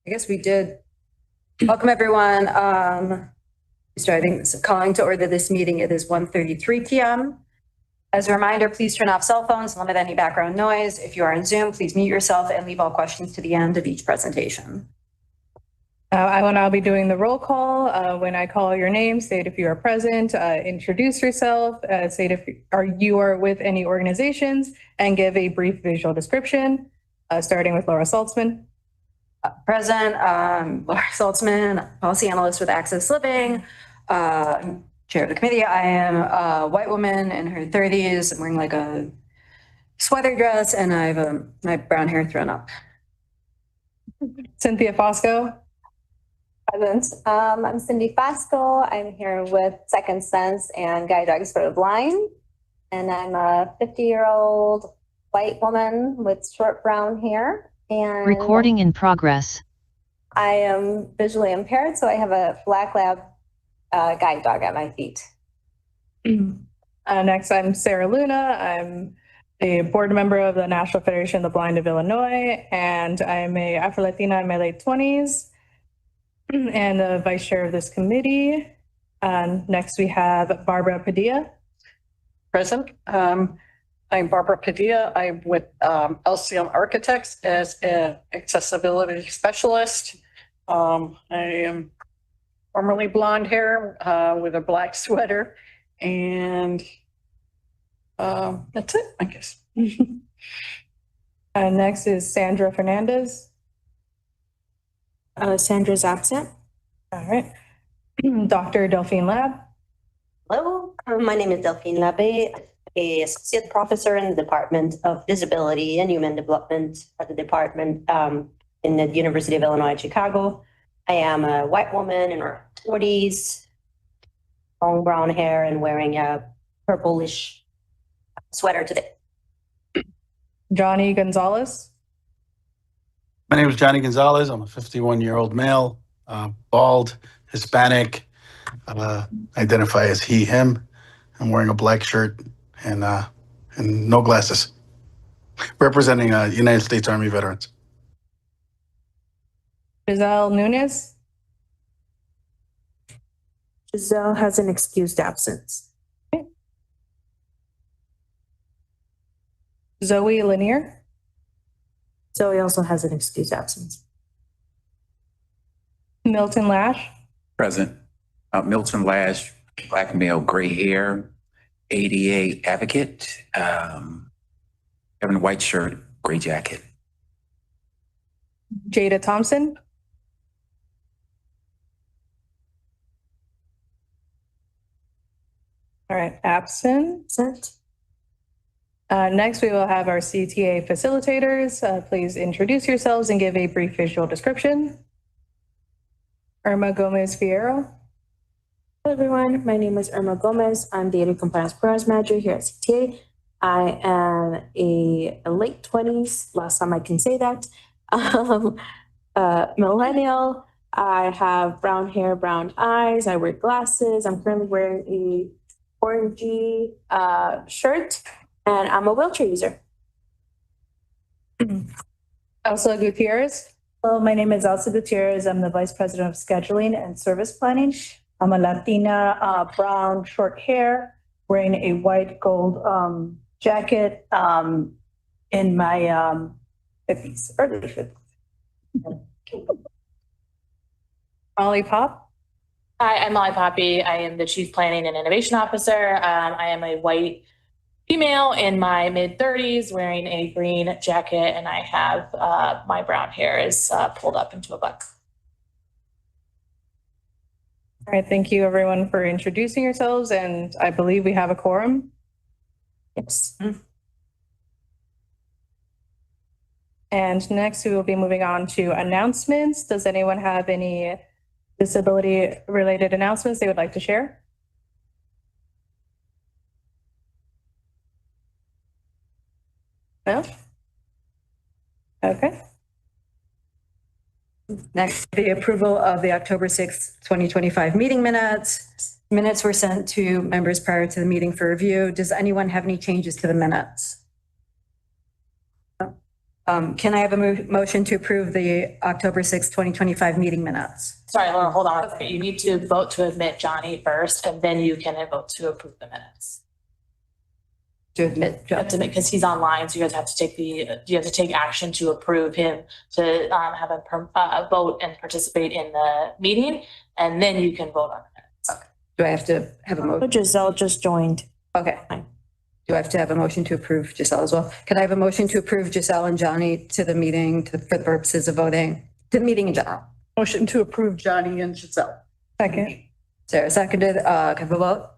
I guess we did. Welcome, everyone. Starting calling to order this meeting. It is 1:33 p.m. As a reminder, please turn off cell phones, limit any background noise. If you are on Zoom, please mute yourself and leave all questions to the end of each presentation. I will now be doing the roll call. When I call your name, state if you are present, introduce yourself, state if you are with any organizations, and give a brief visual description, starting with Laura Saltzman. Present, Laura Saltzman, policy analyst with Access Living, chair of the committee. I am a white woman in her 30s. I'm wearing like a sweater dress and I have my brown hair thrown up. Cynthia Fosco. Present. I'm Cindy Fosco. I'm here with Second Sense and Guide Dogs for the Blind. And I'm a 50-year-old white woman with short brown hair. And recording in progress. I am visually impaired, so I have a black lab guide dog at my feet. Next, I'm Sarah Luna. I'm a board member of the National Federation of the Blind of Illinois, and I'm a Afro-Latina in my late 20s and the vice chair of this committee. Next, we have Barbara Padilla. Present. I'm Barbara Padilla. I'm with LCM Architects as an accessibility specialist. I am formerly blonde hair with a black sweater, and that's it, I guess. Next is Sandra Fernandez. Sandra's absent. All right. Dr. Delphine Lab. Hello, my name is Delphine Labbe, an associate professor in the Department of Disability and Human Development at the department in the University of Illinois at Chicago. I am a white woman in her 40s, long brown hair, and wearing a purplish sweater today. Johnny Gonzalez. My name is Johnny Gonzalez. I'm a 51-year-old male, bald, Hispanic, identify as he, him. I'm wearing a black shirt and no glasses, representing United States Army veterans. Giselle Nunez. Giselle has an excused absence. Okay. Zoe Lanier. Zoe also has an excused absence. Milton Lash. Present. Milton Lash, black male, gray hair, ADA advocate, having a white shirt, gray jacket. Jada Thompson. All right, absent. Next, we will have our CTA facilitators. Please introduce yourselves and give a brief visual description. Irma Gomez Fierro. Hello, everyone. My name is Irma Gomez. I'm Data Compliance Programs Manager here at CTA. I am a late 20s, last time I can say that, millennial. I have brown hair, brown eyes. I wear glasses. I'm currently wearing a orangey shirt, and I'm a wheelchair user. Elsa Gutierrez. Hello, my name is Elsa Gutierrez. I'm the Vice President of Scheduling and Service Planning. I'm a Latina, brown, short hair, wearing a white gold jacket in my 50s, early 50s. Molly Pop. Hi, I'm Molly Poppy. I am the Chief Planning and Innovation Officer. I am a white female in my mid-30s wearing a green jacket, and I have my brown hair is pulled up into a bun. All right, thank you everyone for introducing yourselves, and I believe we have a quorum. Yes. And next we will be moving on to announcements. Does anyone have any disability related announcements they would like to share? No? Okay. Next, the approval of the October 6th, 2025 meeting minutes. Minutes were sent to members prior to the meeting for review. Does anyone have any changes to the minutes? Can I have a motion to approve the October 6th, 2025 meeting minutes? Sorry, Laura, hold on. You need to vote to admit Johnny first, and then you can vote to approve the minutes. To admit, You have to make, because he's online, so you guys have to take you have to take action to approve him to have a vote and participate in the meeting, and then you can vote on it. do I have to have a motion? Giselle just joined. Okay. Do I have to have a motion to approve Giselle as well? Can I have a motion to approve Giselle and Johnny to the meeting for the purposes of voting, to the meeting in general? Motion to approve Johnny and Giselle. Second. Sarah seconded. Can I have a vote?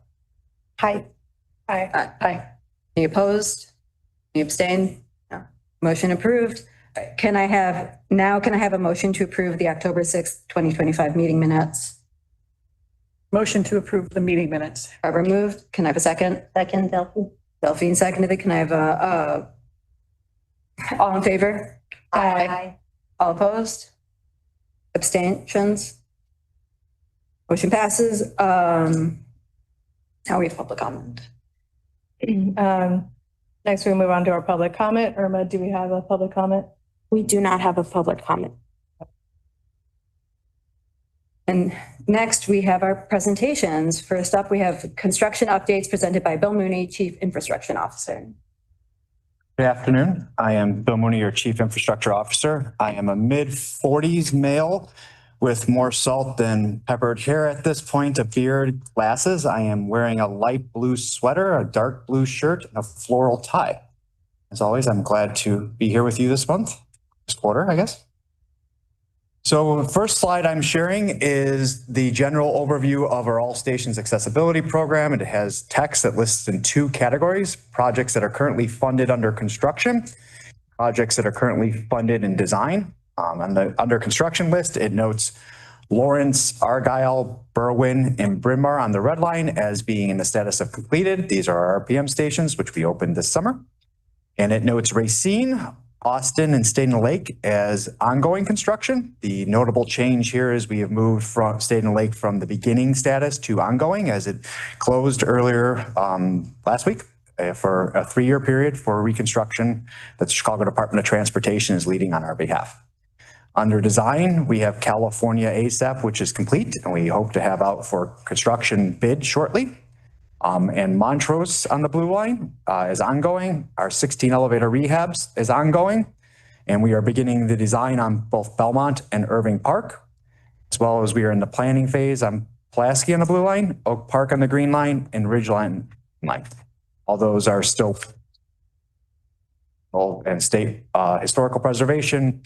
Hi. Hi. Aye. Any opposed? Any abstain? No. Motion approved. All right, can I have a motion to approve the October 6th, 2025 meeting minutes? Motion to approve the meeting minutes. Barbara moved. Can I have a second? Second, Delphine. Delphine seconded it. Can I have all in favor? Aye. All opposed? Abstentions? Motion passes. Now we have public comment. Next, we move on to our public comment. Irma, do we have a public comment? We do not have a public comment. And next, we have our presentations. First up, we have construction updates presented by Bill Mooney, Chief Infrastructure Officer. Good afternoon. I am Bill Mooney, your Chief Infrastructure Officer. I am a mid-40s male with more salt than peppered hair at this point, a beard, glasses. I am wearing a light blue sweater, a dark blue shirt, and a floral tie. As always, I'm glad to be here with you this month, this quarter, I guess. So the first slide I'm sharing is the general overview of our All Stations Accessibility Program. It has text that lists in two categories: projects that are currently funded under construction, projects that are currently funded in design. On the under construction list, it notes Lawrence, Argyle, Berwyn, and Bryn Mawr on the red line as being in the status of completed. These are our RPM stations, which we opened this summer. And it notes Racine, Austin, and Stayden Lake as ongoing construction. The notable change here is we have moved from Stayden Lake from the beginning status to ongoing, as it closed earlier last week for a 3-year period for reconstruction that the Chicago Department of Transportation is leading on our behalf. Under design, we have California ASAP, which is complete, and we hope to have out for construction bid shortly. And Montrose on the blue line is ongoing. Our 16 elevator rehabs is ongoing. And we are beginning the design on both Belmont and Irving Park, as well as we are in the planning phase on Pulaski on the blue line, Oak Park on the green line, and Ridgeline line. All those are still and state historical preservation.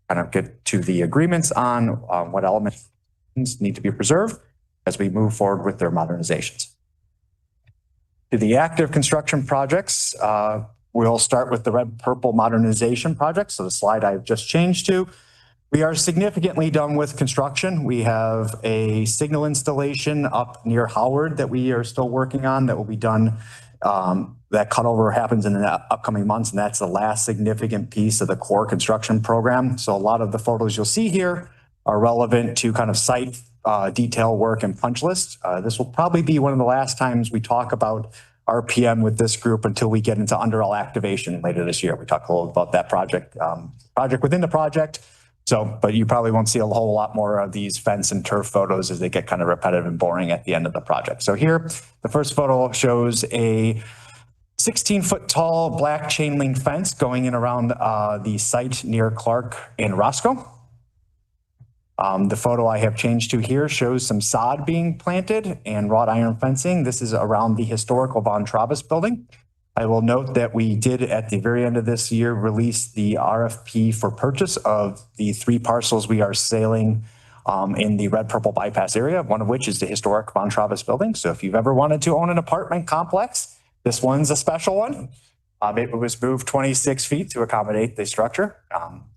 Kind of get to the agreements on what elements need to be preserved as we move forward with their modernizations. To the active construction projects, we'll start with the red purple modernization project. So the slide I've just changed to. We are significantly done with construction. We have a signal installation up near Howard that we are still working on that will be done. That cutover happens in the upcoming months, and that's the last significant piece of the core construction program. So a lot of the photos you'll see here are relevant to kind of site detail work and punch list. This will probably be one of the last times we talk about RPM with this group until we get into underall activation later this year. We talk a little about that project within the project. So, but you probably won't see a whole lot more of these fence and turf photos as they get kind of repetitive and boring at the end of the project. So here, the first photo shows a 16-foot tall black chain link fence going in around the site near Clark and Roscoe. The photo I have changed to here shows some sod being planted and wrought iron fencing. This is around the historical Von Travis building. I will note that we did at the very end of this year release the RFP for purchase of the 3 parcels we are selling in the red purple bypass area, one of which is the historic Von Travis building. So if you've ever wanted to own an apartment complex, this one's a special one. It was moved 26 feet to accommodate the structure.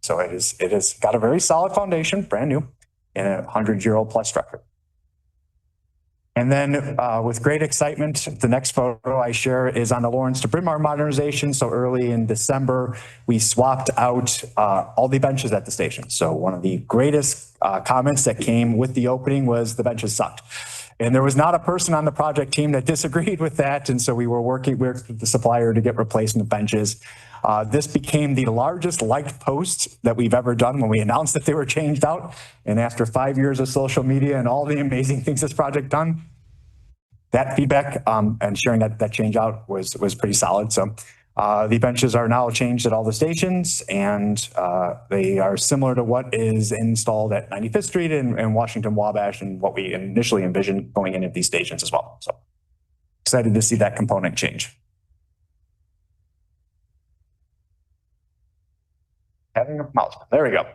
So it has got a very solid foundation, brand new, in a 100-year-old plus structure. And then with great excitement, the next photo I share is on the Lawrence to Bryn Mawr modernization. So early in December, we swapped out all the benches at the station. So one of the greatest comments that came with the opening was the benches sucked. And there was not a person on the project team that disagreed with that. And so we were working with the supplier to get replacement benches. This became the largest liked post that we've ever done when we announced that they were changed out. And after 5 years of social media and all the amazing things this project done, that feedback and sharing that change out was pretty solid. So the benches are now changed at all the stations, and they are similar to what is installed at 95th Street and Washington Wabash and what we initially envisioned going in at these stations as well. So excited to see that component change. Having a mouse. There we go.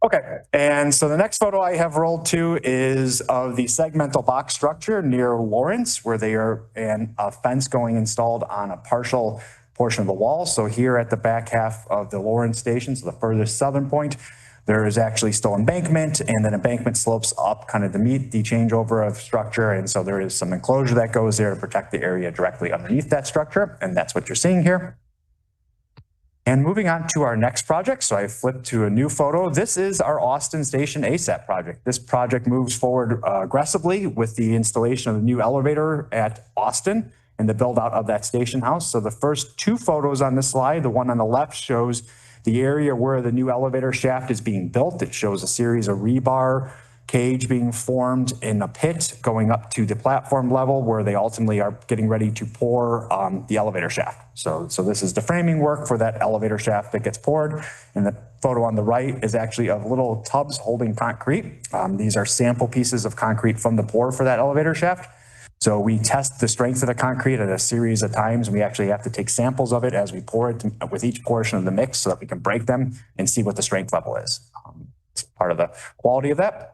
Okay, and so the next photo I have rolled to is of the segmental box structure near Lawrence, where they are a fence going installed on a partial portion of the wall. So here at the back half of the Lawrence station, so the furthest southern point, there is actually still embankment, and then embankment slopes up kind of to meet the changeover of structure. And so there is some enclosure that goes there to protect the area directly underneath that structure. And that's what you're seeing here. And moving on to our next project. So I flipped to a new photo. This is our Austin Station ASAP project. This project moves forward aggressively with the installation of the new elevator at Austin and the build out of that station house. So the first two photos on this slide, the one on the left shows the area where the new elevator shaft is being built. It shows a series of rebar cage being formed in a pit going up to the platform level where they ultimately are getting ready to pour the elevator shaft. So this is the framing work for that elevator shaft that gets poured. And the photo on the right is actually of little tubs holding concrete. These are sample pieces of concrete from the pour for that elevator shaft. So we test the strength of the concrete at a series of times. We actually have to take samples of it as we pour it with each portion of the mix so that we can break them and see what the strength level is. It's part of the quality of that.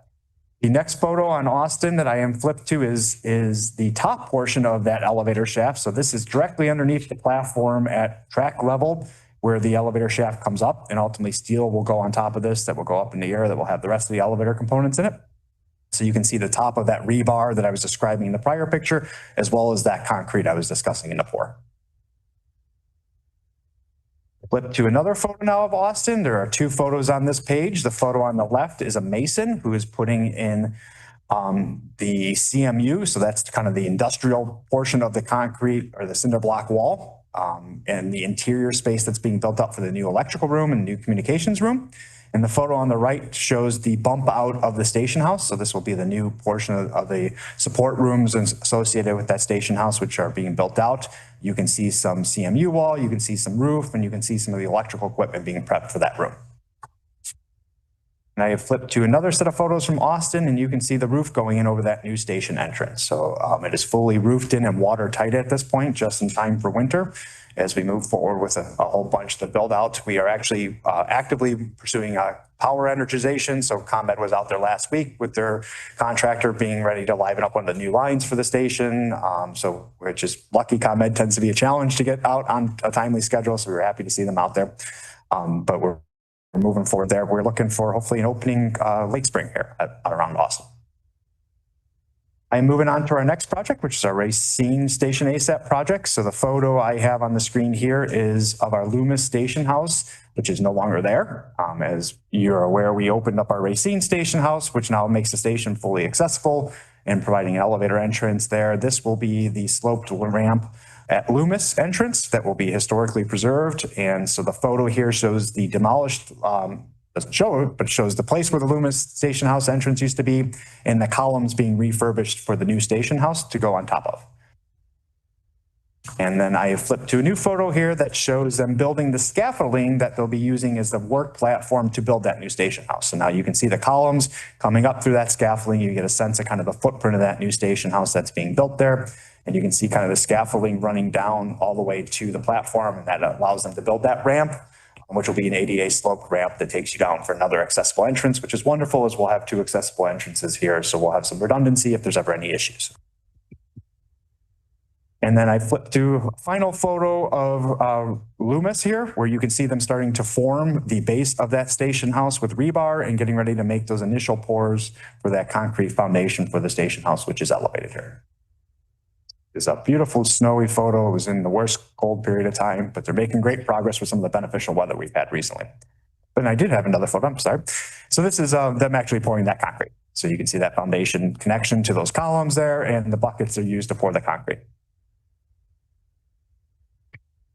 The next photo on Austin that I am flipped to is the top portion of that elevator shaft. So this is directly underneath the platform at track level where the elevator shaft comes up, and ultimately steel will go on top of this that will go up in the air that will have the rest of the elevator components in it. So you can see the top of that rebar that I was describing in the prior picture, as well as that concrete I was discussing in the pour. Flip to another photo now of Austin. There are two photos on this page. The photo on the left is a mason who is putting in the CMU. So that's kind of the industrial portion of the concrete or the cinder block wall and the interior space that's being built up for the new electrical room and new communications room. And the photo on the right shows the bump out of the station house. So this will be the new portion of the support rooms associated with that station house, which are being built out. You can see some CMU wall, you can see some roof, and you can see some of the electrical equipment being prepped for that room. And I have flipped to another set of photos from Austin, and you can see the roof going in over that new station entrance. So it is fully roofed in and watertight at this point, just in time for winter. As we move forward with a whole bunch to build out, we are actually actively pursuing power energization. So ComEd was out there last week with their contractor being ready to liven up one of the new lines for the station. So which is lucky. ComEd tends to be a challenge to get out on a timely schedule. So we were happy to see them out there. But we're moving forward there. We're looking for hopefully an opening late spring here at around Austin. I'm moving on to our next project, which is our Racine Station ASAP project. So the photo I have on the screen here is of our Loomis Station House, which is no longer there. As you're aware, we opened up our Racine Station House, which now makes the station fully accessible and providing an elevator entrance there. This will be the sloped ramp at Loomis entrance that will be historically preserved. And so the photo here shows the demolished doesn't show it, but shows the place where the Loomis Station House entrance used to be and the columns being refurbished for the new station house to go on top of. And then I have flipped to a new photo here that shows them building the scaffolding that they'll be using as the work platform to build that new station house. So now you can see the columns coming up through that scaffolding. You get a sense of kind of the footprint of that new station house that's being built there. And you can see kind of the scaffolding running down all the way to the platform, and that allows them to build that ramp, which will be an ADA sloped ramp that takes you down for another accessible entrance, which is wonderful as we'll have two accessible entrances here. So we'll have some redundancy if there's ever any issues. And then I flip to a final photo of Loomis here, where you can see them starting to form the base of that station house with rebar and getting ready to make those initial pours for that concrete foundation for the station house, which is elevated here. It's a beautiful snowy photo. It was in the worst cold period of time, but they're making great progress with some of the beneficial weather we've had recently. But I did have another photo, I'm sorry. So this is them actually pouring that concrete. So you can see that foundation connection to those columns there, and the buckets are used to pour the concrete.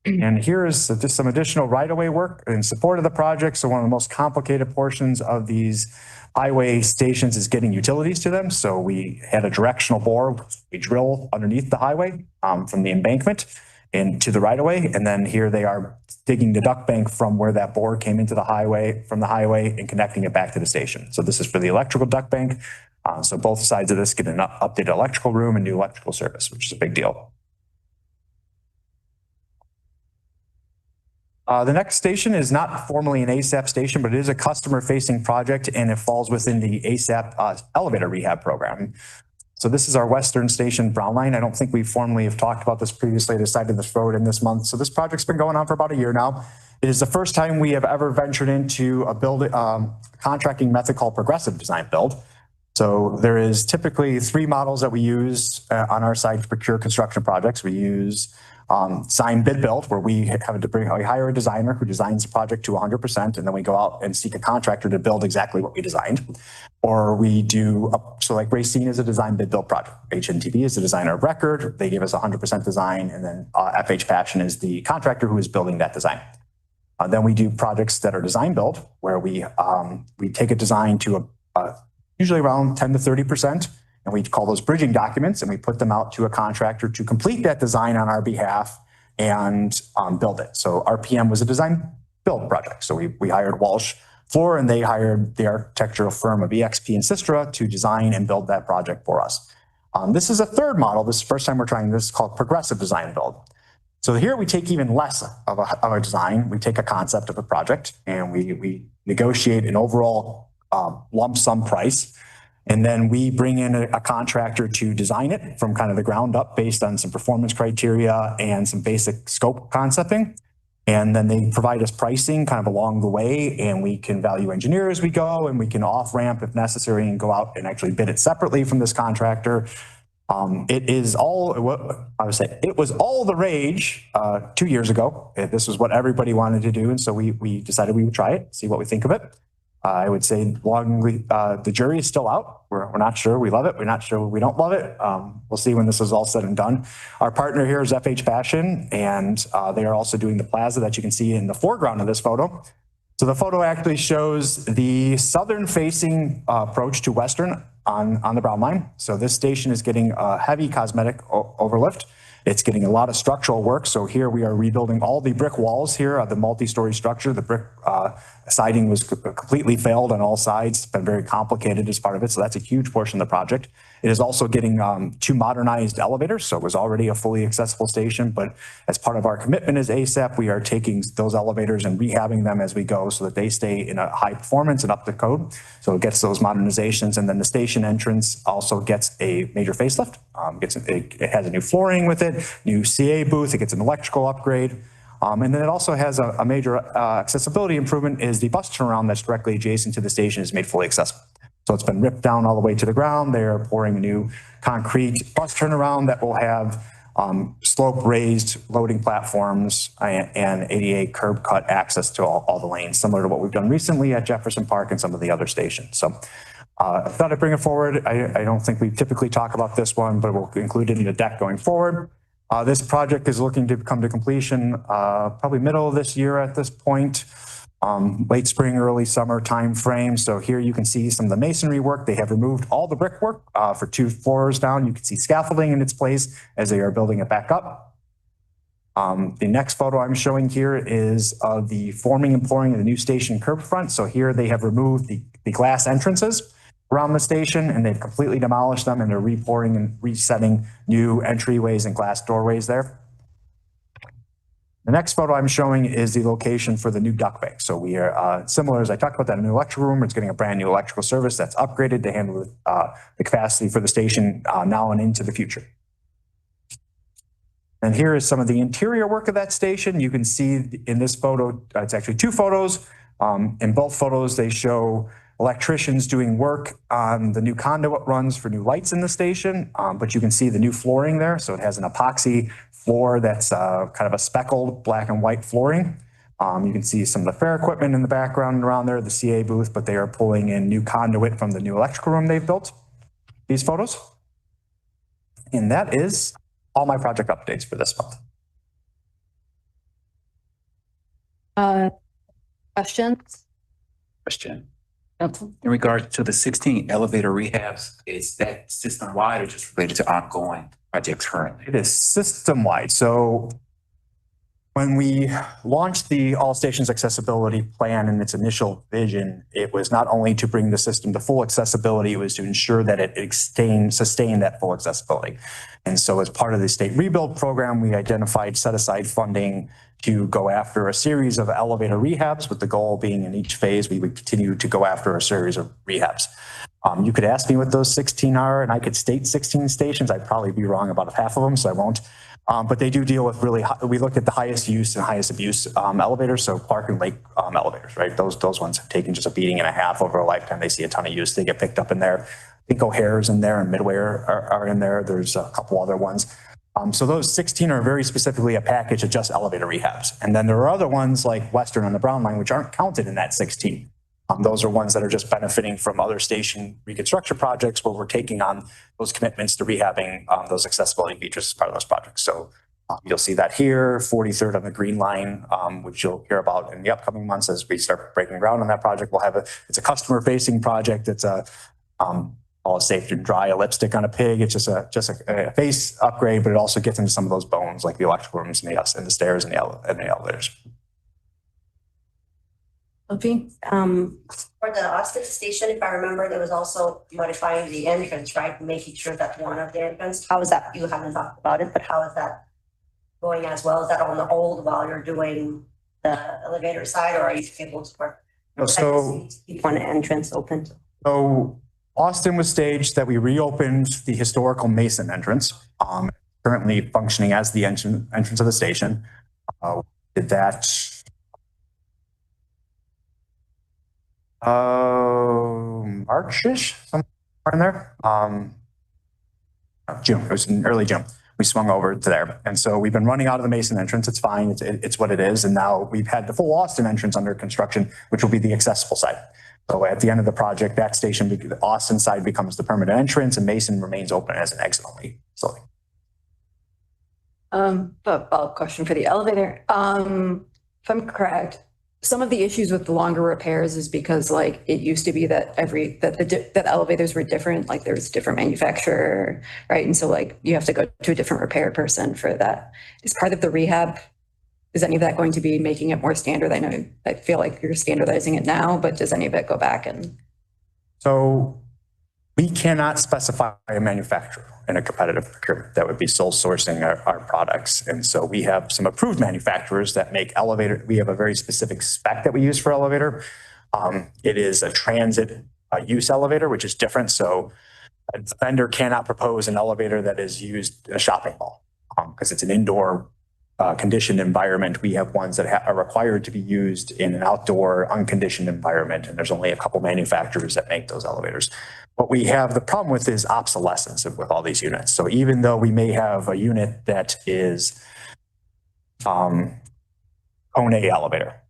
And here is just some additional right-of-way work in support of the project. So one of the most complicated portions of these highway stations is getting utilities to them. So we had a directional bore. We drill underneath the highway from the embankment into the right-of-way. And then here they are digging the duct bank from where that bore came into the highway, from the highway, and connecting it back to the station. So this is for the electrical duct bank. So both sides of this get an updated electrical room and new electrical service, which is a big deal. The next station is not formally an ASAP station, but it is a customer-facing project, and it falls within the ASAP elevator rehab program. So this is our Western Station Brown Line. I don't think we formally have talked about this previously. I decided this road in this month. So this project's been going on for about a year now. It is the first time we have ever ventured into a contracting method called progressive design build. So there is typically 3 models that we use on our side to procure construction projects. We use design bid build, where we hire a designer who designs the project to 100%, and then we go out and seek a contractor to build exactly what we designed. Or we do, so like Racine is a design bid build project. HNTB is the designer of record. They give us 100% design, and then FH Passion is the contractor who is building that design. Then we do projects that are design build, where we take a design to usually around 10 to 30%. And we call those bridging documents, and we put them out to a contractor to complete that design on our behalf and build it. So RPM was a design build project. So we hired Walsh Floor, and they hired the architectural firm of EXP and Sistra to design and build that project for us. This is a third model. This is the first time we're trying this, called progressive design build. So here we take even less of a design. We take a concept of a project, and we negotiate an overall lump sum price. And then we bring in a contractor to design it from kind of the ground up based on some performance criteria and some basic scope concepting. And then they provide us pricing kind of along the way, and we can value engineer as we go, and we can off ramp if necessary and go out and actually bid it separately from this contractor. It is all, I would say, it was all the rage 2 years ago. This was what everybody wanted to do. And so we decided we would try it, see what we think of it. I would say the jury is still out. We're not sure we love it. We're not sure we don't love it. We'll see when this is all said and done. Our partner here is FH Passion, and they are also doing the plaza that you can see in the foreground of this photo. So the photo actually shows the southern facing approach to Western on the Brown Line. So this station is getting a heavy cosmetic overlift. It's getting a lot of structural work. So here we are rebuilding all the brick walls here of the multi-story structure. The brick siding was completely failed on all sides. It's been very complicated as part of it. So that's a huge portion of the project. It is also getting 2 modernized elevators. So it was already a fully accessible station, but as part of our commitment as ASAP, we are taking those elevators and rehabbing them as we go so that they stay in a high performance and up to code. So it gets those modernizations. And then the station entrance also gets a major facelift. It has a new flooring with it, new CA booth. It gets an electrical upgrade. And then it also has a major accessibility improvement is the bus turnaround that's directly adjacent to the station is made fully accessible. So it's been ripped down all the way to the ground. They're pouring a new concrete bus turnaround that will have slope raised loading platforms and ADA curb cut access to all the lanes, similar to what we've done recently at Jefferson Park and some of the other stations. So I thought I'd bring it forward. I don't think we typically talk about this one, but we'll include it in the deck going forward. This project is looking to come to completion probably middle of this year at this point. Late spring, early summer time frame. So here you can see some of the masonry work. They have removed all the brickwork for 2 floors down. You can see scaffolding in its place as they are building it back up. The next photo I'm showing here is of the forming and pouring of the new station curb front. So here they have removed the glass entrances around the station, and they've completely demolished them, and they're repouring and resetting new entryways and glass doorways there. The next photo I'm showing is the location for the new duct bank. So we are similar, as I talked about, that new electrical room. It's getting a brand new electrical service that's upgraded to handle the capacity for the station now and into the future. And here is some of the interior work of that station. You can see in this photo, it's actually 2 photos. In both photos, they show electricians doing work on the new conduit runs for new lights in the station, but you can see the new flooring there. So it has an epoxy floor that's kind of a speckled black and white flooring. You can see some of the fair equipment in the background around there, the CA booth, but they are pulling in new conduit from the new electrical room they've built. These photos. And that is all my project updates for this month. Questions? Question. In regards to the 16 elevator rehabs, is that system-wide or just related to ongoing projects currently? It is system-wide. So when we launched the All Stations Accessibility Plan in its initial vision, it was not only to bring the system to full accessibility, it was to ensure that it sustained that full accessibility. And so as part of the state rebuild program, we identified set aside funding to go after a series of elevator rehabs, with the goal being in each phase, we would continue to go after a series of rehabs. You could ask me what those 16 are, and I could state 16 stations. I'd probably be wrong about half of them, so I won't. But they do deal with really, we look at the highest use and highest abuse elevators, so Park and Lake elevators, right? Those ones have taken just a beating and a half over a lifetime. They see a ton of use. They get picked up in there. I think O'Hare's in there and Midway are in there. There's a couple other ones. So those 16 are very specifically a package of just elevator rehabs. And then there are other ones like Western on the Brown Line, which aren't counted in that 16. Those are ones that are just benefiting from other station reconstruction projects where we're taking on those commitments to rehabbing those accessibility features as part of those projects. So you'll see that here, 43rd on the Green Line, which you'll hear about in the upcoming months as we start breaking ground on that project. We'll have it's a customer facing project. It's a all safe to dry a lipstick on a pig. It's just a face upgrade, but it also gets into some of those bones like the electrical rooms and the stairs and the elevators. Delphine? For the Austin station, if I remember, there was also modifying the entrance, right? Making sure that one of the entrance, how is that? You haven't talked about it, but how is that going as well? Is that on the hold while you're doing the elevator side, or are you able to work? So Keep one entrance open. So Austin was staged that we reopened the historical Mason entrance, currently functioning as the entrance of the station. Did that March-ish, somewhere in there. June, it was in early June. We swung over to there. And so we've been running out of the Mason entrance. It's fine. It's what it is. And now we've had the full Austin entrance under construction, which will be the accessible side. So at the end of the project, that station, the Austin side becomes the permanent entrance and Mason remains open as an exit only facility. Follow-up question for the elevator. If I'm correct, some of the issues with the longer repairs is because like it used to be that that elevators were different, like there's a different manufacturer, right? And so like you have to go to a different repair person for that. Is part of the rehab, is any of that going to be making it more standard? I feel like you're standardizing it now, but does any of it go back and? So we cannot specify a manufacturer in a competitive procurement. That would be sole sourcing our products. And so we have some approved manufacturers that make elevator. We have a very specific spec that we use for elevator. It is a transit use elevator, which is different. So a vendor cannot propose an elevator that is used in a shopping mall because it's an indoor conditioned environment. We have ones that are required to be used in an outdoor unconditioned environment. And there's only a couple manufacturers that make those elevators. What we have the problem with is obsolescence with all these units. So even though we may have a unit that is Kone elevator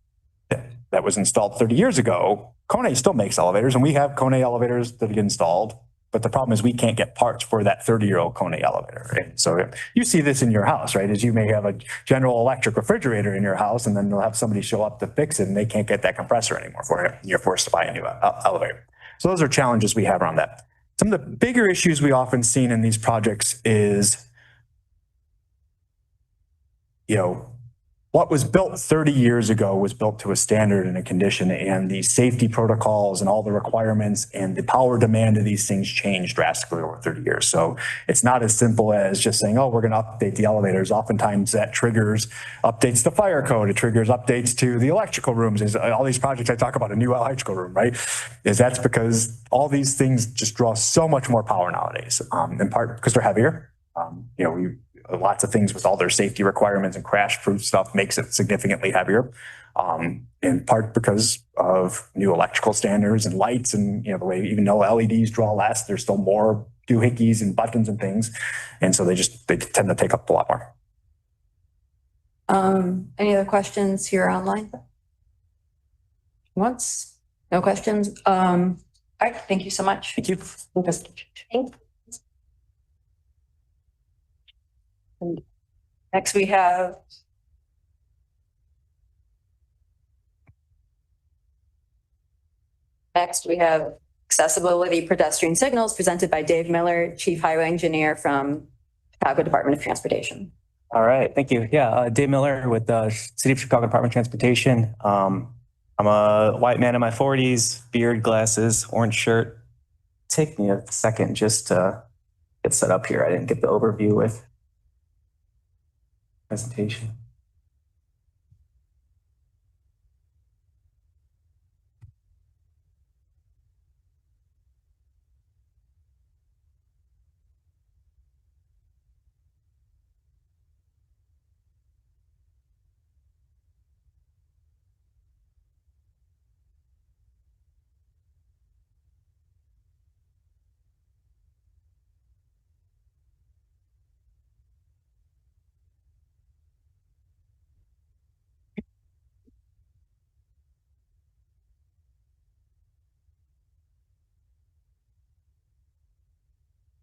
that was installed 30 years ago, Kone still makes elevators and we have Kone elevators that get installed. But the problem is we can't get parts for that 30-year-old Kone elevator. Right? So you see this in your house, right? As you may have a General Electric refrigerator in your house and then they'll have somebody show up to fix it and they can't get that compressor anymore for you. You're forced to buy a new elevator. So those are challenges we have around that. Some of the bigger issues we often seen in these projects is, what was built 30 years ago was built to a standard and a condition, and the safety protocols and all the requirements and the power demand of these things changed drastically over 30 years. So it's not as simple as just saying, oh, we're going to update the elevators. Oftentimes that triggers updates to fire code. It triggers updates to the electrical rooms. All these projects I talk about, a new electrical room, right? That's because all these things just draw so much more power nowadays, in part because they're heavier. Lots of things with all their safety requirements and crash proof stuff makes it significantly heavier, in part because of new electrical standards and lights and, the way even though LEDs draw less, there's still more doohickeys and buttons and things. And so they tend to take up a lot more. Any other questions here online? Once, no questions. All right, thank you so much. Thank you. Next, we have accessibility pedestrian signals presented by Dave Miller, Chief Highway Engineer from Chicago Department of Transportation. All right, thank you. Yeah, Dave Miller with the City of Chicago Department of Transportation. I'm a white man in my 40s, beard, glasses, orange shirt. Take me a second just to get set up here. I didn't get the overview with presentation.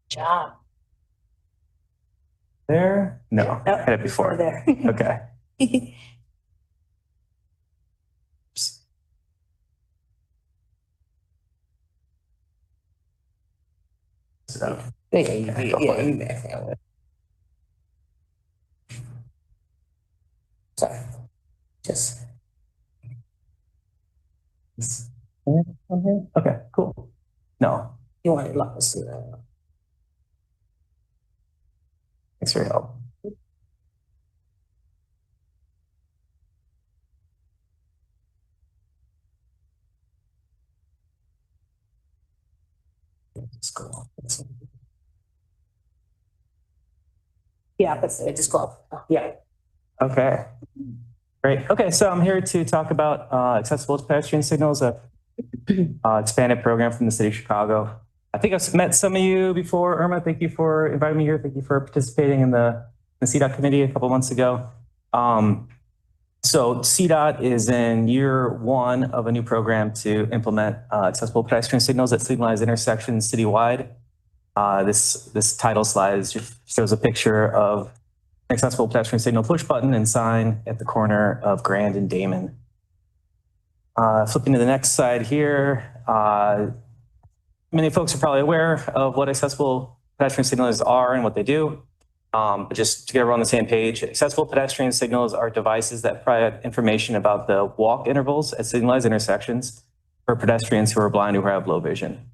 Job. There? No, I had it before. There. Okay. So, Sorry. Just. okay, cool. No, You want to lock us in. thanks for your help. Just go off. The opposite. Just go off. Oh, Yeah. Okay. Great. Okay, so I'm here to talk about accessible pedestrian signals, a expanded program from the city of Chicago. I think I've met some of you before. Irma, thank you for inviting me here. Thank you for participating in the CDOT committee a couple months ago. So CDOT is in year one of a new program to implement accessible pedestrian signals at signalized intersections citywide. This title slide just shows a picture of an accessible pedestrian signal push button and sign at the corner of Grand and Damon. Flipping to the next slide here, many folks are probably aware of what accessible pedestrian signals are and what they do. But just to get everyone on the same page, accessible pedestrian signals are devices that provide information about the walk intervals at signalized intersections for pedestrians who are blind or who have low vision.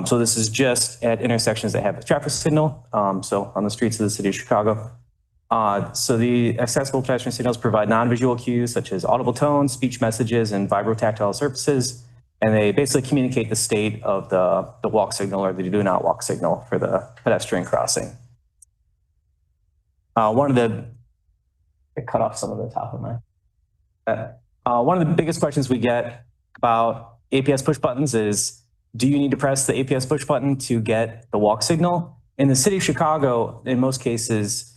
So this is just at intersections that have a traffic signal, so on the streets of the city of Chicago. So the accessible pedestrian signals provide non-visual cues such as audible tones, speech messages, and vibrotactile surfaces. And they basically communicate the state of the walk signal or the do not walk signal for the pedestrian crossing. I cut off some of the top of my. One of the biggest questions we get about APS push buttons is, do you need to press the APS push button to get the walk signal? In the city of Chicago, in most cases,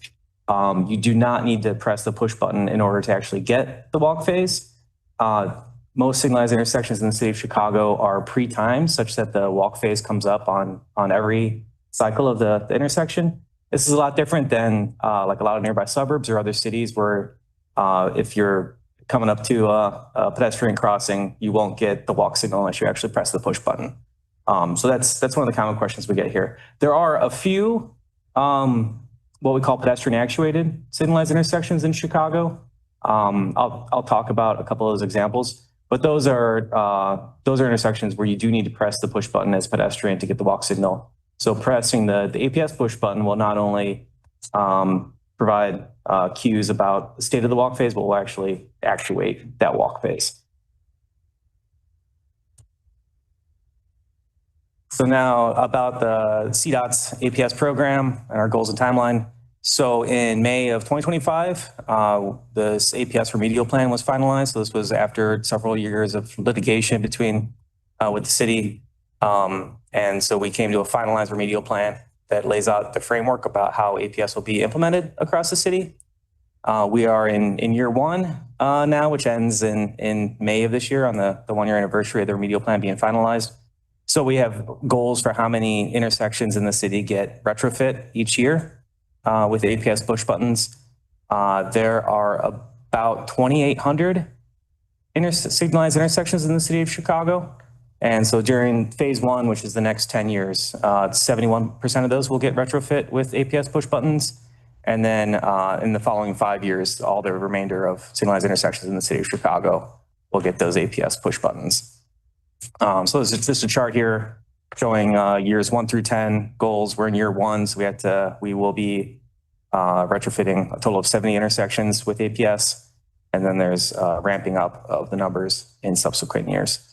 you do not need to press the push button in order to actually get the walk phase. Most signalized intersections in the city of Chicago are pre-timed such that the walk phase comes up on every cycle of the intersection. This is a lot different than like a lot of nearby suburbs or other cities where if you're coming up to a pedestrian crossing, you won't get the walk signal unless you actually press the push button. So that's one of the common questions we get here. There are a few what we call pedestrian actuated signalized intersections in Chicago. I'll talk about a couple of those examples, but those are intersections where you do need to press the push button as pedestrian to get the walk signal. So pressing the APS push button will not only provide cues about the state of the walk phase, but will actually actuate that walk phase. So now about the CDOT's APS program and our goals and timeline. So in May of 2025, this APS remedial plan was finalized. So this was after several years of litigation between with the city. And so we came to a finalized remedial plan that lays out the framework about how APS will be implemented across the city. We are in year one now, which ends in May of this year on the 1-year anniversary of the remedial plan being finalized. So we have goals for how many intersections in the city get retrofit each year with APS push buttons. There are about 2,800 signalized intersections in the city of Chicago. And so during phase one, which is the next 10 years, 71% of those will get retrofit with APS push buttons. And then in the following 5 years, all the remainder of signalized intersections in the city of Chicago will get those APS push buttons. So it's just a chart here showing years 1 through 10 goals. We're in year one, so we will be retrofitting a total of 70 intersections with APS. And then there's ramping up of the numbers in subsequent years.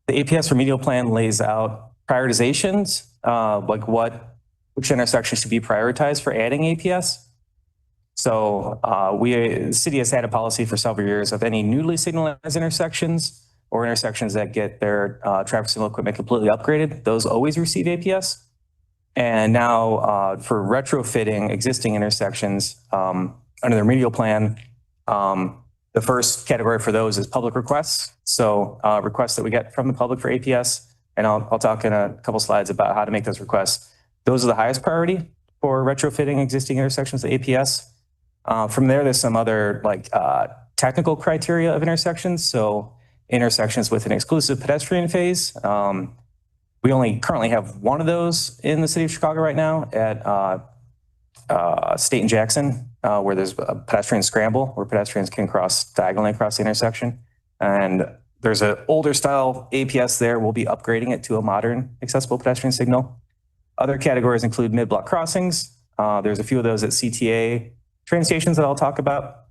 The APS remedial plan lays out prioritizations, like which intersections should be prioritized for adding APS. So the city has had a policy for several years of any newly signalized intersections or intersections that get their traffic signal equipment completely upgraded, those always receive APS. And now for retrofitting existing intersections under the remedial plan, the first category for those is public requests. So requests that we get from the public for APS, and I'll talk in a couple slides about how to make those requests. Those are the highest priority for retrofitting existing intersections to APS. From there's some other technical criteria of intersections. So intersections with an exclusive pedestrian phase. We only currently have one of those in the city of Chicago right now at State and Jackson, where there's a pedestrian scramble where pedestrians can cross diagonally across the intersection. And there's an older style APS there. We'll be upgrading it to a modern accessible pedestrian signal. Other categories include mid-block crossings. There's a few of those at CTA train stations that I'll talk about.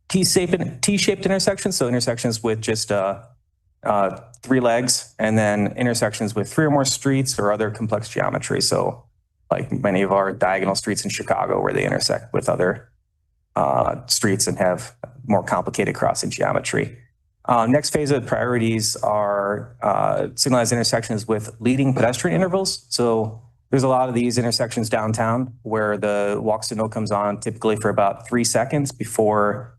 T-shaped intersections, so intersections with just 3 legs, and then intersections with 3 or more streets or other complex geometry. So like many of our diagonal streets in Chicago where they intersect with other streets and have more complicated crossing geometry. Next phase of priorities are signalized intersections with leading pedestrian intervals. So there's a lot of these intersections downtown where the walk signal comes on typically for about 3 seconds before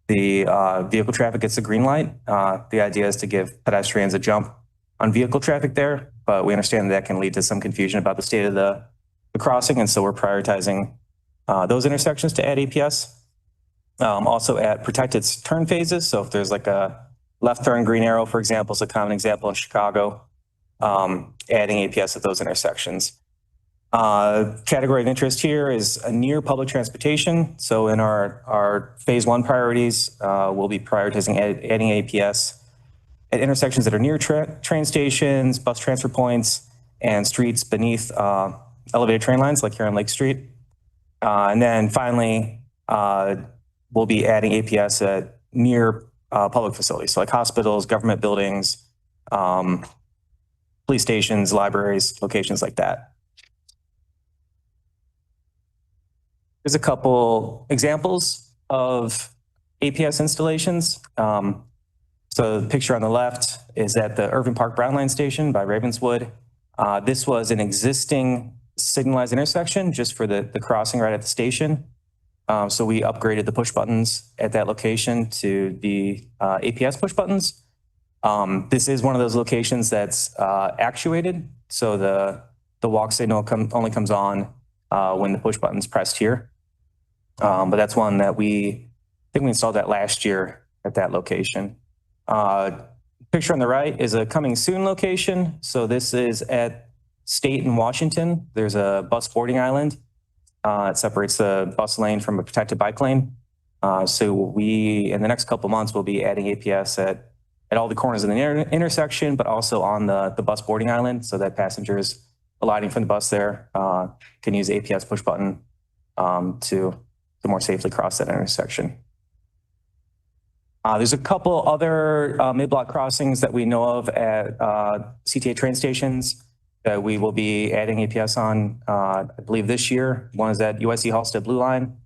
the vehicle traffic gets the green light. The idea is to give pedestrians a jump on vehicle traffic there, but we understand that can lead to some confusion about the state of the crossing, and so we're prioritizing those intersections to add APS. Also at protected turn phases, so if there's like a left turn green arrow, for example, is a common example in Chicago, adding APS at those intersections. Category of interest here is near public transportation. So in our phase 1 priorities, we'll be prioritizing adding APS at intersections that are near train stations, bus transfer points, and streets beneath elevated train lines like here on Lake Street. And then finally, we'll be adding APS at near public facilities, so like hospitals, government buildings, police stations, libraries, locations like that. There's a couple examples of APS installations. So the picture on the left is at the Irving Park Brown Line Station by Ravenswood. This was an existing signalized intersection just for the crossing right at the station. So we upgraded the push buttons at that location to the APS push buttons. This is one of those locations that's actuated. So the walk signal only comes on when the push button's pressed here. But that's one that I think we installed that last year at that location. Picture on the right is a coming soon location. So this is at State in Washington. There's a bus boarding island. It separates the bus lane from a protected bike lane. So we, in the next couple of months, will be adding APS at all the corners of the intersection, but also on the bus boarding island so that passengers alighting from the bus there can use APS push button to more safely cross that intersection. There's a couple other mid-block crossings that we know of at CTA train stations that we will be adding APS on, I believe this year. One is at USC Halstead Blue Line.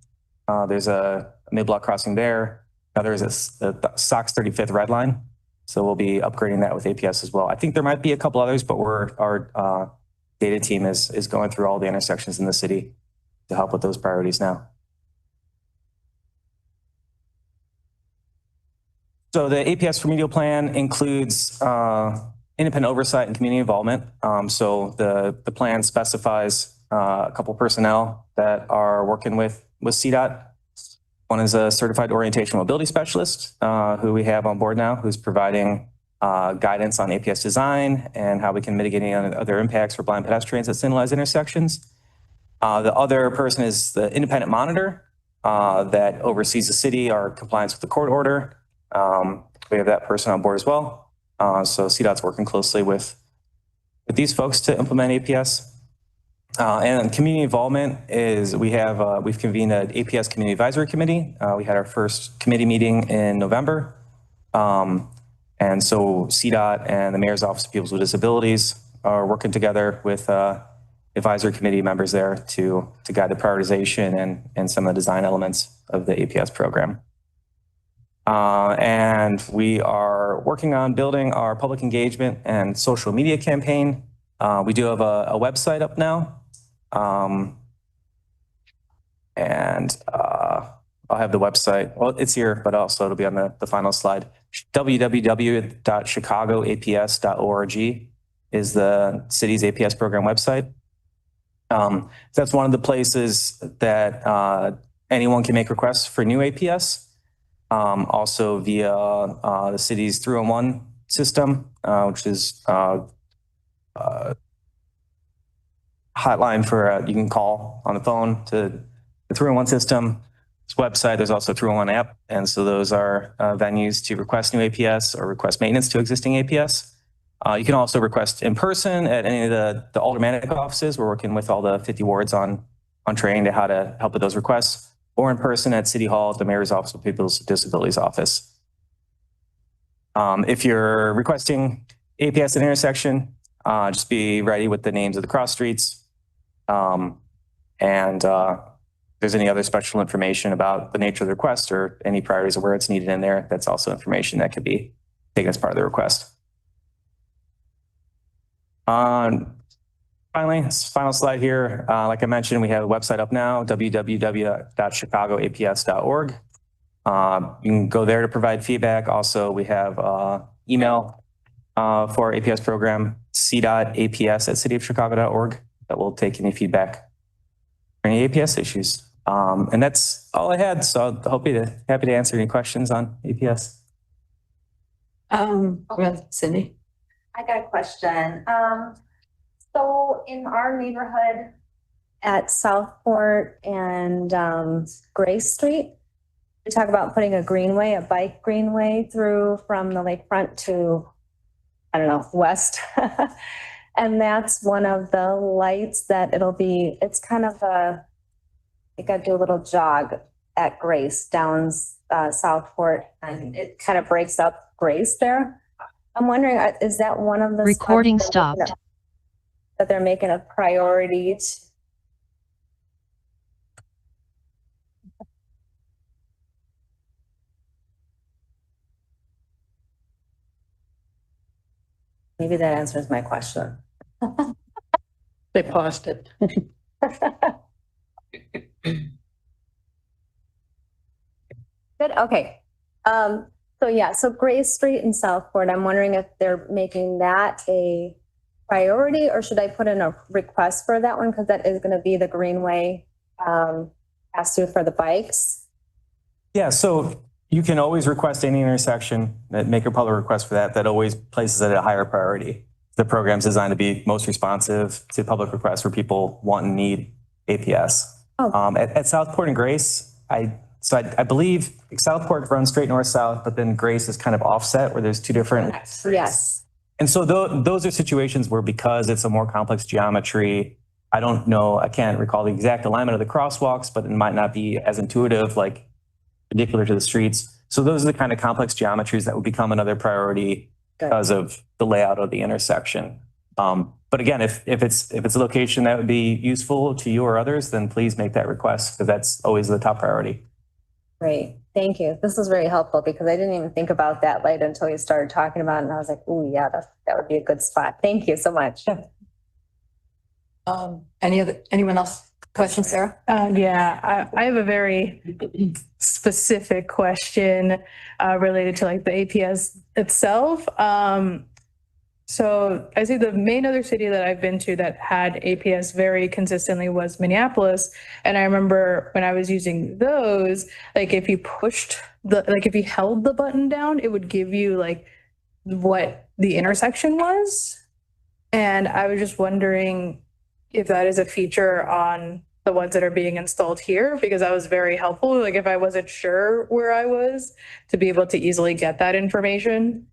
There's a mid-block crossing there. Another is the Sox 35th Red Line. So we'll be upgrading that with APS as well. I think there might be a couple others, but our data team is going through all the intersections in the city to help with those priorities now. So the APS remedial plan includes independent oversight and community involvement. So the plan specifies a couple personnel that are working with CDOT. One is a certified orientation mobility specialist who we have on board now, who's providing guidance on APS design and how we can mitigate any other impacts for blind pedestrians at signalized intersections. The other person is the independent monitor that oversees the city, our compliance with the court order. We have that person on board as well. So CDOT's working closely with these folks to implement APS. And community involvement is we've convened an APS Community Advisory Committee. We had our first committee meeting in November. And so CDOT and the Mayor's Office of People with Disabilities are working together with advisory committee members there to guide the prioritization and some of the design elements of the APS program. And we are working on building our public engagement and social media campaign. We do have a website up now. I'll have the website. Well, it's here, but also it'll be on the final slide. www.chicagoaps.org is the city's APS program website. That's one of the places that anyone can make requests for new APS. Also via the city's 311 system, which is hotline for you can call on the phone to the 311 system. This website, there's also a 311 app. And so those are venues to request new APS or request maintenance to existing APS. You can also request in person at any of the aldermanic offices. We're working with all the 50 wards on training to how to help with those requests, or in person at City Hall at the Mayor's Office of People's Disabilities Office. If you're requesting APS at intersection, just be ready with the names of the cross streets. If there's any other special information about the nature of the request or any priorities of where it's needed in there, that's also information that could be taken as part of the request. Finally, this final slide here. Like I mentioned, we have a website up now, www.chicagoaps.org. You can go there to provide feedback. Also, we have email for our APS program, c.aps@cityofchicago.org, that will take any feedback for any APS issues. And that's all I had. So happy to answer any questions on APS. Cindy. I got a question. So in our neighborhood at Southport and Grace Street, we talk about putting a greenway, a bike greenway through from the lakefront to, I don't know, west. And that's one of the lights that it's kind of you got to do a little jog at Grace down Southport, and it kind of breaks up Grace there. I'm wondering, is that one of the recording stopped that they're making a priority Maybe that answers my question. They paused it. Good, okay. So Grace Street in Southport, I'm wondering if they're making that a priority, or should I put in a request for that one? Because that is going to be the greenway pass through for the bikes. Yeah, so you can always request any intersection, make a public request for that always places it at a higher priority. The program's designed to be most responsive to public requests where people want and need APS. Oh. At Southport and Grace, I believe Southport runs straight north-south, but then Grace is kind of offset where there's two different. Yes. And so those are situations where, because it's a more complex geometry, I don't know, I can't recall the exact alignment of the crosswalks, but it might not be as intuitive, like perpendicular to the streets. So those are the kind of complex geometries that would become another priority because of the layout of the intersection. But again, if it's a location that would be useful to you or others, then please make that request, because that's always the top priority. Great, thank you. This was very helpful because I didn't even think about that light until you started talking about it, and I was like, "Oh yeah, that would be a good spot." Thank you so much. Anyone else Question, Sarah? Yeah, I have a very specific question related to like the APS itself. So I see the main other city that I've been to that had APS very consistently was Minneapolis. And I remember when I was using those, like if you if you held the button down, it would give you like what the intersection was. And I was just wondering if that is a feature on the ones that are being installed here, because that was very helpful. Like if I wasn't sure where I was, to be able to easily get that information.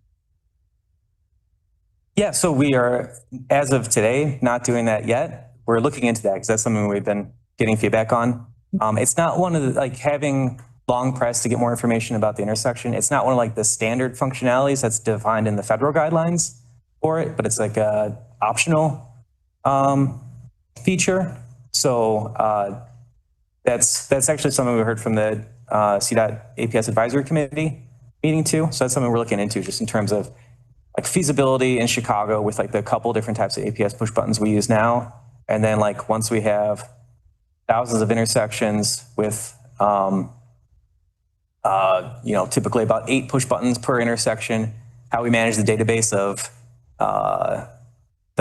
Yeah, so we are, as of today, not doing that yet. We're looking into that because that's something we've been getting feedback on. It's not one of the, like having long press to get more information about the intersection. It's not one of like the standard functionalities that's defined in the federal guidelines for it, but it's like a optional feature. So that's actually something we heard from the CDOT APS Advisory Committee meeting too. So that's something we're looking into just in terms of like feasibility in Chicago with like the couple different types of APS push buttons we use now. And then like once we have thousands of intersections with, typically about 8 push buttons per intersection, how we manage the database of the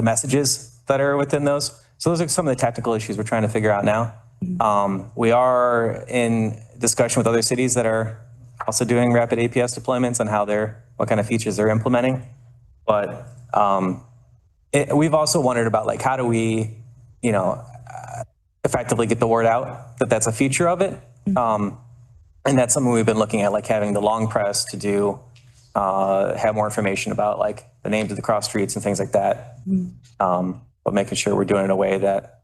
messages that are within those. So those are some of the technical issues we're trying to figure out now. We are in discussion with other cities that are also doing rapid APS deployments on what kind of features they're implementing. But we've also wondered about like, how do we, effectively get the word out that that's a feature of it. And that's something we've been looking at, like having the long press to do, have more information about like the names of the cross streets and things like that. But making sure we're doing it in a way that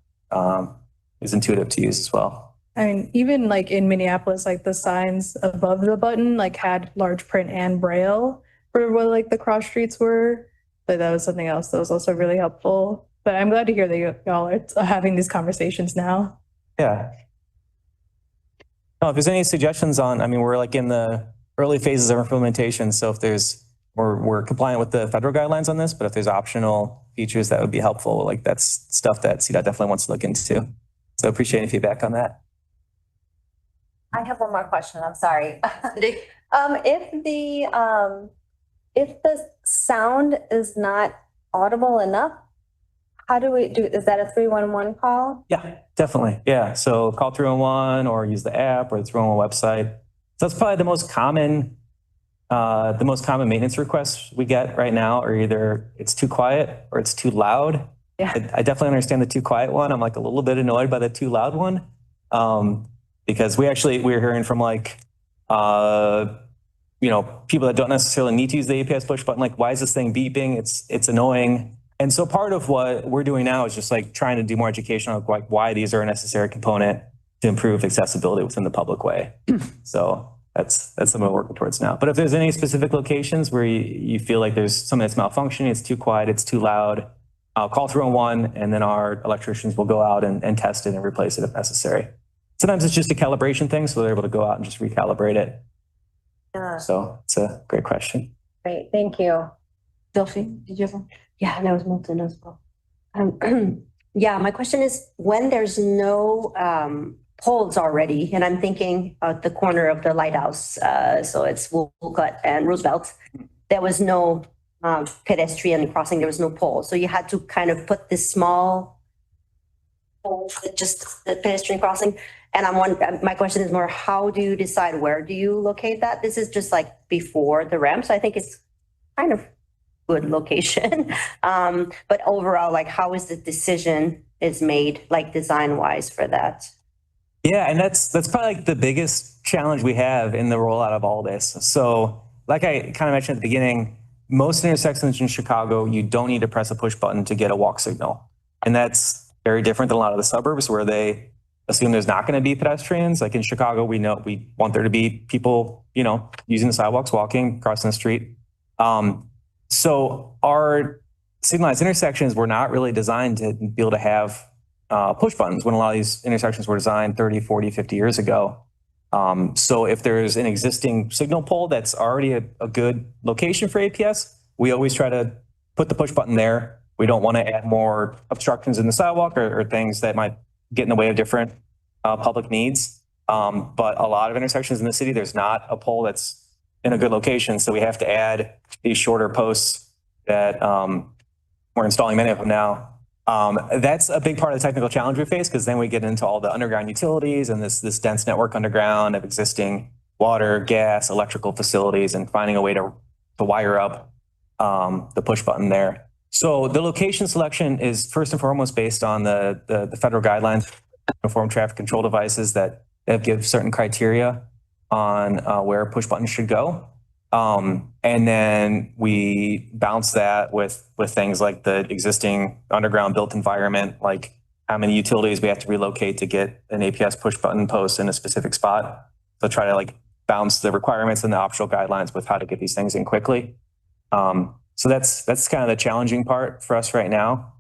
is intuitive to use as well. I mean, even like in Minneapolis, like the signs above the button, like had large print and braille for what like the cross streets were. But that was something else that was also really helpful. But I'm glad to hear that y'all are having these conversations now. Yeah. No, if there's any suggestions we're like in the early phases of implementation. So if we're compliant with the federal guidelines on this, but if there's optional features that would be helpful, like that's stuff that CDOT definitely wants to look into. So appreciate any feedback on that. I have one more question. I'm sorry. If the sound is not audible enough, how do we do? Is that a 311 call? Yeah, definitely. Yeah. So call 311 or use the app or the 311 website. So that's probably the most common maintenance requests we get right now are either it's too quiet or it's too loud. Yeah. I definitely understand the too quiet one. I'm like a little bit annoyed by the too loud one. Because we're hearing from like, people that don't necessarily need to use the APS push button, like, why is this thing beeping? It's annoying. And so part of what we're doing now is just like trying to do more education on like why these are a necessary component to improve accessibility within the public way. So that's something we're working towards now. But if there's any specific locations where you feel like there's something that's malfunctioning, it's too quiet, it's too loud, call 311 and then our electricians will go out and test it and replace it if necessary. Sometimes it's just a calibration thing, so they're able to go out and just recalibrate it. Yeah. So it's a great question. Great. Thank you. Delphine, did you have one? Yeah, and that was Milton as well. Yeah, my question is when there's no poles already, and I'm thinking at the corner of the lighthouse, so it's Wolcott and Roosevelt, there was no pedestrian crossing, there was no pole. So you had to kind of put this small pole, just the pedestrian crossing. And my question is more, how do you decide where do you locate that? This is just like before the ramp, so I think it's kind of good location. But overall, like how is the decision is made, like design wise for that? Yeah, and that's probably like the biggest challenge we have in the rollout of all this. So like I kind of mentioned at the beginning, most intersections in Chicago, you don't need to press a push button to get a walk signal. And that's very different than a lot of the suburbs where they assume there's not going to be pedestrians. Like in Chicago, we know we want there to be people, using the sidewalks, walking, crossing the street. So our signalized intersections were not really designed to be able to have push buttons when a lot of these intersections were designed 30, 40, 50 years ago. So if there's an existing signal pole that's already a good location for APS, we always try to put the push button there. We don't want to add more obstructions in the sidewalk or things that might get in the way of different public needs. But a lot of intersections in the city, there's not a pole that's in a good location. So we have to add these shorter posts that we're installing many of them now. That's a big part of the technical challenge we face, because then we get into all the underground utilities and this dense network underground of existing water, gas, electrical facilities, and finding a way to wire up the push button there. So the location selection is first and foremost based on the federal guidelines, uniform traffic control devices that give certain criteria on where push buttons should go. And then we bounce that with things like the existing underground built environment, like how many utilities we have to relocate to get an APS push button post in a specific spot. So try to like bounce the requirements and the optional guidelines with how to get these things in quickly. So that's kind of the challenging part for us right now.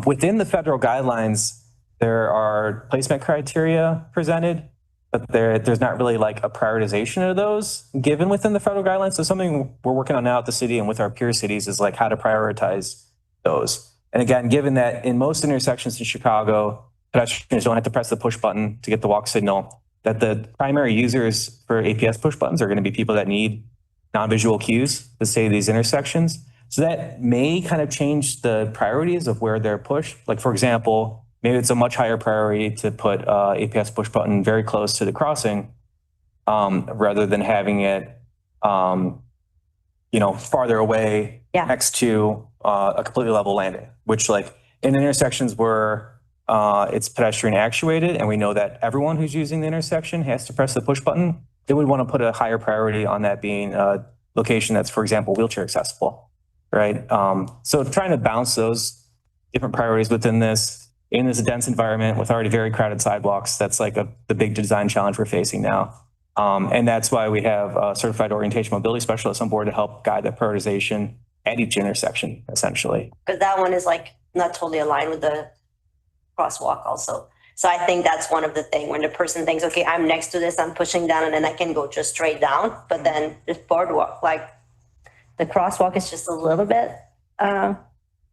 Within the federal guidelines, there are placement criteria presented, but there's not really like a prioritization of those given within the federal guidelines. So something we're working on now at the city and with our peer cities is like how to prioritize those. And again, given that in most intersections in Chicago, pedestrians don't have to press the push button to get the walk signal, that the primary users for APS push buttons are going to be people that need non-visual cues to stay these intersections. So that may kind of change the priorities of where they're pushed. Like, for example, maybe it's a much higher priority to put APS push button very close to the crossing rather than having it, farther away next to a completely level landing, which like in intersections where it's pedestrian actuated and we know that everyone who's using the intersection has to press the push button, they would want to put a higher priority on that being a location that's, for example, wheelchair accessible, right? So trying to balance those different priorities within this, in this dense environment with already very crowded sidewalks, that's like the big design challenge we're facing now. And that's why we have a certified orientation mobility specialists on board to help guide that prioritization at each intersection, essentially. Because that one is like not totally aligned with the crosswalk also. So I think that's one of the things when the person thinks, okay, I'm next to this, I'm pushing down and then I can go just straight down. But then this boardwalk, like the crosswalk is just a little bit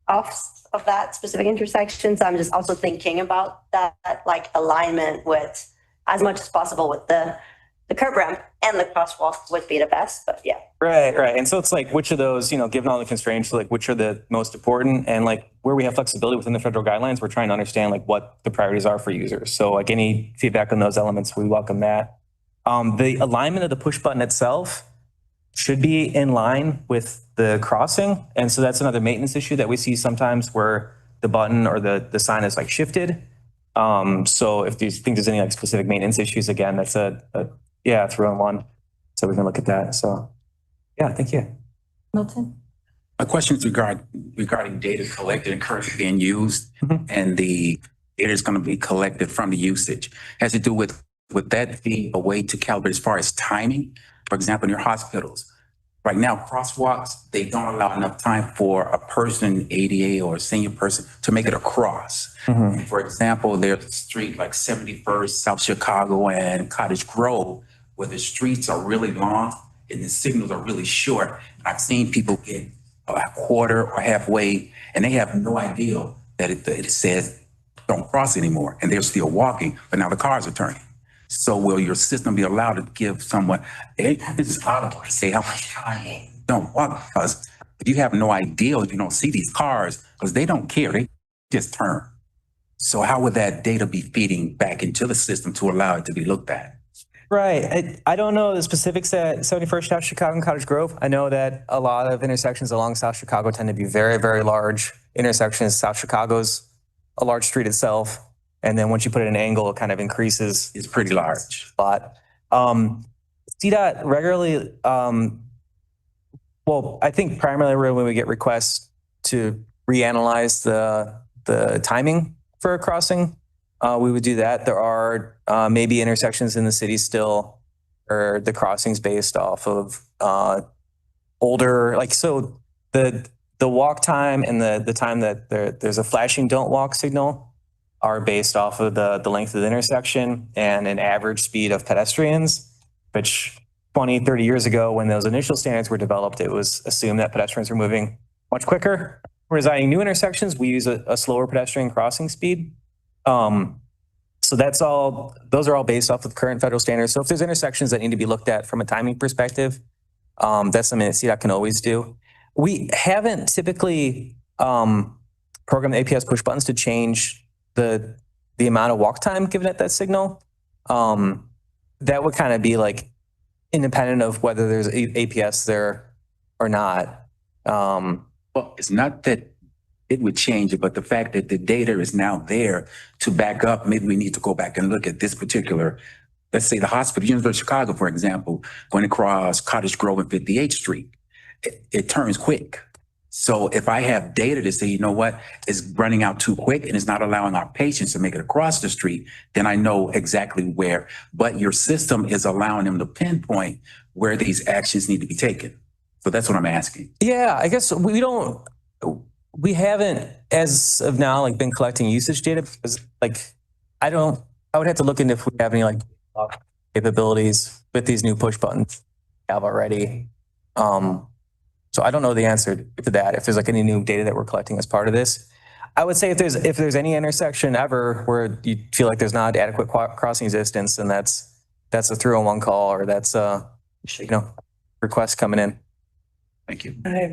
off of that specific intersection. So I'm just also thinking about that, like alignment with as much as possible with the curb ramp and the crosswalk would be the best, but yeah. Right. And so it's like, which of those, given all the constraints, like which are the most important, and like where we have flexibility within the federal guidelines, we're trying to understand like what the priorities are for users. So like any feedback on those elements, we welcome that. The alignment of the push button itself should be in line with the crossing. And so that's another maintenance issue that we see sometimes where the button or the sign is like shifted. So if you think there's any like specific maintenance issues, again, that's a 3-on-1. So we can look at that. So yeah, thank you. Milton? My question is regarding data collected and currently being used, and the data is going to be collected from the usage. Has to do with that be a way to calibrate as far as timing? For example, in your hospitals, right now, crosswalks, they don't allow enough time for a person, ADA or a senior person, to make it across. For example, there's a street like 71st, South Chicago and Cottage Grove, where the streets are really long and the signals are really short. I've seen people get a quarter or halfway and they have no idea that it says don't cross anymore, and they're still walking, but now the cars are turning. So will your system be allowed to give someone, hey, this is audible, say how much time don't walk? Because if you have no idea, you don't see these cars, because they don't care, they just turn. So how would that data be feeding back into the system to allow it to be looked at? Right. I don't know the specifics at 71st South Chicago and Cottage Grove. I know that a lot of intersections along South Chicago tend to be very, very large intersections. South Chicago's a large street itself. And then once you put it in an angle, it kind of increases. It's pretty large. A lot. CDOT regularly, I think primarily when we get requests to reanalyze the timing for a crossing, we would do that. There are maybe intersections in the city still, or the crossings based off of older, like, so the walk time and the time that there's a flashing don't walk signal are based off of the length of the intersection and an average speed of pedestrians, which 20, 30 years ago, when those initial standards were developed, it was assumed that pedestrians were moving much quicker. Whereas in new intersections, we use a slower pedestrian crossing speed. So those are all based off of current federal standards. So if there's intersections that need to be looked at from a timing perspective, that's something that CDOT can always do. We haven't typically programmed APS push buttons to change the amount of walk time given at that signal. That would kind of be like independent of whether there's APS there or not. Well, it's not that it would change it, but the fact that the data is now there to back up, maybe we need to go back and look at this particular, let's say the hospital, University of Chicago, for example, going across Cottage Grove and 58th Street, it turns quick. So if I have data to say, you know what, it's running out too quick and it's not allowing our patients to make it across the street, then I know exactly where. But your system is allowing them to pinpoint where these actions need to be taken. So that's what I'm asking. Yeah, I guess we haven't, as of now, like been collecting usage data because I would have to look into if we have any like capabilities with these new push buttons we have already. So I don't know the answer to that. If there's like any new data that we're collecting as part of this, I would say if there's any intersection ever where you feel like there's not adequate crossing distance, and that's a 301 call or that's request coming in. Thank you. I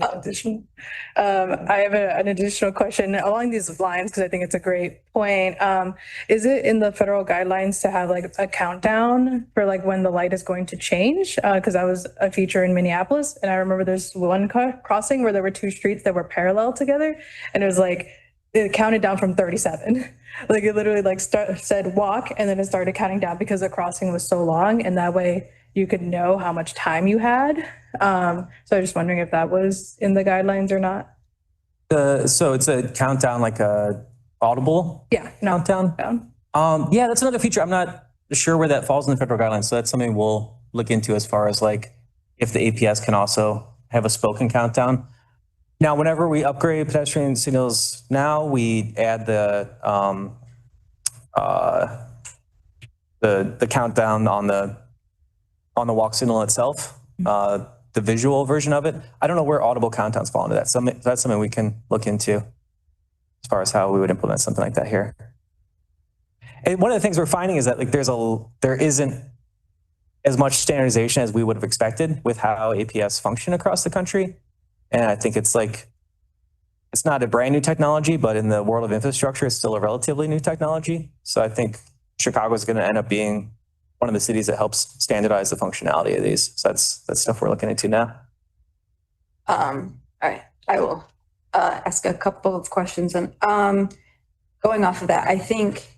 have an additional question along these lines because I think it's a great point. Is it in the federal guidelines to have like a countdown for like when the light is going to change? Because that was a feature in Minneapolis, and I remember there's one crossing where there were two streets that were parallel together, and it was like it counted down from 37. Like it literally like said walk, and then it started counting down because the crossing was so long, and that way you could know how much time you had. So I was just wondering if that was in the guidelines or not. So it's a countdown, like a audible countdown? Yeah, that's another feature. I'm not sure where that falls in the federal guidelines. So that's something we'll look into as far as like if the APS can also have a spoken countdown. Now, whenever we upgrade pedestrian signals now, we add the countdown on the walk signal itself, the visual version of it. I don't know where audible countdowns fall into that. So that's something we can look into as far as how we would implement something like that here. And one of the things we're finding is that like there isn't as much standardization as we would have expected with how APS function across the country. And I think it's not a brand new technology, but in the world of infrastructure, it's still a relatively new technology. So I think Chicago is going to end up being one of the cities that helps standardize the functionality of these. So that's stuff we're looking into now. All right, I will ask a couple of questions. And going off of that, I think,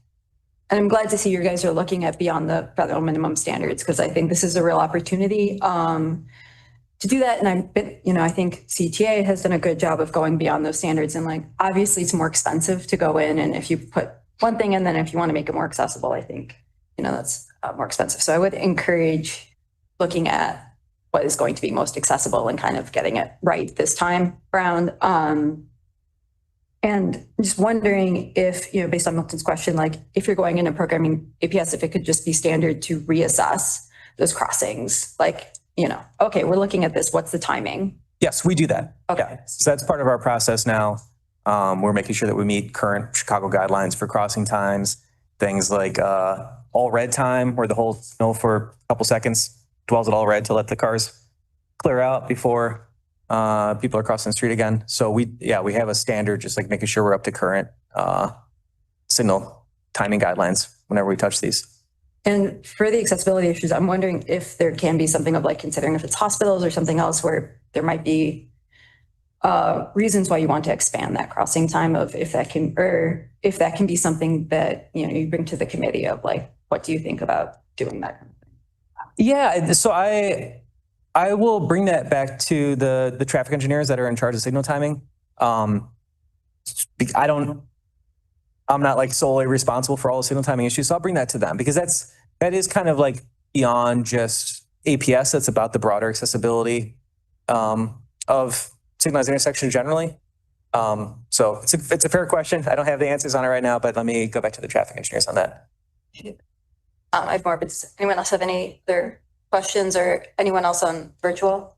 and I'm glad to see you guys are looking at beyond the federal minimum standards, because I think this is a real opportunity to do that. And I think CTA has done a good job of going beyond those standards. And like, obviously it's more expensive to go in. And if you put one thing in, then if you want to make it more accessible, I think, that's more expensive. So I would encourage looking at what is going to be most accessible and kind of getting it right this time around. And just wondering if, based on Milton's question, like if you're going into programming APS, if it could just be standard to reassess those crossings, like, okay, we're looking at this, what's the timing? Yes, we do that. Okay. Yeah. So that's part of our process now. We're making sure that we meet current Chicago guidelines for crossing times, things like all red time, where the whole signal for a couple seconds dwells at all red to let the cars clear out before people are crossing the street again. So we have a standard, just like making sure we're up to current signal timing guidelines whenever we touch these. And for the accessibility issues, I'm wondering if there can be something of like considering if it's hospitals or something else where there might be reasons why you want to expand that crossing time of if that can be something that, you bring to the committee of like, what do you think about doing that? Yeah, so I will bring that back to the traffic engineers that are in charge of signal timing. I'm not like solely responsible for all the signal timing issues, so I'll bring that to them because that is kind of like beyond just APS. That's about the broader accessibility of signalized intersections generally. So it's a fair question. I don't have the answers on it right now, but let me go back to the traffic engineers on that. I have more, but does anyone else have any other questions or anyone else on virtual?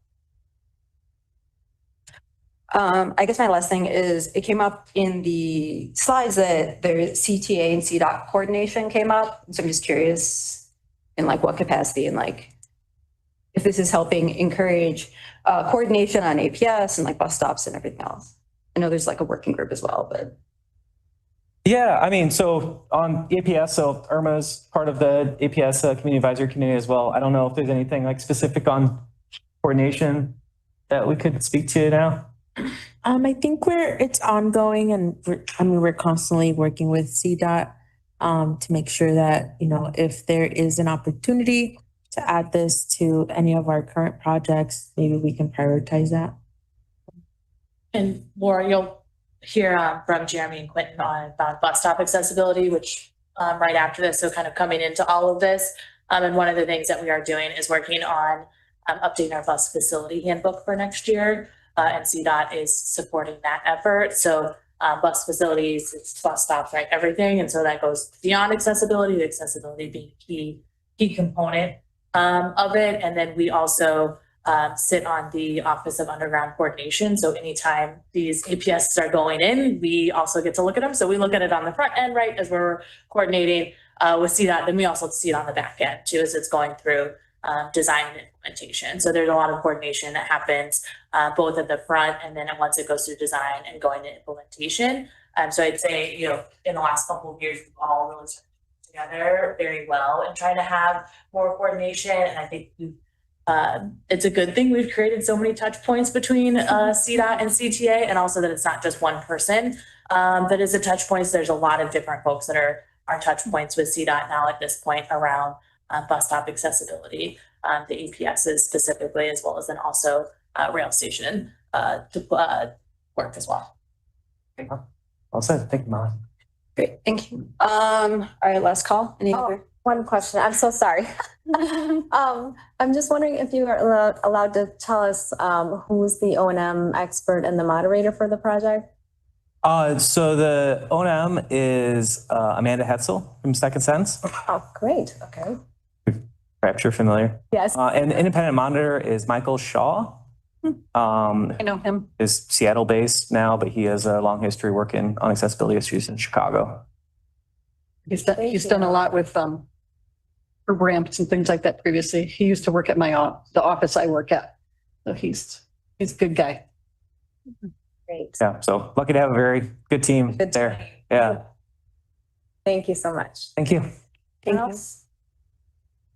I guess my last thing is, it came up in the slides that there's CTA and CDOT coordination came up. So I'm just curious in like what capacity and like if this is helping encourage coordination on APS and like bus stops and everything else. I know there's like a working group as well, but. Yeah, I mean, so on APS, so Irma's part of the APS Community Advisory Committee as well. I don't know if there's anything like specific on coordination that we could speak to now. I think it's ongoing and we're constantly working with CDOT to make sure that, you know, if there is an opportunity to add this to any of our current projects, maybe we can prioritize that. And Laura, you'll hear from Jeremy and Quentin on bus stop accessibility, which right after this, so kind of coming into all of this. And one of the things that we are doing is working on updating our bus facility handbook for next year. And CDOT is supporting that effort. So bus facilities, it's bus stops, right? Everything. And so that goes beyond accessibility, the accessibility being key component of it. And then we also sit on the Office of Underground Coordination. So anytime these APSs are going in, we also get to look at them. So we look at it on the front end, right, as we're coordinating with CDOT. Then we also see it on the back end too, as it's going through design and implementation. So there's a lot of coordination that happens both at the front and then once it goes through design and going to implementation. So I'd say, you know, in the last couple of years, we've all really started together very well and trying to have more coordination. And I think it's a good thing we've created so many touch points between CDOT and CTA, and also that it's not just one person that is a touch points. There's a lot of different folks that are touch points with CDOT now at this point around bus stop accessibility, the APSs specifically, as well as then also rail station to work as well. Well said. Thank you, Molly. Great, thank you. All right, last call. Any other? One question. I'm so sorry. I'm just wondering if you are allowed to tell us who's the O&M expert and the moderator for the project? So the O&M is Amanda Hetzel from Second Sense. Oh, great. Okay. Perhaps you're familiar. Yes. And the independent monitor is Michael Shaw. I know him. Is Seattle based now, but he has a long history working on accessibility issues in Chicago. He's done a lot with for ramps and things like that previously. He used to work at the office I work at. So he's a good guy. Great. Yeah, so lucky to have a very good team there. Yeah. Thank you so much. Thank you. Thank you.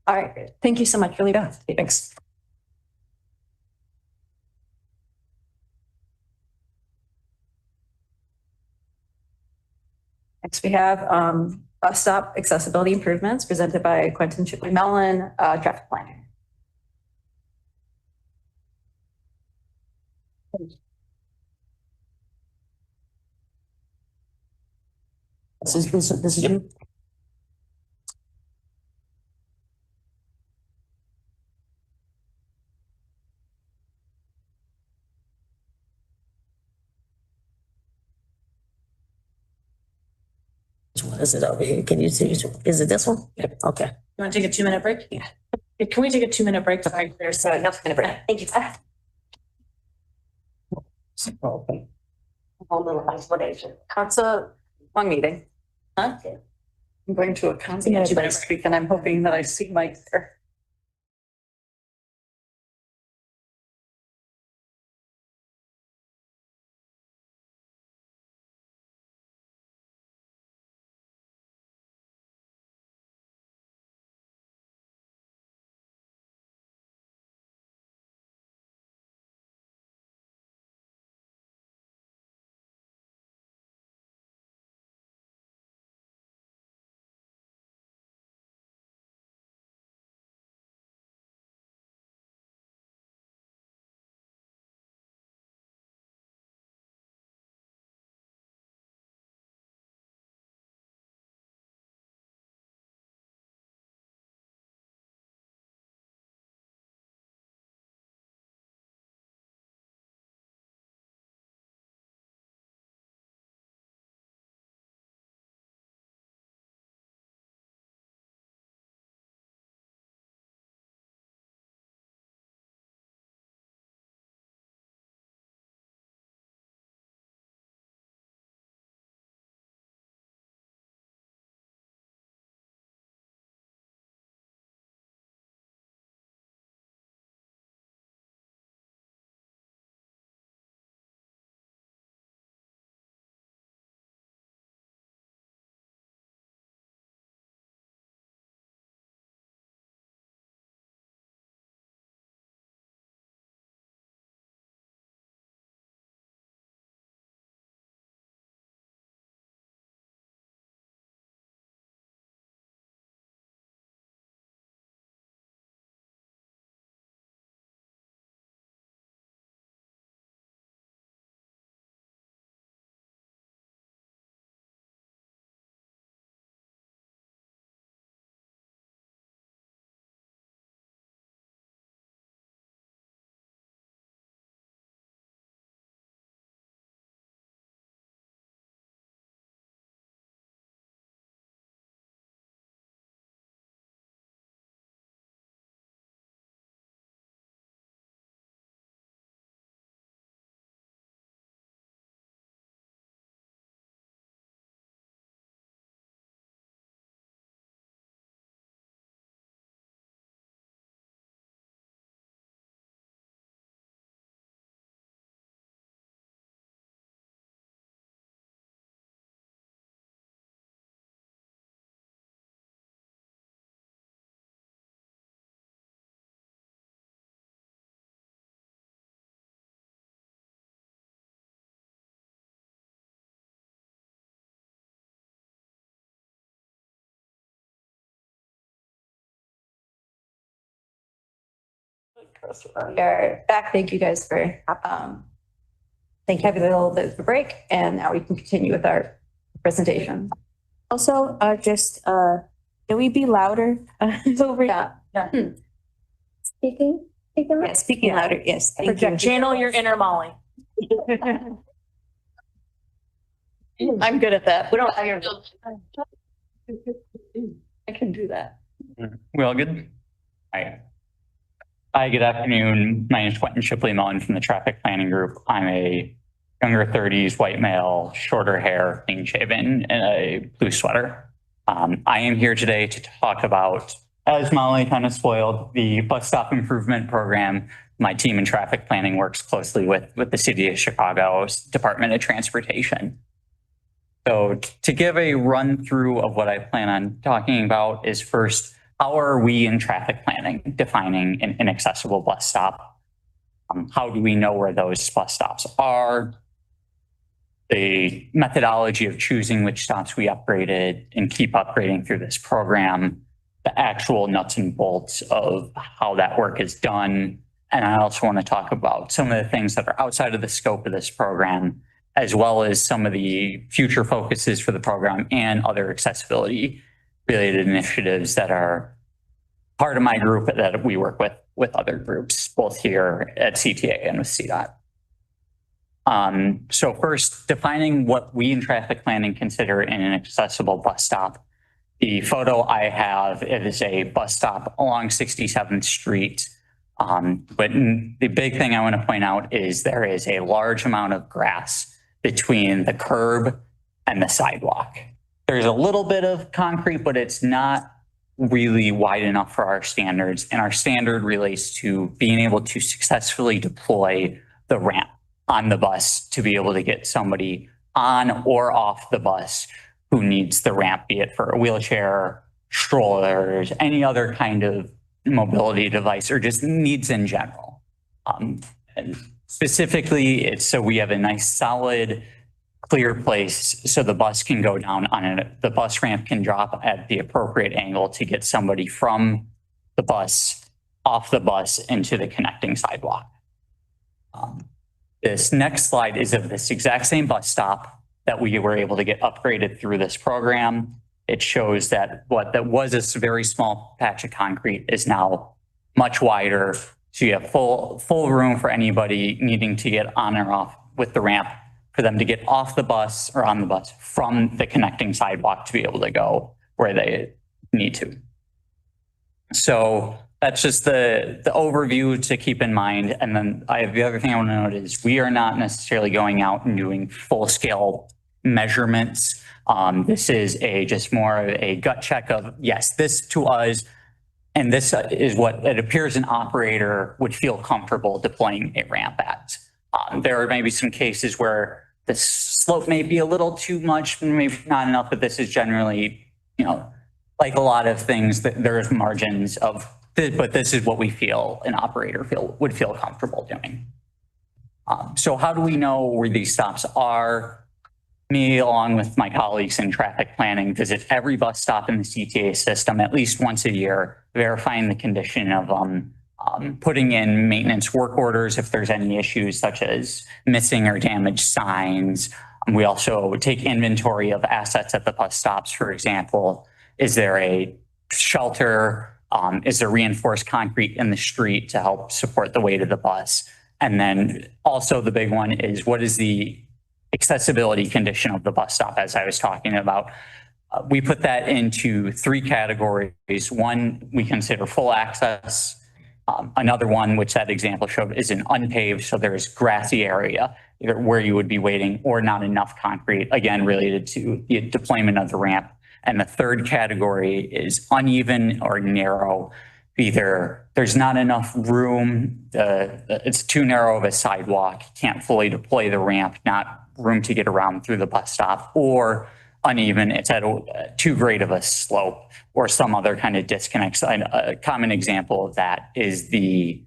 All right, great. Thank you so much. Really. Yeah, thanks. Next, we have bus stop accessibility improvements presented by Quentin Shipley Mellon, traffic planner. This is you. Which one is it over here? Can you see? Is it this one? Yep. Okay. You want to take a 2-minute break? Yeah. Can we take a 2-minute break? Sorry, there's Enough minute break. Thank you. Okay. Whole little explanation. It's a long meeting. I'm going to a concert next week and I'm hoping that I see Mike there. You're back. Thank you guys for, having a little bit of a break, and now we can continue with our presentation. Also, can we be louder over? Yeah. Speaking? Yeah, speaking louder, yes. Thank you. Channel your inner Molly. I'm good at that. We don't have your. I can do that. We all good? Hi. Hi, good afternoon. My name is Quentin Shipley-Mullen from the Traffic Planning Group. I'm a younger 30s white male, shorter hair, clean shaven, and a blue sweater. I am here today to talk about, as Molly kind of spoiled, the bus stop improvement program. My team in traffic planning works closely with the City of Chicago's Department of Transportation. So to give a run through of what I plan on talking about is first, how are we in traffic planning defining an inaccessible bus stop? How do we know where those bus stops are? The methodology of choosing which stops we upgraded and keep upgrading through this program, the actual nuts and bolts of how that work is done. And I also want to talk about some of the things that are outside of the scope of this program, as well as some of the future focuses for the program and other accessibility related initiatives that are part of my group that we work with other groups, both here at CTA and with CDOT. So first, defining what we in traffic planning consider an accessible bus stop. The photo I have is a bus stop along 67th Street. But the big thing I want to point out is there is a large amount of grass between the curb and the sidewalk. There's a little bit of concrete, but it's not really wide enough for our standards. And our standard relates to being able to successfully deploy the ramp on the bus to be able to get somebody on or off the bus who needs the ramp, be it for a wheelchair, strollers, any other kind of mobility device, or just needs in general. And specifically, it's so we have a nice solid clear place so the bus can go down on it. The bus ramp can drop at the appropriate angle to get somebody from the bus, off the bus, into the connecting sidewalk. This next slide is of this exact same bus stop that we were able to get upgraded through this program. It shows that what that was a very small patch of concrete is now much wider. So you have full room for anybody needing to get on or off with the ramp, for them to get off the bus or on the bus from the connecting sidewalk to be able to go where they need to. So that's just the overview to keep in mind. And then the other thing I want to note is we are not necessarily going out and doing full scale measurements. This is just more of a gut check of, yes, this to us, and this is what it appears an operator would feel comfortable deploying a ramp at. There are maybe some cases where the slope may be a little too much, maybe not enough, but this is generally, like a lot of things, that there's margins of, but this is what we feel an operator would feel comfortable doing. So how do we know where these stops are? Me, along with my colleagues in traffic planning, visit every bus stop in the CTA system at least once a year, verifying the condition of them, putting in maintenance work orders if there's any issues such as missing or damaged signs. We also take inventory of assets at the bus stops. For example, is there a shelter? Is there reinforced concrete in the street to help support the weight of the bus? And then also the big one is, what is the accessibility condition of the bus stop, as I was talking about? We put that into three categories. One, we consider full access. Another one, which that example showed, is an unpaved, so there's grassy area either where you would be waiting or not enough concrete, again, related to the deployment of the ramp. And the third category is uneven or narrow. Either there's not enough room, it's too narrow of a sidewalk, can't fully deploy the ramp, not room to get around through the bus stop, or uneven, it's at too great of a slope or some other kind of disconnect. A common example of that is the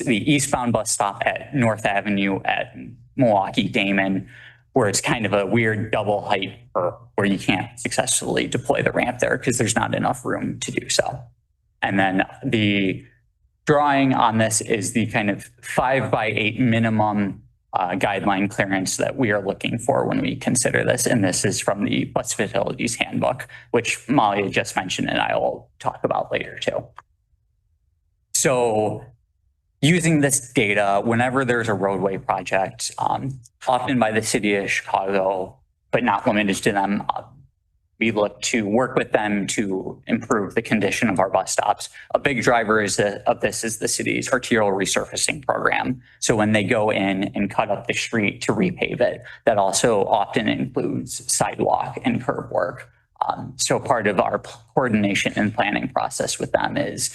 eastbound bus stop at North Avenue at Milwaukee Damon, where it's kind of a weird double height where you can't successfully deploy the ramp there because there's not enough room to do so. And then the drawing on this is the kind of 5x8 minimum guideline clearance that we are looking for when we consider this. And this is from the Bus Facilities Handbook, which Molly had just mentioned and I will talk about later too. So using this data, whenever there's a roadway project, often by the city of Chicago, but not limited to them, we look to work with them to improve the condition of our bus stops. A big driver of this is the city's arterial resurfacing program. So when they go in and cut up the street to repave it, that also often includes sidewalk and curb work. So part of our coordination and planning process with them is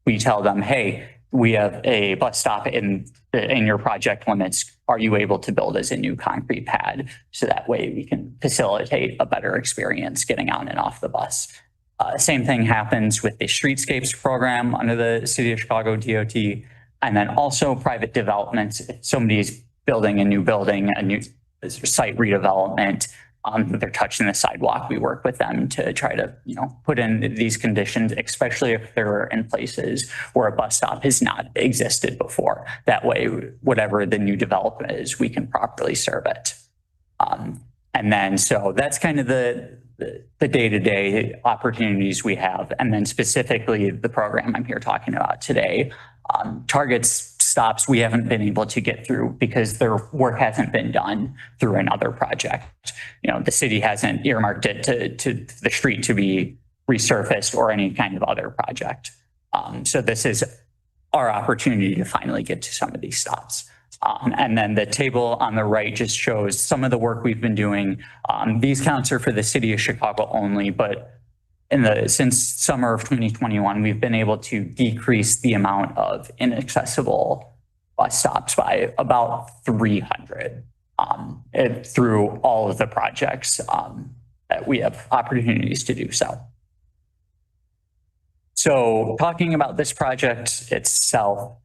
we tell them, hey, we have a bus stop in your project limits. Are you able to build as a new concrete pad? So that way we can facilitate a better experience getting on and off the bus. Same thing happens with the streetscapes program under the City of Chicago DOT. And then also private developments. If somebody's building a new building, a new site redevelopment, they're touching the sidewalk, we work with them to try to, put in these conditions, especially if they're in places where a bus stop has not existed before. That way, whatever the new development is, we can properly serve it. And then, so that's kind of the day-to-day opportunities we have. And then specifically the program I'm here talking about today, targets stops we haven't been able to get through because their work hasn't been done through another project. The city hasn't earmarked it to the street to be resurfaced or any kind of other project. So this is our opportunity to finally get to some of these stops. And then the table on the right just shows some of the work we've been doing. These counts are for the city of Chicago only, but since summer of 2021, we've been able to decrease the amount of inaccessible bus stops by about 300 through all of the projects that we have opportunities to do so. So talking about this project itself,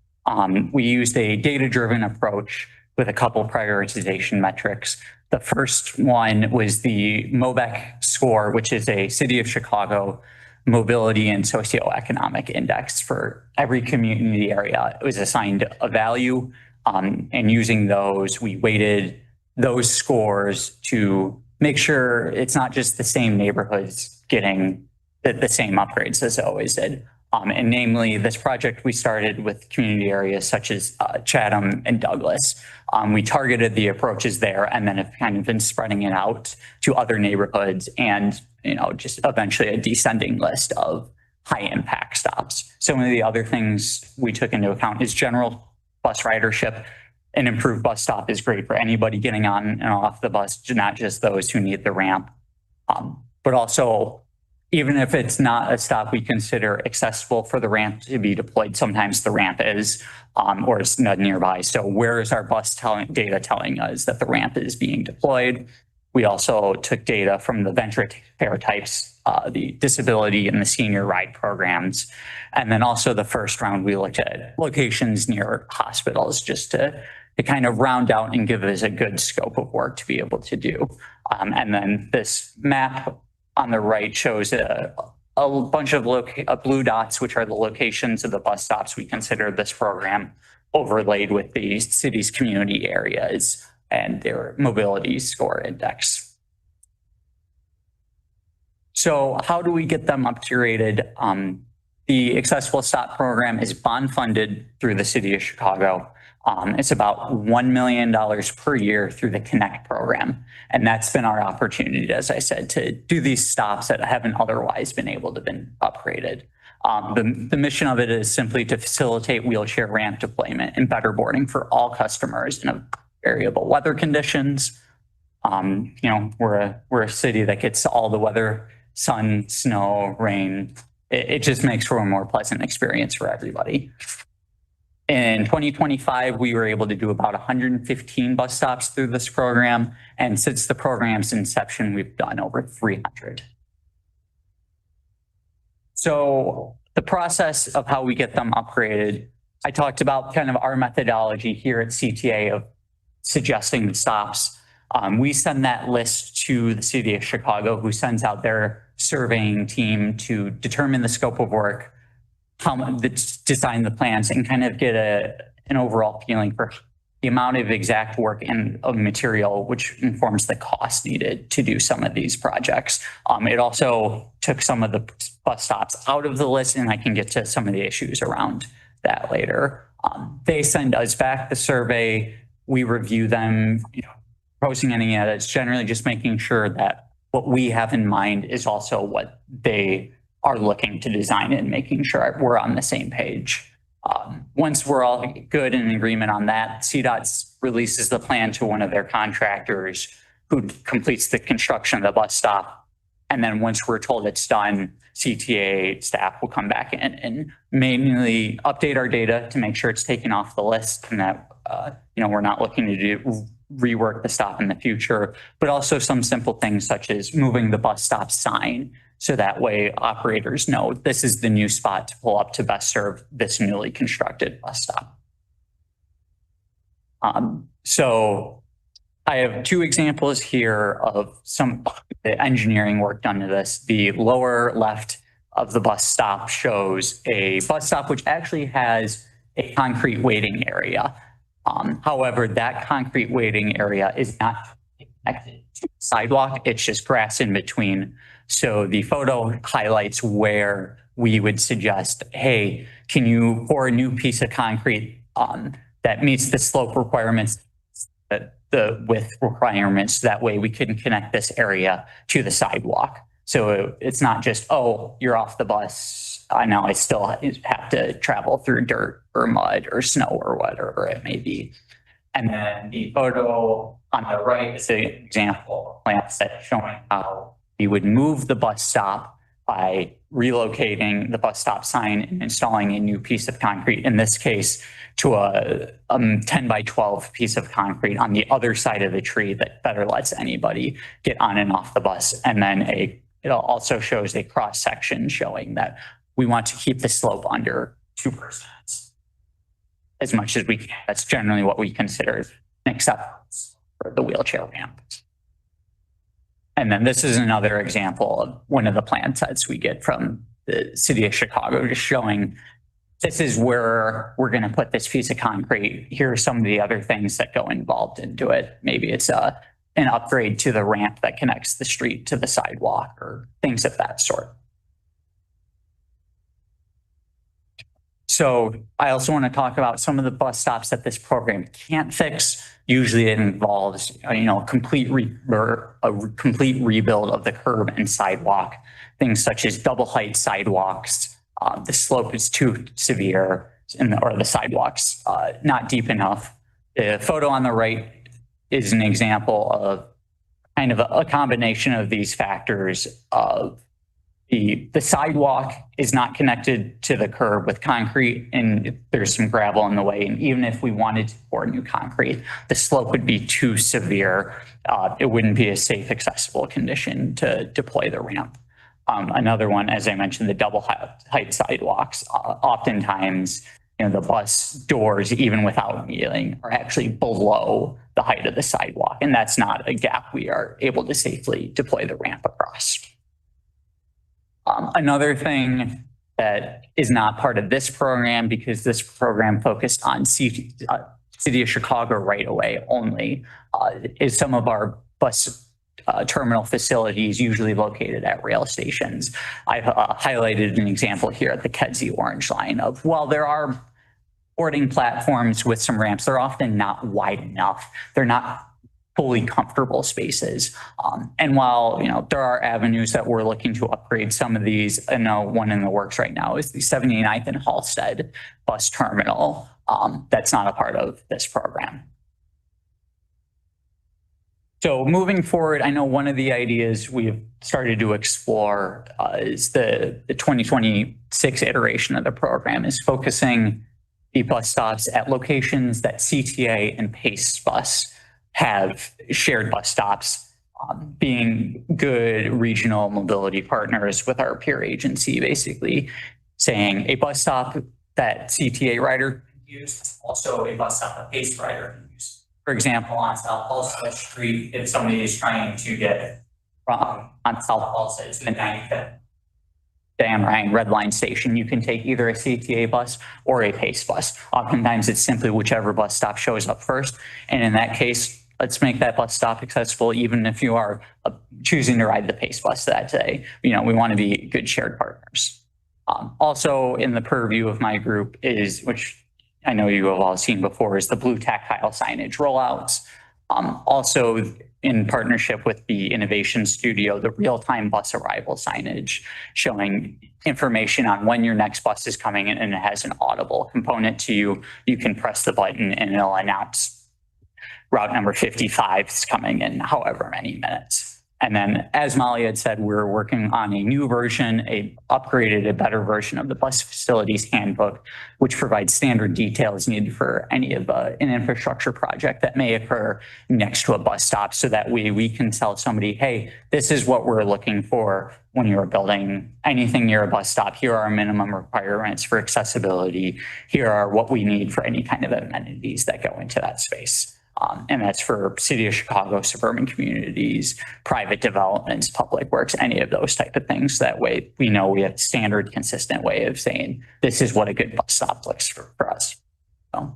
we used a data-driven approach with a couple prioritization metrics. The first one was the MOBEC score, which is a City of Chicago mobility and socioeconomic index for every community area. It was assigned a value, and using those, we weighted those scores to make sure it's not just the same neighborhoods getting the same upgrades as it always did. And namely, this project we started with community areas such as Chatham and Douglas. We targeted the approaches there and then have kind of been spreading it out to other neighborhoods and, just eventually a descending list of high impact stops. Some of the other things we took into account is general bus ridership. An improved bus stop is great for anybody getting on and off the bus, not just those who need the ramp, but also even if it's not a stop we consider accessible for the ramp to be deployed, sometimes the ramp is, or it's not nearby. So where is our bus data telling us that the ramp is being deployed? We also took data from the venture fare types, the disability and the senior ride programs. And then also the first round, we looked at locations near hospitals just to kind of round out and give us a good scope of work to be able to do. And then this map on the right shows a bunch of blue dots, which are the locations of the bus stops we consider this program, overlaid with the city's community areas and their mobility score index. So how do we get them up to rated? The Accessible Stop program is bond funded through the City of Chicago. It's about $1 million per year through the Connect program. And that's been our opportunity, as I said, to do these stops that haven't otherwise been able to be upgraded. The mission of it is simply to facilitate wheelchair ramp deployment and better boarding for all customers in variable weather conditions. We're a city that gets all the weather, sun, snow, rain. It just makes for a more pleasant experience for everybody. In 2025, we were able to do about 115 bus stops through this program. And since the program's inception, we've done over 300. So the process of how we get them upgraded, I talked about kind of our methodology here at CTA of suggesting the stops. We send that list to the City of Chicago, who sends out their surveying team to determine the scope of work, design the plans and kind of get an overall feeling for the amount of exact work and of material, which informs the cost needed to do some of these projects. It also took some of the bus stops out of the list, and I can get to some of the issues around that later. They send us back the survey. We review them, posting any edits, generally just making sure that what we have in mind is also what they are looking to design and making sure we're on the same page. Once we're all good and in agreement on that, CDOT releases the plan to one of their contractors who completes the construction of the bus stop. And then once we're told it's done, CTA staff will come back in and manually update our data to make sure it's taken off the list and that, we're not looking to rework the stop in the future, but also some simple things such as moving the bus stop sign. So that way operators know this is the new spot to pull up to best serve this newly constructed bus stop. So I have two examples here of some of the engineering work done to this. The lower left of the bus stop shows a bus stop which actually has a concrete waiting area. However, that concrete waiting area is not connected to the sidewalk. It's just grass in between. So the photo highlights where we would suggest, hey, can you pour a new piece of concrete that meets the slope requirements, the width requirements. That way we can connect this area to the sidewalk. So it's not just, oh, you're off the bus. Now I still have to travel through dirt or mud or snow or whatever it may be. And then the photo on the right is an example of a plan set showing how we would move the bus stop by relocating the bus stop sign and installing a new piece of concrete, in this case, to a 10 by 12 piece of concrete on the other side of the tree that better lets anybody get on and off the bus. And then it also shows a cross section showing that we want to keep the slope under 2% as much as we can. That's generally what we consider an acceptance for the wheelchair ramp. And then this is another example of one of the plan sets we get from the city of Chicago, just showing this is where we're going to put this piece of concrete. Here are some of the other things that go involved into it. Maybe it's an upgrade to the ramp that connects the street to the sidewalk or things of that sort. So I also want to talk about some of the bus stops that this program can't fix. Usually it involves, a complete rebuild of the curb and sidewalk, things such as double height sidewalks. The slope is too severe or the sidewalks not deep enough. The photo on the right is an example of kind of a combination of these factors of the sidewalk is not connected to the curb with concrete and there's some gravel in the way. And even if we wanted to pour new concrete, the slope would be too severe. It wouldn't be a safe, accessible condition to deploy the ramp. Another one, as I mentioned, the double height sidewalks. Oftentimes, the bus doors, even without kneeling, are actually below the height of the sidewalk. And that's not a gap we are able to safely deploy the ramp across. Another thing that is not part of this program, because this program focused on City of Chicago right away only, is some of our bus terminal facilities usually located at rail stations. I've highlighted an example here at the Kedzie Orange Line of, while there are boarding platforms with some ramps, they're often not wide enough. They're not fully comfortable spaces. And while, there are avenues that we're looking to upgrade some of these, I know one in the works right now is the 79th and Halsted bus terminal. That's not a part of this program. So moving forward, I know one of the ideas we've started to explore is the 2026 iteration of the program is focusing the bus stops at locations that CTA and Pace Bus have shared bus stops, being good regional mobility partners with our peer agency, basically saying a bus stop that CTA rider can use, also a bus stop that Pace rider can use. For example, on South Halsted Street, if somebody is trying to get on South Halsted to the 95th Dan Ryan Red Line Station, you can take either a CTA bus or a PACE bus. Oftentimes, it's simply whichever bus stop shows up first. And in that case, let's make that bus stop accessible, even if you are choosing to ride the PACE bus that day. We want to be good shared partners. Also in the purview of my group is, which I know you have all seen before, is the blue tactile signage rollouts. Also in partnership with the Innovation Studio, the real-time bus arrival signage showing information on when your next bus is coming in, and it has an audible component to you. You can press the button and it'll announce route number 55 is coming in however many minutes. And then, as Molly had said, we're working on a new version, a better version of the bus facilities handbook, which provides standard details needed for any of an infrastructure project that may occur next to a bus stop, so that we can tell somebody, hey, this is what we're looking for when you're building anything near a bus stop. Here are our minimum requirements for accessibility. Here are what we need for any kind of amenities that go into that space. And that's for City of Chicago, suburban communities, private developments, public works, any of those type of things. That way we know we have a standard, consistent way of saying, this is what a good bus stop looks for us. So,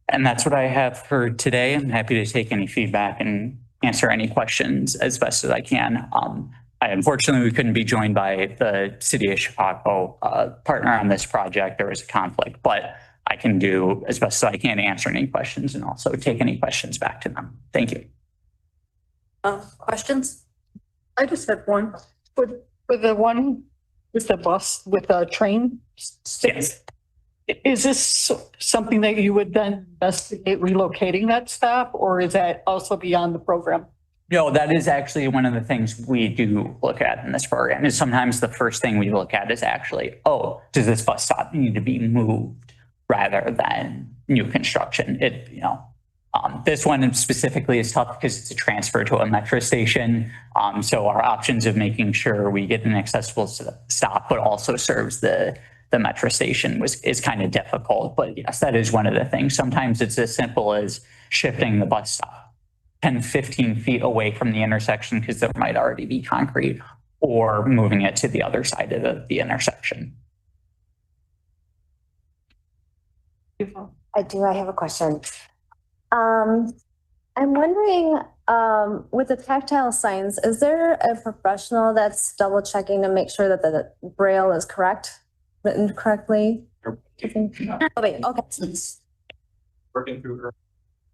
and that's what I have for today. I'm happy to take any feedback and answer any questions as best as I can. Unfortunately, we couldn't be joined by the City of Chicago partner on this project. There was a conflict, but I can do as best as I can to answer any questions and also take any questions back to them. Thank you. Questions? I just had one. With the one with the bus, with the train? Yes. Is this something that you would then investigate relocating that stop, or is that also beyond the program? No, that is actually one of the things we do look at in this program. Is sometimes the first thing we look at is actually, oh, does this bus stop need to be moved rather than new construction? This one specifically is tough because it's a transfer to a metro station. So our options of making sure we get an accessible stop, but also serves the metro station is kind of difficult. But yes, that is one of the things. Sometimes it's as simple as shifting the bus stop 10, 15 feet away from the intersection because there might already be concrete, or moving it to the other side of the intersection. I have a question. I'm wondering, with the tactile signs, is there a professional that's double checking to make sure that the braille is written correctly? Oh, wait, okay. Working through her,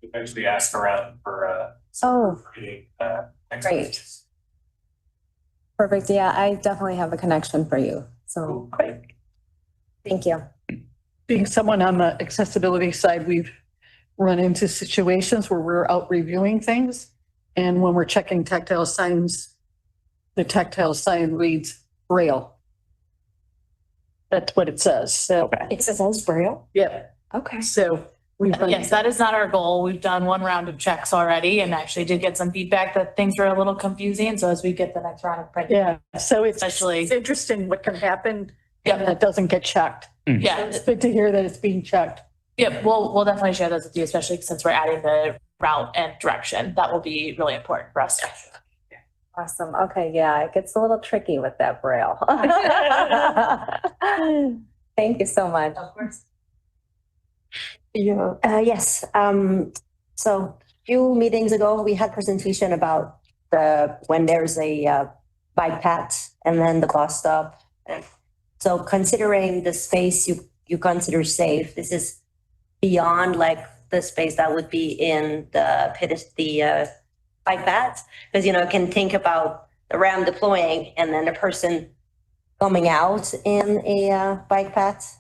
eventually ask around for great. Perfect. Yeah, I definitely have a connection for you. So thank you. Being someone on the accessibility side, we've run into situations where we're out reviewing things. And when we're checking tactile signs, the tactile sign reads Braille. That's what it says. So It says Braille? yeah. Okay. So we've run Yes, that is not our goal. We've done one round of checks already and actually did get some feedback that things were a little confusing. So as we get the next round of print. yeah. So it's Especially- interesting what can happen Yep. and that doesn't get checked. Yeah. It's good to hear that it's being checked. Yep, we'll definitely share those with you, especially since we're adding the route and direction. That will be really important for us. Awesome. Okay. Yeah, it gets a little tricky with that braille. Thank you so much. Of course. Yes. So a few meetings ago, we had presentation about when there's a bike path and then the bus stop. So considering the space you consider safe, this is beyond like the space that would be in the bike path, because can think about the RAM deploying and then the person coming out in a bike path.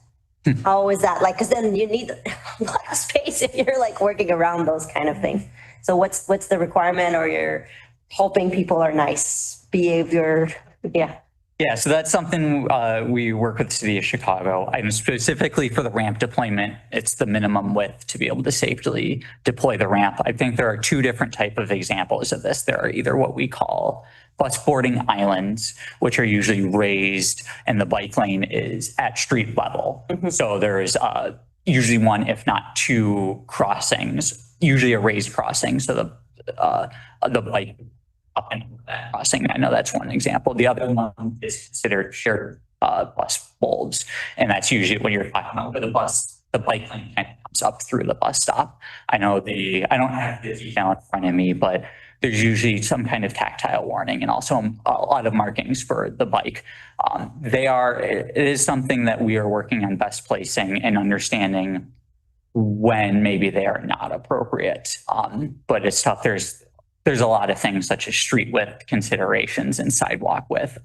How is that like? Because then you need a lot of space if you're like working around those kind of things. So what's the requirement, or you're hoping people are nice behavior? Yeah. Yeah, so that's something we work with the City of Chicago. And specifically for the ramp deployment, it's the minimum width to be able to safely deploy the ramp. I think there are two different type of examples of this. There are either what we call bus boarding islands, which are usually raised and the bike lane is at street level. Mm-hmm. So there is usually one, if not two crossings, usually a raised crossing. So the bike up and over that crossing. I know that's one example. The other one is considered shared bus bulbs. And that's usually when you're talking about where the bike lane kind of comes up through the bus stop. I know I don't have the detail in front of me, but there's usually some kind of tactile warning and also a lot of markings for the bike. It is something that we are working on best placing and understanding when maybe they are not appropriate. But it's tough. There's a lot of things such as street width considerations and sidewalk width.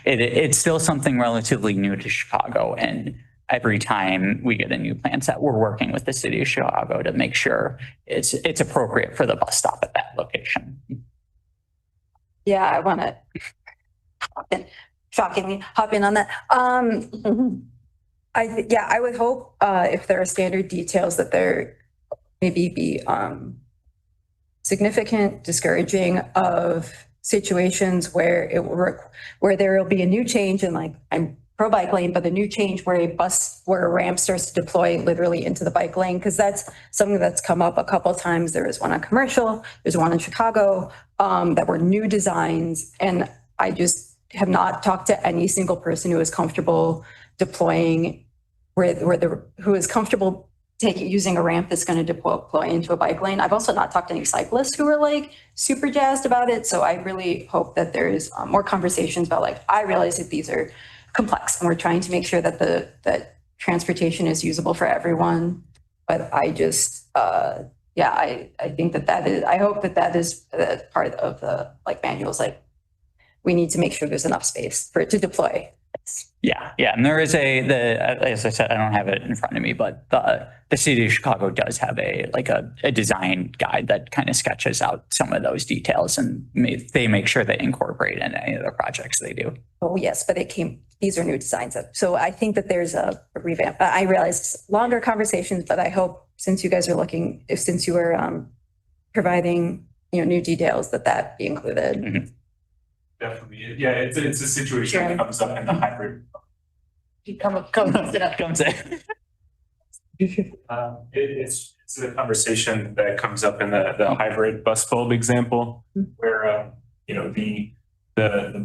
It's still something relatively new to Chicago, and every time we get a new plan set, we're working with the city of Chicago to make sure it's appropriate for the bus stop at that location. Yeah, I want to shockingly hop in on that. I would hope if there are standard details that there maybe be significant discouraging of situations where where there will be a new change, and like I'm pro bike lane, but the new change where a ramp starts to deploy literally into the bike lane, because that's something that's come up a couple of times. There was one on Commercial, there's one in Chicago that were new designs, and I just have not talked to any single person who is comfortable deploying who is comfortable using a ramp that's going to deploy into a bike lane. I've also not talked to any cyclists who are like super jazzed about it. So I really hope that there's more conversations about, like, I realize that these are complex and we're trying to make sure that that transportation is usable for everyone. But I just, I think I hope that is part of the manuals. Like, we need to make sure there's enough space for it to deploy. Yeah. And there is as I said, I don't have it in front of me, but the city of Chicago does have a design guide that kind of sketches out some of those details, and they make sure they incorporate in any of the projects they do. Oh, yes, but these are new designs. So I think that there's a revamp. I realize it's longer conversations, but I hope since you guys are since you are providing, new details, that be included. Mm-hmm. Definitely. Yeah, it's a situation that comes up in the hybrid. Come say. It's a conversation that comes up in the hybrid bus bulb example, where the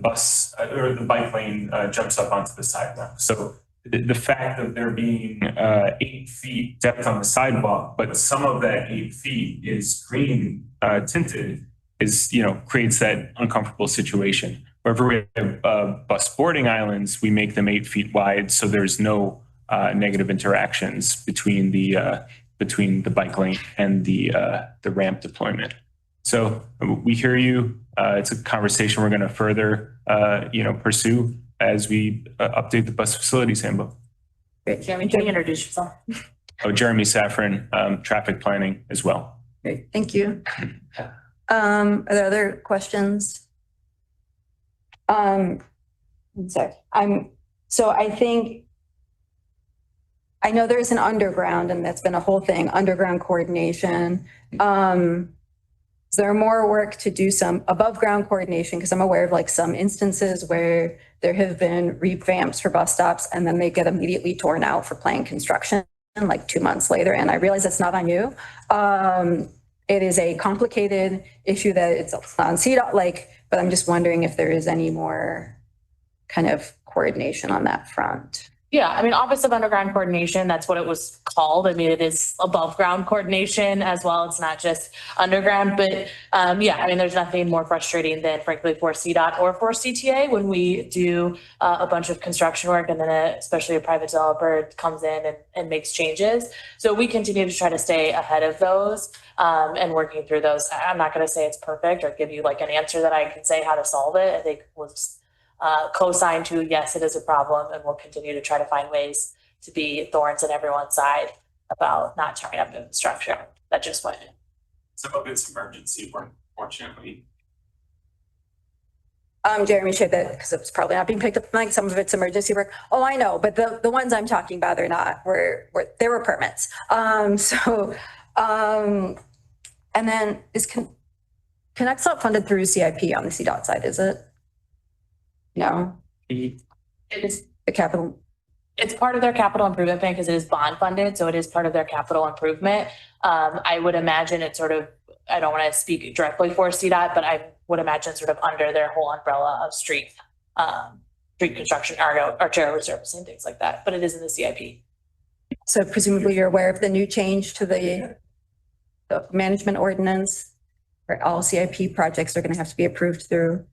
bus or the bike lane jumps up onto the sidewalk. So the fact that there being 8 feet depth on the sidewalk, but some of that 8 feet is green tinted, creates that uncomfortable situation. Wherever we have bus boarding islands, we make them 8 feet wide, so there's no negative interactions between the bike lane and the ramp deployment. So we hear you. It's a conversation we're going to further pursue as we update the bus facilities handbook. Great. Jeremy, can you introduce yourself? Oh, Jeremy Safran, traffic planning as well. Great, thank you. Are there other questions? Sorry. I know there's an underground, and that's been a whole thing, underground coordination. Is there more work to do some above ground coordination? Because I'm aware of some instances where there have been revamps for bus stops and then they get immediately torn out for planned construction 2 months later. And I realize that's not on you. It is a complicated issue that it's on CDOT, but I'm just wondering if there is any more kind of coordination on that front. Yeah, Office of Underground Coordination, that's what it was called. It is above ground coordination as well. It's not just underground, but there's nothing more frustrating than, frankly, for CDOT or for CTA when we do a bunch of construction work and then especially a private developer comes in and makes changes. So we continue to try to stay ahead of those and working through those. I'm not going to say it's perfect or give you an answer that I can say how to solve it. I think we'll just co-sign to, yes, it is a problem, and we'll continue to try to find ways to be thorns in everyone's side about not tearing up infrastructure that just went in. Some of it's emergency work, fortunately. Jeremy shared that because it's probably not being picked up. Some of it's emergency work. Oh, I know, but the ones I'm talking about are not. There were permits. And then is ConnectStop funded through CIP on the CDOT side? Is it? No. It is the capital. It's part of their capital improvement plan because it is bond funded, so it is part of their capital improvement. I would imagine it's sort of I don't want to speak directly for CDOT, but I would imagine sort of under their whole umbrella of street construction, arterial resurfacing, things like that, but it is in the CIP. So presumably you're aware of the new change to the management ordinance, where all CIP projects are going to have to be approved through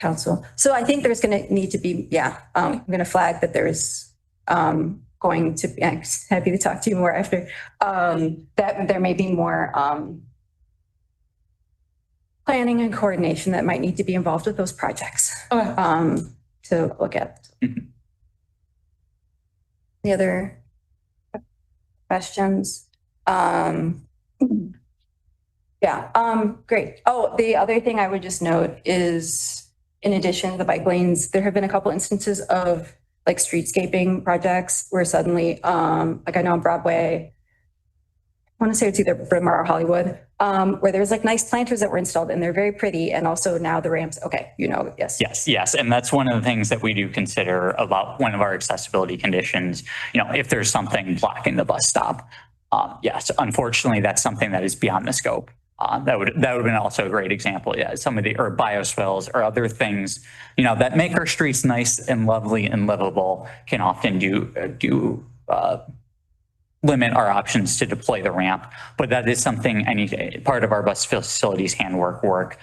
council. So I think there's going to need to be, I'm going to flag that there's going to be, I'm happy to talk to you more after, that there may be more planning and coordination that might need to be involved with those projects to look at. Any other questions? Great. Oh, the other thing I would just note is, in addition to the bike lanes, there have been a couple instances of like streetscaping projects where suddenly, like I know on Broadway, I want to say it's either Bryn Mawr or Hollywood, where there's like nice planters that were installed and they're very pretty. And also now the ramps, okay, yes. Yes. And that's one of the things that we do consider about one of our accessibility conditions. If there's something blocking the bus stop, yes, unfortunately, that's something that is beyond the scope. That would have been also a great example. Yeah, some of the bioswales or other things, that make our streets nice and lovely and livable can often do limit our options to deploy the ramp. But that is something any part of our bus facilities handwork work.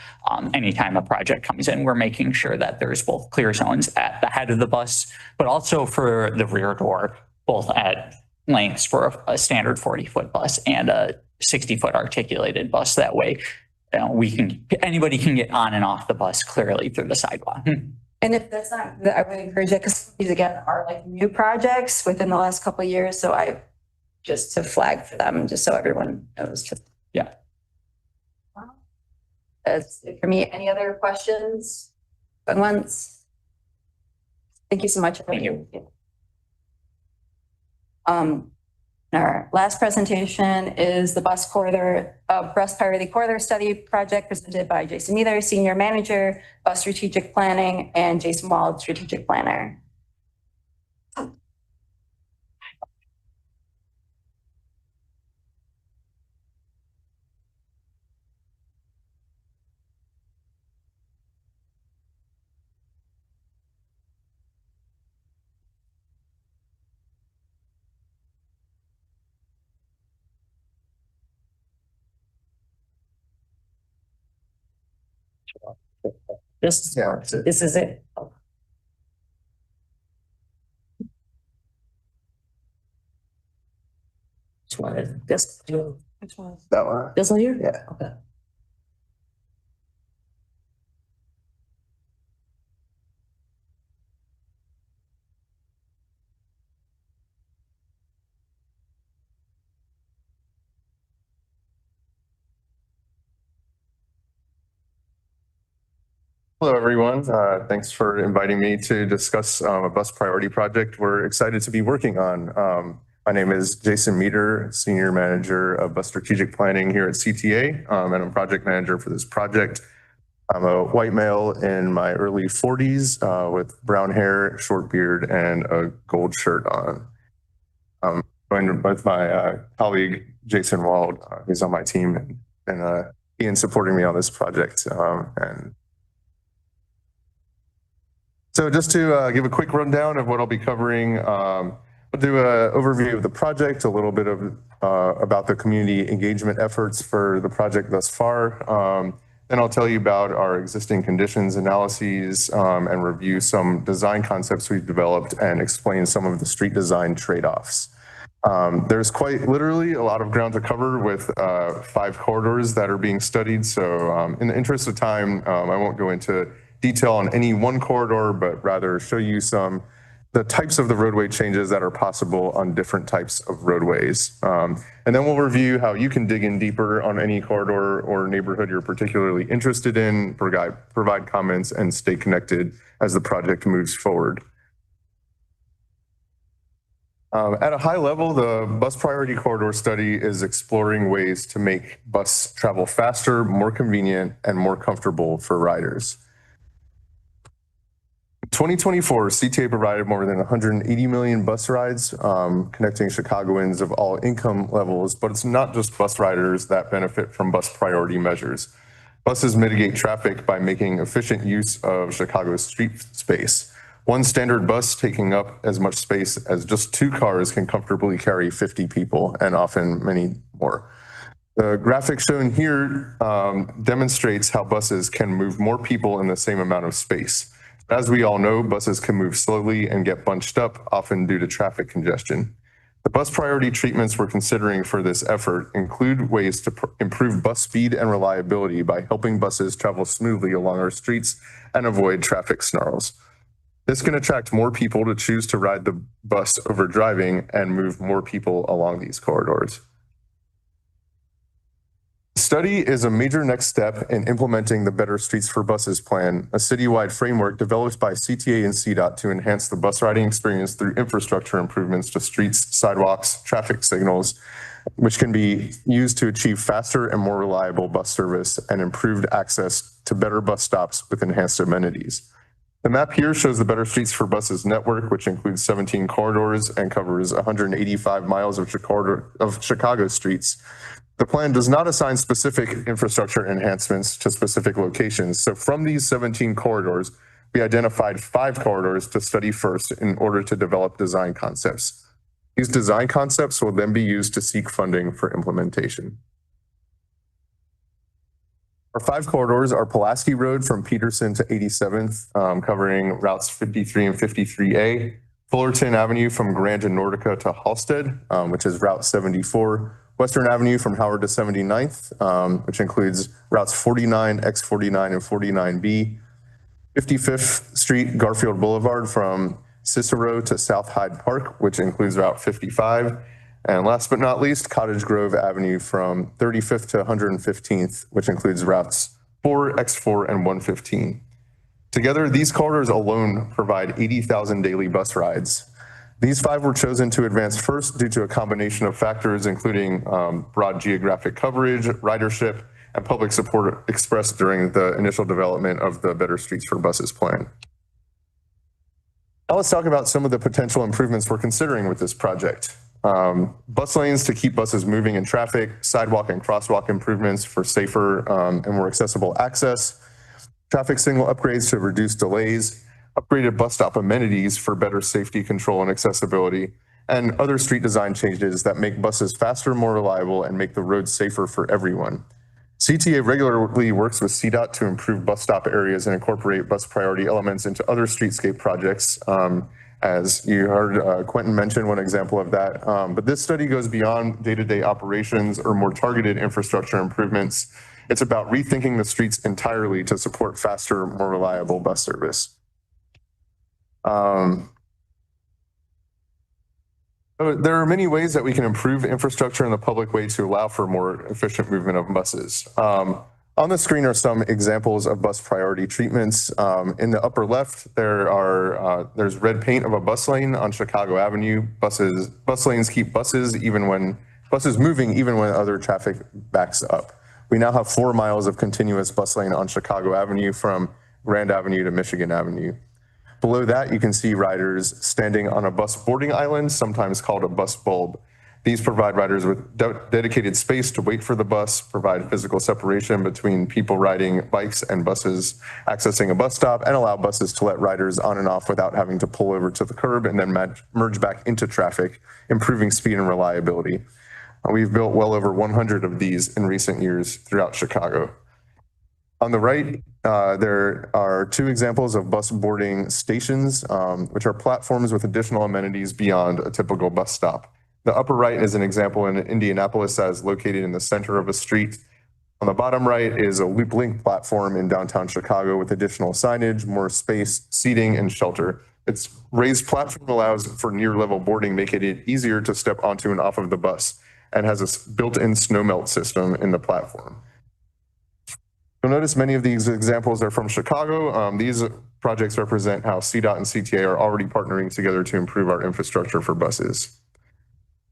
Anytime a project comes in, we're making sure that there's both clear zones at the head of the bus, but also for the rear door, both at lengths for a standard 40-foot bus and a 60-foot articulated bus. That way, anybody can get on and off the bus clearly through the sidewalk. And if that's not, I would encourage that, because these again are like new projects within the last couple of years. So just to flag for them, just so everyone knows. Yeah. That's it for me. Any other questions? Going once? Thank you so much. Thank you. Our last presentation is the bus priority corridor study project presented by Jason Neither, Senior Manager, Bus Strategic Planning, and Jason Wald, Strategic Planner. This is it. Which one is this? Which one? That one. This one here? Yeah. Okay. Hello, everyone. Thanks for inviting me to discuss a bus priority project we're excited to be working on. My name is Jason Meter, Senior Manager of Bus Strategic Planning here at CTA, and I'm project manager for this project. I'm a white male in my early 40s with brown hair, short beard, and a gold shirt on. I'm joined with my colleague, Jason Wald, who's on my team, and Ian supporting me on this project. So just to give a quick rundown of what I'll be covering, we'll do an overview of the project, a little bit of about the community engagement efforts for the project thus far. Then I'll tell you about our existing conditions analyses and review some design concepts we've developed and explain some of the street design trade-offs. There's quite literally a lot of ground to cover with 5 corridors that are being studied. So in the interest of time, I won't go into detail on any one corridor, but rather show you the types of the roadway changes that are possible on different types of roadways. And then we'll review how you can dig in deeper on any corridor or neighborhood you're particularly interested in, provide comments, and stay connected as the project moves forward. At a high level, the bus priority corridor study is exploring ways to make bus travel faster, more convenient, and more comfortable for riders. 2024, CTA provided more than 180 million bus rides, connecting Chicagoans of all income levels, but it's not just bus riders that benefit from bus priority measures. Buses mitigate traffic by making efficient use of Chicago's street space. One standard bus taking up as much space as just 2 cars can comfortably carry 50 people and often many more. The graphic shown here demonstrates how buses can move more people in the same amount of space. As we all know, buses can move slowly and get bunched up, often due to traffic congestion. The bus priority treatments we're considering for this effort include ways to improve bus speed and reliability by helping buses travel smoothly along our streets and avoid traffic snarls. This can attract more people to choose to ride the bus over driving and move more people along these corridors. The study is a major next step in implementing the Better Streets for Buses plan, a citywide framework developed by CTA and CDOT to enhance the bus riding experience through infrastructure improvements to streets, sidewalks, traffic signals, which can be used to achieve faster and more reliable bus service and improved access to better bus stops with enhanced amenities. The map here shows the Better Streets for Buses network, which includes 17 corridors and covers 185 miles of Chicago streets. The plan does not assign specific infrastructure enhancements to specific locations. So from these 17 corridors, we identified 5 corridors to study first in order to develop design concepts. These design concepts will then be used to seek funding for implementation. Our 5 corridors are Pulaski Road from Peterson to 87th, covering routes 53 and 53A, Fullerton Avenue from Grand and Nordica to Halsted, which is route 74, Western Avenue from Howard to 79th, which includes routes 49, X49, and 49B. 55th Street, Garfield Boulevard from Cicero to South Hyde Park, which includes route 55. And last but not least, Cottage Grove Avenue from 35th to 115th, which includes routes 4, X4, and 115. Together, these corridors alone provide 80,000 daily bus rides. These 5 were chosen to advance first due to a combination of factors, including broad geographic coverage, ridership, and public support expressed during the initial development of the Better Streets for Buses plan. Now let's talk about some of the potential improvements we're considering with this project. Bus lanes to keep buses moving in traffic, sidewalk and crosswalk improvements for safer and more accessible access, traffic signal upgrades to reduce delays, upgraded bus stop amenities for better safety control and accessibility, and other street design changes that make buses faster, more reliable, and make the roads safer for everyone. CTA regularly works with CDOT to improve bus stop areas and incorporate bus priority elements into other streetscape projects. As you heard Quentin mention one example of that, but this study goes beyond day-to-day operations or more targeted infrastructure improvements. It's about rethinking the streets entirely to support faster, more reliable bus service. There are many ways that we can improve infrastructure in the public way to allow for more efficient movement of buses. On the screen are some examples of bus priority treatments. In the upper left, there's red paint of a bus lane on Chicago Avenue. Bus lanes keep buses moving even when other traffic backs up. We now have 4 miles of continuous bus lane on Chicago Avenue from Grand Avenue to Michigan Avenue. Below that, you can see riders standing on a bus boarding island, sometimes called a bus bulb. These provide riders with dedicated space to wait for the bus, provide physical separation between people riding bikes and buses accessing a bus stop, and allow buses to let riders on and off without having to pull over to the curb and then merge back into traffic, improving speed and reliability. We've built well over 100 of these in recent years throughout Chicago. On the right, there are 2 examples of bus boarding stations, which are platforms with additional amenities beyond a typical bus stop. The upper right is an example in Indianapolis that is located in the center of a street. On the bottom right is a Loop Link platform in downtown Chicago with additional signage, more space, seating, and shelter. Its raised platform allows for near-level boarding, making it easier to step onto and off of the bus, and has a built-in snow melt system in the platform. You'll notice many of these examples are from Chicago. These projects represent how CDOT and CTA are already partnering together to improve our infrastructure for buses.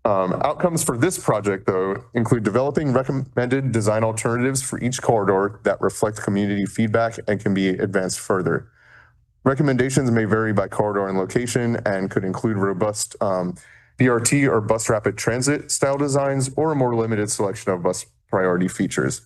Outcomes for this project, though, include developing recommended design alternatives for each corridor that reflect community feedback and can be advanced further. Recommendations may vary by corridor and location and could include robust BRT or bus rapid transit style designs or a more limited selection of bus priority features.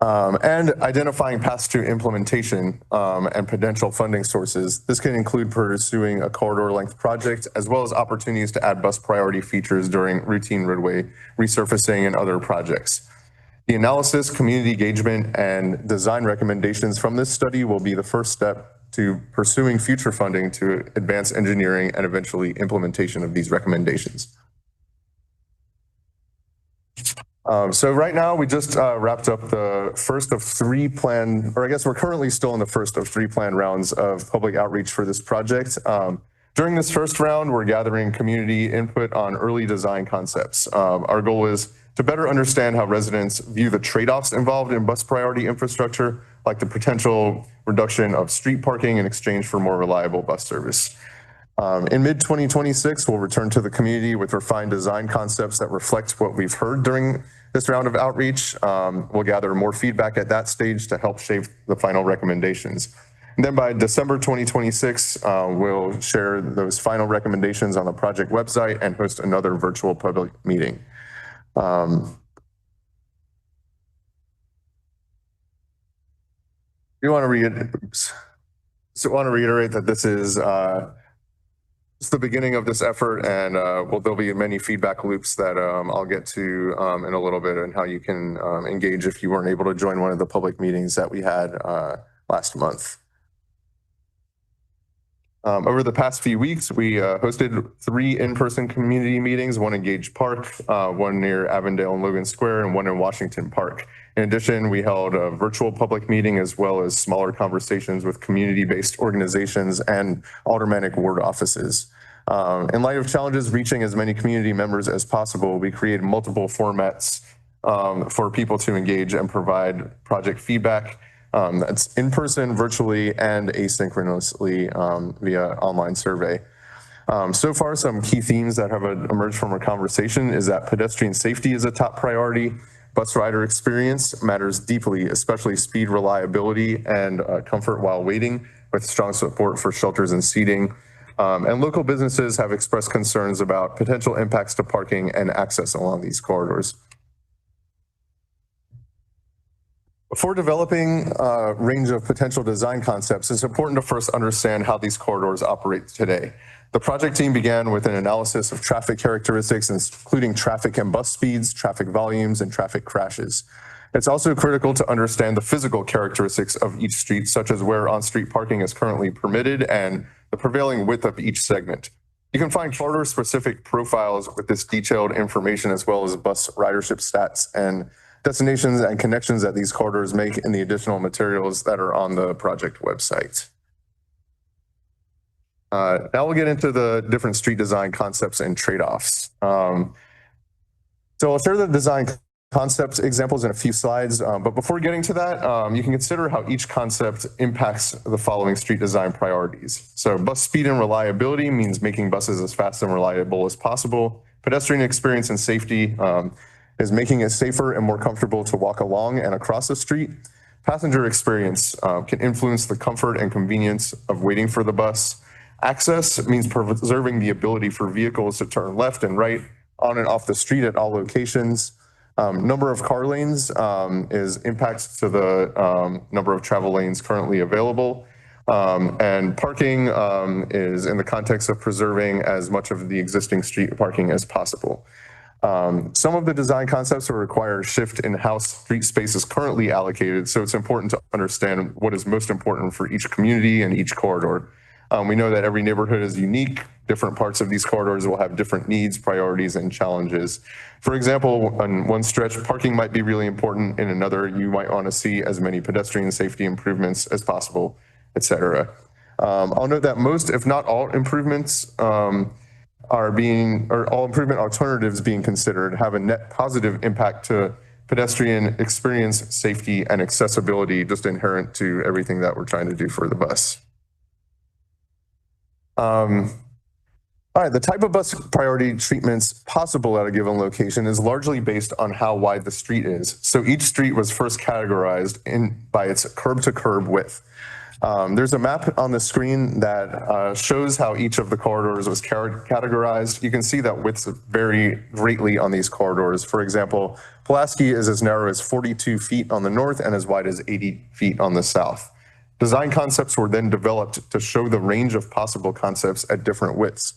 And identifying paths to implementation and potential funding sources. This can include pursuing a corridor length project, as well as opportunities to add bus priority features during routine roadway resurfacing and other projects. The analysis, community engagement, and design recommendations from this study will be the first step to pursuing future funding to advance engineering and eventually implementation of these recommendations. So right now we just wrapped up the first of 3 planned, or I guess we're currently still in the first of 3 planned rounds of public outreach for this project. During this first round, we're gathering community input on early design concepts. Our goal is to better understand how residents view the trade-offs involved in bus priority infrastructure, like the potential reduction of street parking in exchange for more reliable bus service. In mid-2026, we'll return to the community with refined design concepts that reflect what we've heard during this round of outreach. We'll gather more feedback at that stage to help shape the final recommendations. And then by December 2026, we'll share those final recommendations on the project website and host another virtual public meeting. You want to reiterate that this is it's the beginning of this effort, and there'll be many feedback loops that I'll get to in a little bit, and how you can engage if you weren't able to join one of the public meetings that we had last month. Over the past few weeks, we hosted 3 in-person community meetings, one in Gage Park, one near Avondale and Logan Square, and one in Washington Park. In addition, we held a virtual public meeting as well as smaller conversations with community-based organizations and aldermanic ward offices. In light of challenges reaching as many community members as possible, we created multiple formats for people to engage and provide project feedback. That's in person, virtually, and asynchronously via online survey. So far, some key themes that have emerged from our conversation is that pedestrian safety is a top priority. Bus rider experience matters deeply, especially speed, reliability, and comfort while waiting, with strong support for shelters and seating. And local businesses have expressed concerns about potential impacts to parking and access along these corridors. Before developing a range of potential design concepts, it's important to first understand how these corridors operate today. The project team began with an analysis of traffic characteristics, including traffic and bus speeds, traffic volumes, and traffic crashes. It's also critical to understand the physical characteristics of each street, such as where on-street parking is currently permitted and the prevailing width of each segment. You can find corridor-specific profiles with this detailed information, as well as bus ridership stats and destinations and connections that these corridors make in the additional materials that are on the project website. Now we'll get into the different street design concepts and trade-offs. So I'll share the design concept examples in a few slides, but before getting to that, you can consider how each concept impacts the following street design priorities. So bus speed and reliability means making buses as fast and reliable as possible. Pedestrian experience and safety is making it safer and more comfortable to walk along and across the street. Passenger experience can influence the comfort and convenience of waiting for the bus. Access means preserving the ability for vehicles to turn left and right on and off the street at all locations. Number of car lanes is impacts to the number of travel lanes currently available. And parking is in the context of preserving as much of the existing street parking as possible. Some of the design concepts will require a shift in how street space is currently allocated, so it's important to understand what is most important for each community and each corridor. We know that every neighborhood is unique. Different parts of these corridors will have different needs, priorities, and challenges. For example, on one stretch, parking might be really important. In another, you might want to see as many pedestrian safety improvements as possible, et cetera. I'll note that most, if not all, improvements all improvement alternatives being considered have a net positive impact to pedestrian experience, safety, and accessibility, just inherent to everything that we're trying to do for the bus. All right, the type of bus priority treatments possible at a given location is largely based on how wide the street is. So each street was first categorized by its curb to curb width. There's a map on the screen that shows how each of the corridors was categorized. You can see that widths vary greatly on these corridors. For example, Pulaski is as narrow as 42 feet on the north and as wide as 80 feet on the south. Design concepts were then developed to show the range of possible concepts at different widths.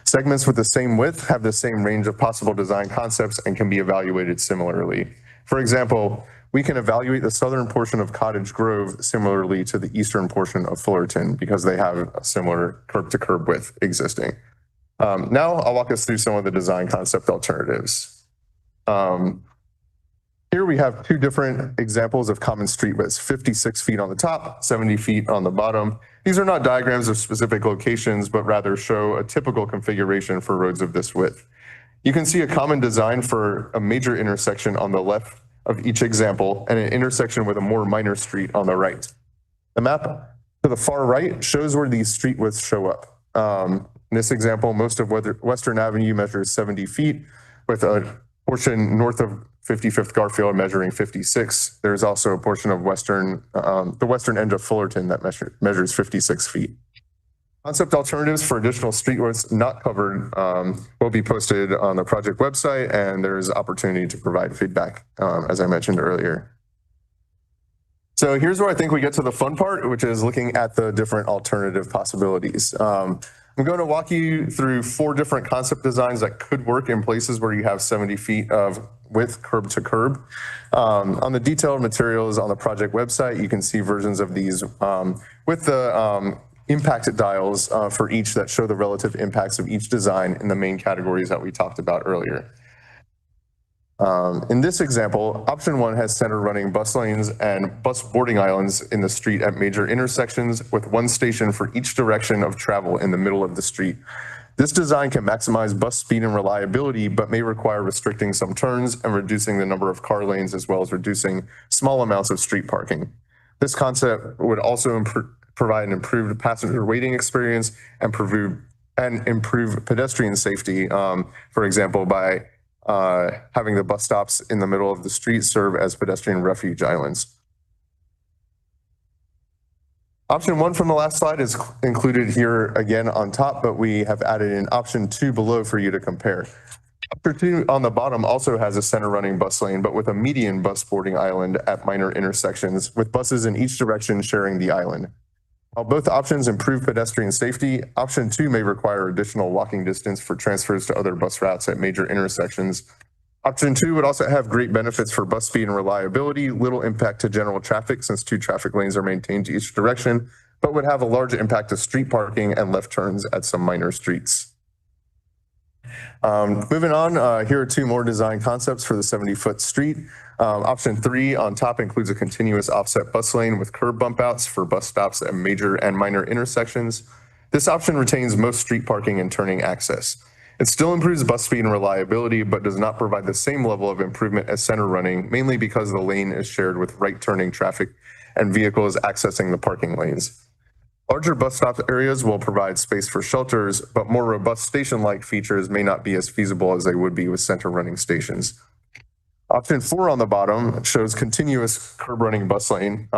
Segments with the same width have the same range of possible design concepts and can be evaluated similarly. For example, we can evaluate the southern portion of Cottage Grove similarly to the eastern portion of Fullerton because they have a similar curb to curb width existing. Now I'll walk us through some of the design concept alternatives. Here we have two different examples of common street widths, 56 feet on the top, 70 feet on the bottom. These are not diagrams of specific locations, but rather show a typical configuration for roads of this width. You can see a common design for a major intersection on the left of each example and an intersection with a more minor street on the right. The map to the far right shows where these street widths show up. In this example, most of Western Avenue measures 70 feet with a portion north of 55th Garfield measuring 56. There's also a portion of the western end of Fullerton that measures 56 feet. Concept alternatives for additional street widths not covered will be posted on the project website, and there's opportunity to provide feedback, as I mentioned earlier. So here's where I think we get to the fun part, which is looking at the different alternative possibilities. I'm going to walk you through 4 different concept designs that could work in places where you have 70 feet of width curb to curb. On the detailed materials on the project website, you can see versions of these with the impact dials for each that show the relative impacts of each design in the main categories that we talked about earlier. In this example, option 1 has center running bus lanes and bus boarding islands in the street at major intersections with one station for each direction of travel in the middle of the street. This design can maximize bus speed and reliability, but may require restricting some turns and reducing the number of car lanes, as well as reducing small amounts of street parking. This concept would also provide an improved passenger waiting experience and improve pedestrian safety, for example, by having the bus stops in the middle of the street serve as pedestrian refuge islands. Option 1 from the last slide is included here again on top, but we have added in option 2 below for you to compare. Option 2 on the bottom also has a center running bus lane, but with a median bus boarding island at minor intersections, with buses in each direction sharing the island. While both options improve pedestrian safety, option 2 may require additional walking distance for transfers to other bus routes at major intersections. Option 2 would also have great benefits for bus speed and reliability, little impact to general traffic since 2 traffic lanes are maintained to each direction, but would have a large impact to street parking and left turns at some minor streets. Moving on, here are 2 more design concepts for the 70-foot street. Option 3 on top includes a continuous offset bus lane with curb bump outs for bus stops at major and minor intersections. This option retains most street parking and turning access. It still improves bus speed and reliability, but does not provide the same level of improvement as center running, mainly because the lane is shared with right turning traffic and vehicles accessing the parking lanes. Larger bus stop areas will provide space for shelters, but more robust station-like features may not be as feasible as they would be with center running stations. Option 4 on the bottom shows continuous curb running bus lane.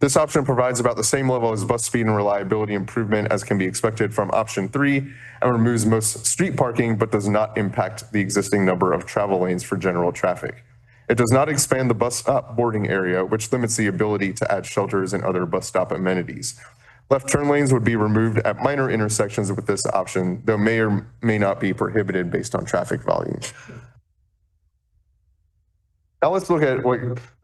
This option provides about the same level as bus speed and reliability improvement as can be expected from option 3 and removes most street parking, but does not impact the existing number of travel lanes for general traffic. It does not expand the bus stop boarding area, which limits the ability to add shelters and other bus stop amenities. Left turn lanes would be removed at minor intersections with this option, though may or may not be prohibited based on traffic volume. Now let's look at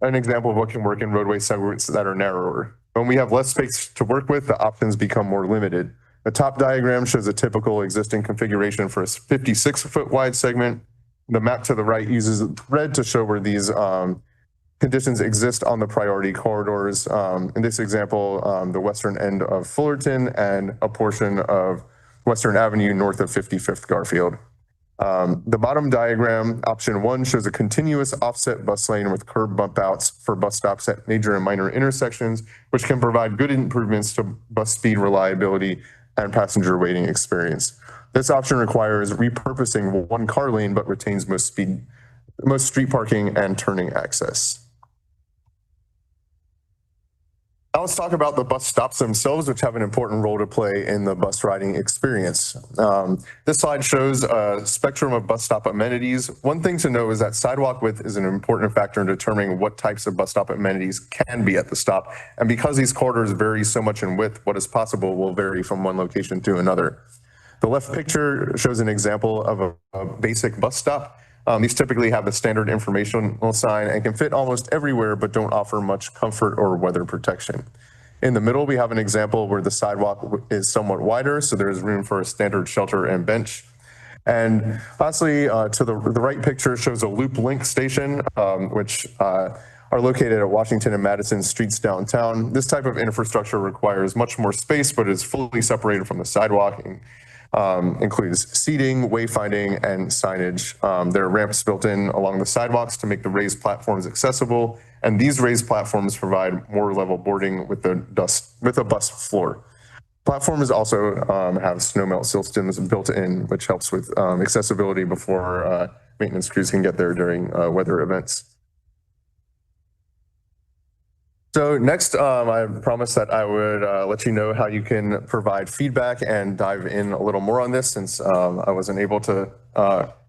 an example of what can work in roadway segments that are narrower. When we have less space to work with, the options become more limited. The top diagram shows a typical existing configuration for a 56-foot wide segment. The map to the right uses red to show where these conditions exist on the priority corridors. In this example, the western end of Fullerton and a portion of Western Avenue north of 55th Garfield. The bottom diagram, option 1, shows a continuous offset bus lane with curb bump outs for bus stops at major and minor intersections, which can provide good improvements to bus speed reliability and passenger waiting experience. This option requires repurposing one car lane, but retains most street parking and turning access. Now let's talk about the bus stops themselves, which have an important role to play in the bus riding experience. This slide shows a spectrum of bus stop amenities. One thing to know is that sidewalk width is an important factor in determining what types of bus stop amenities can be at the stop. And because these corridors vary so much in width, what is possible will vary from one location to another. The left picture shows an example of a basic bus stop. These typically have a standard informational sign and can fit almost everywhere, but don't offer much comfort or weather protection. In the middle, we have an example where the sidewalk is somewhat wider, so there's room for a standard shelter and bench. And lastly, to the right picture shows a Loop Link station, which are located at Washington and Madison streets downtown. This type of infrastructure requires much more space, but is fully separated from the sidewalk. Includes seating, wayfinding, and signage. There are ramps built in along the sidewalks to make the raised platforms accessible, and these raised platforms provide more level boarding with a bus floor. Platforms also have snowmelt systems built in, which helps with accessibility before maintenance crews can get there during weather events. So next, I promised that I would let you know how you can provide feedback and dive in a little more on this, since I wasn't able to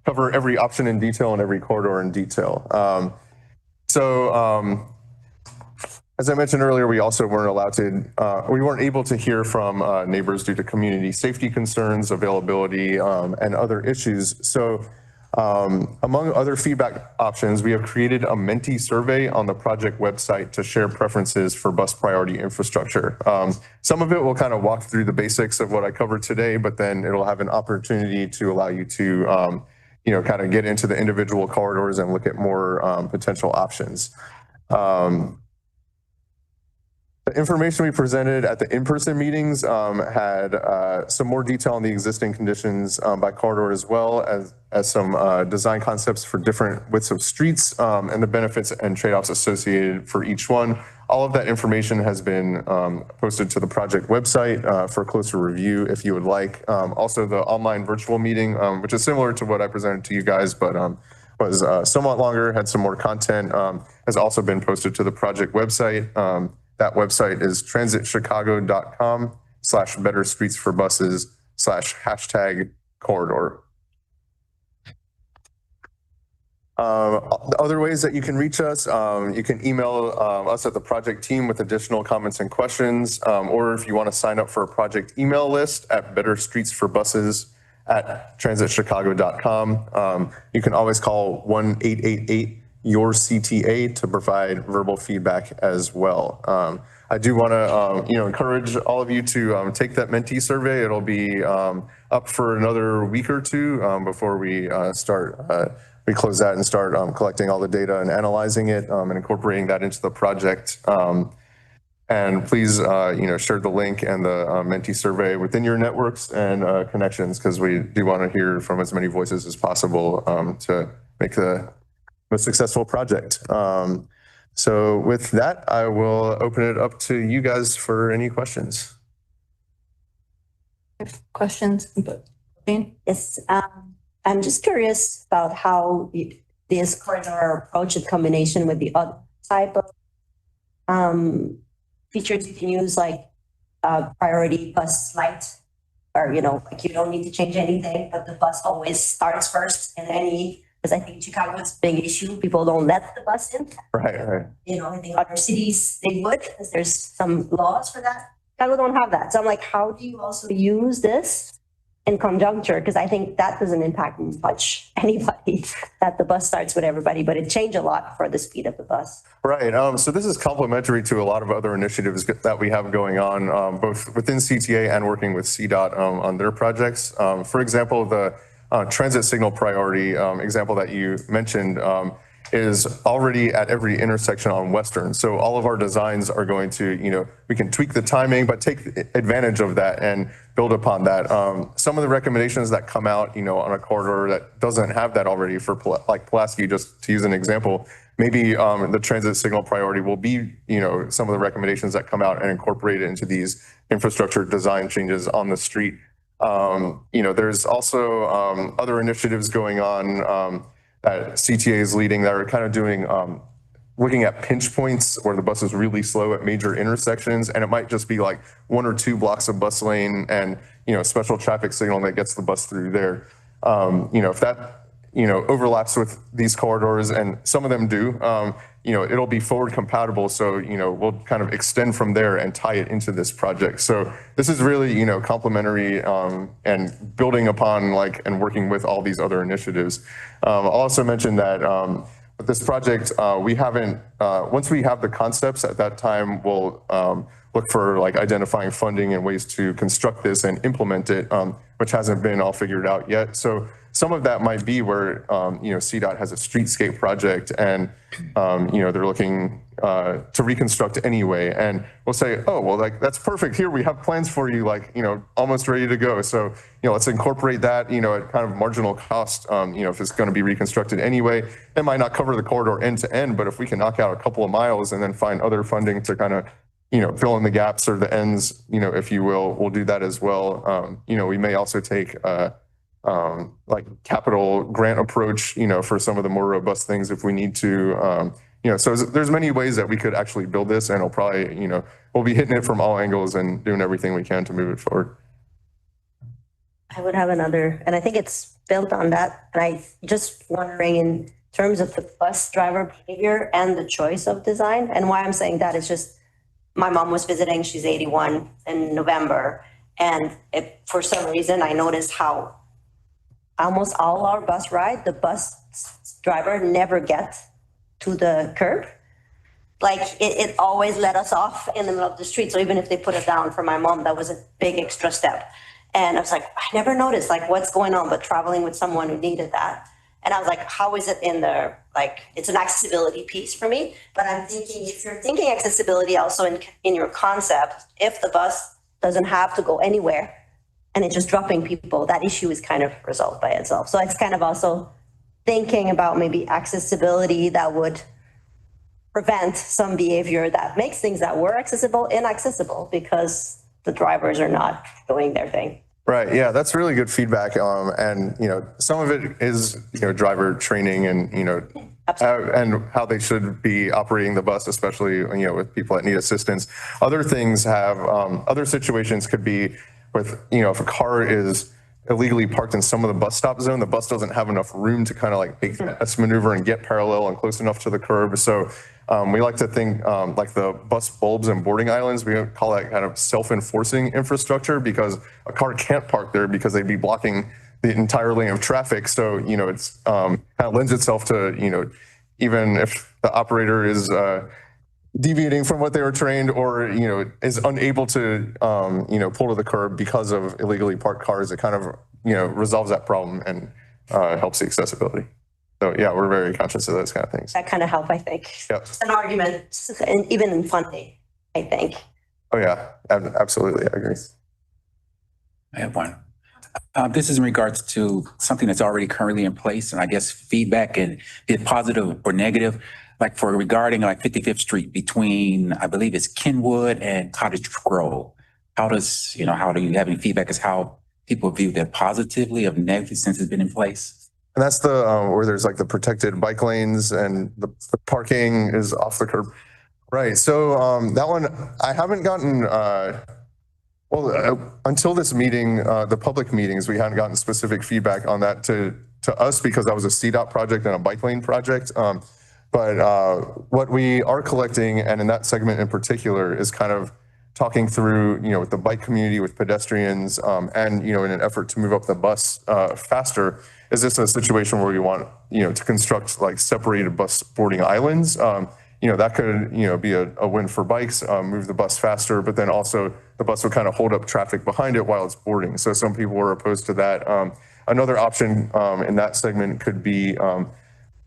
cover every option in detail and every corridor in detail. As I mentioned earlier, we also weren't able to hear from neighbors due to community safety concerns, availability, and other issues. So among other feedback options, we have created a Menti survey on the project website to share preferences for bus priority infrastructure. Some of it will kind of walk through the basics of what I covered today, but then it'll have an opportunity to allow you to, kind of get into the individual corridors and look at more potential options. The information we presented at the in-person meetings had some more detail on the existing conditions by corridor, as well as some design concepts for different widths of streets and the benefits and trade-offs associated for each one. All of that information has been posted to the project website for closer review if you would like. Also, the online virtual meeting, which is similar to what I presented to you guys, but was somewhat longer, had some more content, has also been posted to the project website. That website is transitchicago.com/betterstreetsforbuses/#corridor. The other ways that you can reach us, you can email us at the project team with additional comments and questions, or if you want to sign up for a project email list at betterstreetsforbuses@transitchicago.com. You can always call 1-888-YOUR-CTA to provide verbal feedback as well. I do want to, encourage all of you to take that Menti survey. It'll be up for another week or two before we we close that and start collecting all the data and analyzing it and incorporating that into the project. And please, share the link and the Menti survey within your networks and connections, because we do want to hear from as many voices as possible to make the most successful project. So with that, I will open it up to you guys for any questions. Questions? Yes, I'm just curious about how this corridor approach in combination with the other type of features you can use, like priority bus light, or you don't need to change anything, but the bus always starts first in any. Because I think Chicago is a big issue. People don't let the bus in. Right. I think other cities, they would, because there's some laws for that. Chicago don't have that. So I'm like, how do you also use this in conjuncture? Because I think that doesn't impact much anybody, that the bus starts with everybody, but it changed a lot for the speed of the bus. Right. So this is complementary to a lot of other initiatives that we have going on, both within CTA and working with CDOT on their projects. For example, the transit signal priority example that you mentioned is already at every intersection on Western. So all of our designs are going to, we can tweak the timing, but take advantage of that and build upon that. Some of the recommendations that come out, on a corridor that doesn't have that already, for like Pulaski, just to use an example, maybe the transit signal priority will be, some of the recommendations that come out and incorporate it into these infrastructure design changes on the street. There's also other initiatives going on that CTA is leading that are kind of doing looking at pinch points where the bus is really slow at major intersections, and it might just be like 1 or 2 blocks of bus lane and, special traffic signal that gets the bus through there. If that, overlaps with these corridors, and some of them do, it'll be forward compatible. So, we'll kind of extend from there and tie it into this project. So this is really, complementary, and building upon and working with all these other initiatives. I'll also mention that, with this project, we haven't, once we have the concepts at that time, we'll look for identifying funding and ways to construct this and implement it, which hasn't been all figured out yet. So some of that might be where, CDOT has a streetscape project and, they're looking to reconstruct anyway. And we'll say, oh, well, that's perfect. Here we have plans for you, almost ready to go. So, let's incorporate that, at kind of marginal cost. If it's going to be reconstructed anyway, it might not cover the corridor end to end, but if we can knock out a couple of miles and then find other funding to kind of, fill in the gaps or the ends, if you will, we'll do that as well. We may also take capital grant approach, for some of the more robust things if we need to. So there's many ways that we could actually build this, and it'll probably, we'll be hitting it from all angles and doing everything we can to move it forward. I would have another, and I think it's built on that. And I just wondering in terms of the bus driver behavior and the choice of design. And why I'm saying that is just my mom was visiting, she's 81 in November. And for some reason, I noticed how almost all our bus ride, the bus driver never gets to the curb. It always let us off in the middle of the street. So even if they put it down for my mom, that was a big extra step. And I was like, I never noticed what's going on, but traveling with someone who needed that. And I was like, how is it in there? It's an accessibility piece for me, but I'm thinking if you're thinking accessibility also in your concept, if the bus doesn't have to go anywhere and it's just dropping people, that issue is kind of resolved by itself. So it's kind of also thinking about maybe accessibility that would prevent some behavior that makes things that were accessible inaccessible because the drivers are not doing their thing. Right. Yeah, that's really good feedback. And, some of it is, driver training and, and how they should be operating the bus, especially, with people that need assistance. Other things have, other situations could be with, if a car is illegally parked in some of the bus stop zone, the bus doesn't have enough room to kind of make that maneuver and get parallel and close enough to the curb. So we like to think the bus bulbs and boarding islands, we call that kind of self-enforcing infrastructure because a car can't park there because they'd be blocking the entire lane of traffic. So, it's kind of lends itself to, even if the operator is deviating from what they were trained or, is unable to, pull to the curb because of illegally parked cars, it kind of, resolves that problem and helps the accessibility. So yeah, we're very conscious of those kind of things. That kind of help, I think. Yep. It's an argument, and even in funding, I think. Oh yeah, absolutely, I agree. I have one. This is in regards to something that's already currently in place, and I guess feedback and be it positive or negative, for regarding 55th Street between, I believe it's Kenwood and Cottage Grove. How do you have any feedback as how people view that positively or negatively since it's been in place? And that's the where there's the protected bike lanes and the parking is off the curb. Right. So that one, I haven't gotten, until this meeting, the public meetings, we hadn't gotten specific feedback on that to us because that was a CDOT project and a bike lane project. But what we are collecting, and in that segment in particular, is kind of talking through, with the bike community, with pedestrians, and, in an effort to move up the bus faster. Is this a situation where we want, to construct separated bus boarding islands? That could, be a win for bikes, move the bus faster, but then also the bus would kind of hold up traffic behind it while it's boarding. So some people were opposed to that. Another option in that segment could be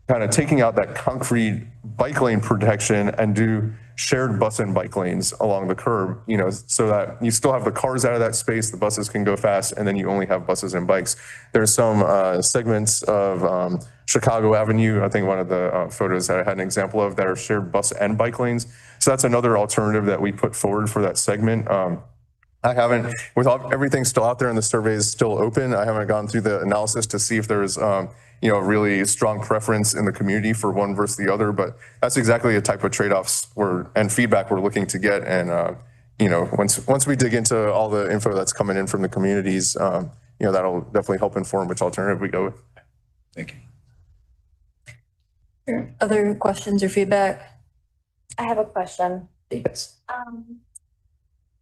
kind of taking out that concrete bike lane protection and do shared bus and bike lanes along the curb, so that you still have the cars out of that space, the buses can go fast, and then you only have buses and bikes. There's some segments of Chicago Avenue, I think one of the photos that I had an example of, that are shared bus and bike lanes. So that's another alternative that we put forward for that segment. I haven't, with everything still out there and the surveys still open, I haven't gone through the analysis to see if there's, really strong preference in the community for one versus the other, but that's exactly the type of trade-offs and feedback we're looking to get. And, once we dig into all the info that's coming in from the communities, that'll definitely help inform which alternative we go with. Thank you. Other questions or feedback? I have a question. Yes.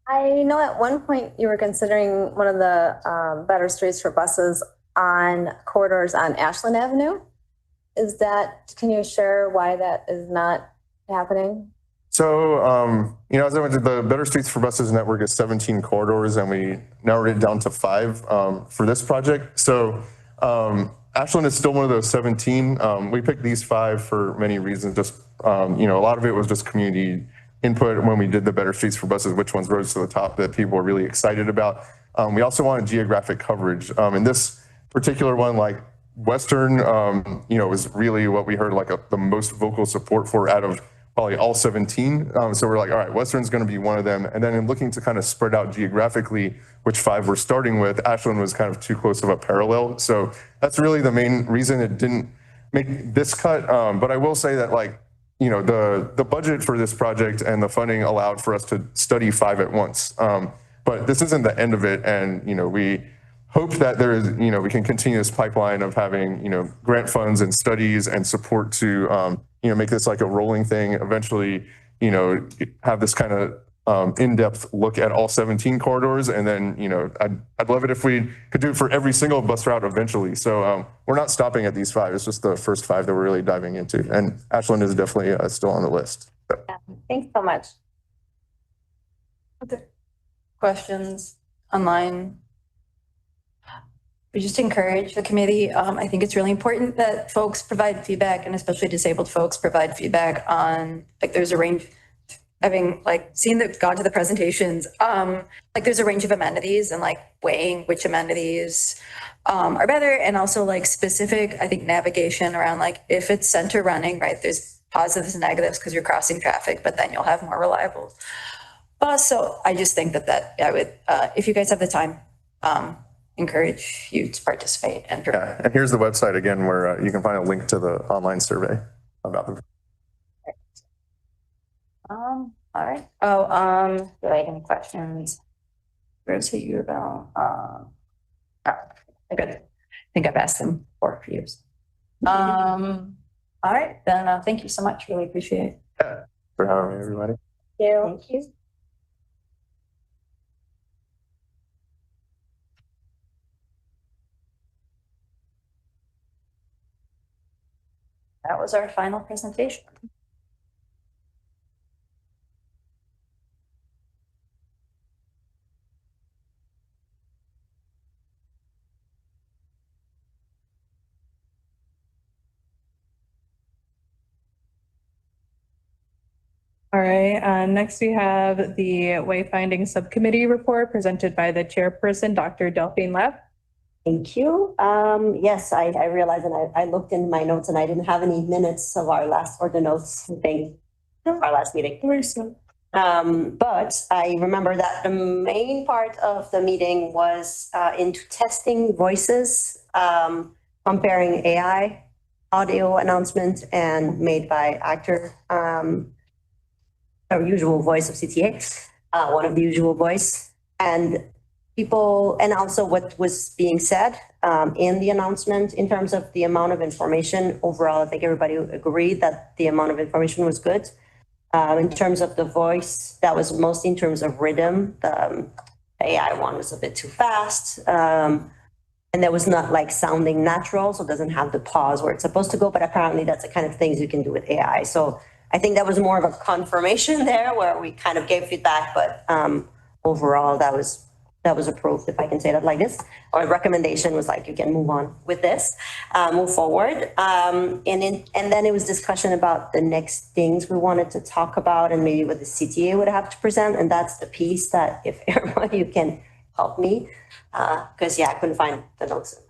I know at one point you were considering one of the better streets for buses on corridors on Ashland Avenue. Can you share why that is not happening? So, as I went to the Better Streets for Buses network is 17 corridors, and we narrowed it down to 5 for this project. So, Ashland is still one of those 17. We picked these 5 for many reasons. Just, a lot of it was just community input when we did the Better Streets for Buses, which ones rose to the top that people were really excited about. We also wanted geographic coverage. In this particular one, like Western, was really what we heard the most vocal support for out of probably all 17. So we're like, all right, Western's going to be one of them. And then in looking to kind of spread out geographically, which 5 we're starting with, Ashland was kind of too close of a parallel. So that's really the main reason it didn't make this cut. But I will say that the budget for this project and the funding allowed for us to study 5 at once. But this isn't the end of it. And, we hope that there is, we can continue this pipeline of having, grant funds and studies and support to, make this like a rolling thing, eventually, have this kind of in-depth look at all 17 corridors. And then, I'd love it if we could do it for every single bus route eventually. So we're not stopping at these 5. It's just the first 5 that we're really diving into. And Ashland is definitely still on the list. So. Yeah. Thanks so much. Questions online? We just encourage the committee. I think it's really important that folks provide feedback, and especially disabled folks provide feedback on, there's a range, having gone to the presentations, there's a range of amenities and weighing which amenities are better, and also specific, I think, navigation around if it's center running, right, there's positives and negatives because you're crossing traffic, but then you'll have more reliable bus. So I just think that I would, if you guys have the time, encourage you to participate. And here's the website again, where you can find a link to the online survey about the. All right. Do I have any questions? Where's you about? Good. I think I've asked them for years. All right, then. Thank you so much. Really appreciate it. Yeah, for having me, everybody. Thank you. That was our final presentation. All right, next we have the Wayfinding Subcommittee report presented by the chairperson, Dr. Delphine Lepp. Thank you. Yes, I realized, and I looked in my notes and I didn't have any minutes of our last, or the notes thing, our last meeting. But I remember that the main part of the meeting was into testing voices, comparing AI audio announcement and made by actor, our usual voice of CTA, one of the usual voice, and people, and also what was being said in the announcement in terms of the amount of information. Overall, I think everybody agreed that the amount of information was good. In terms of the voice, that was mostly in terms of rhythm. The AI one was a bit too fast. And that was not sounding natural, so it doesn't have the pause where it's supposed to go, but apparently that's the kind of things you can do with AI. So I think that was more of a confirmation there where we kind of gave feedback, but overall that was approved, if I can say that like this. Our recommendation was you can move on with this, move forward. And then it was discussion about the next things we wanted to talk about and maybe what the CTA would have to present. And that's the piece that if everyone, you can help me, because I couldn't find the notes.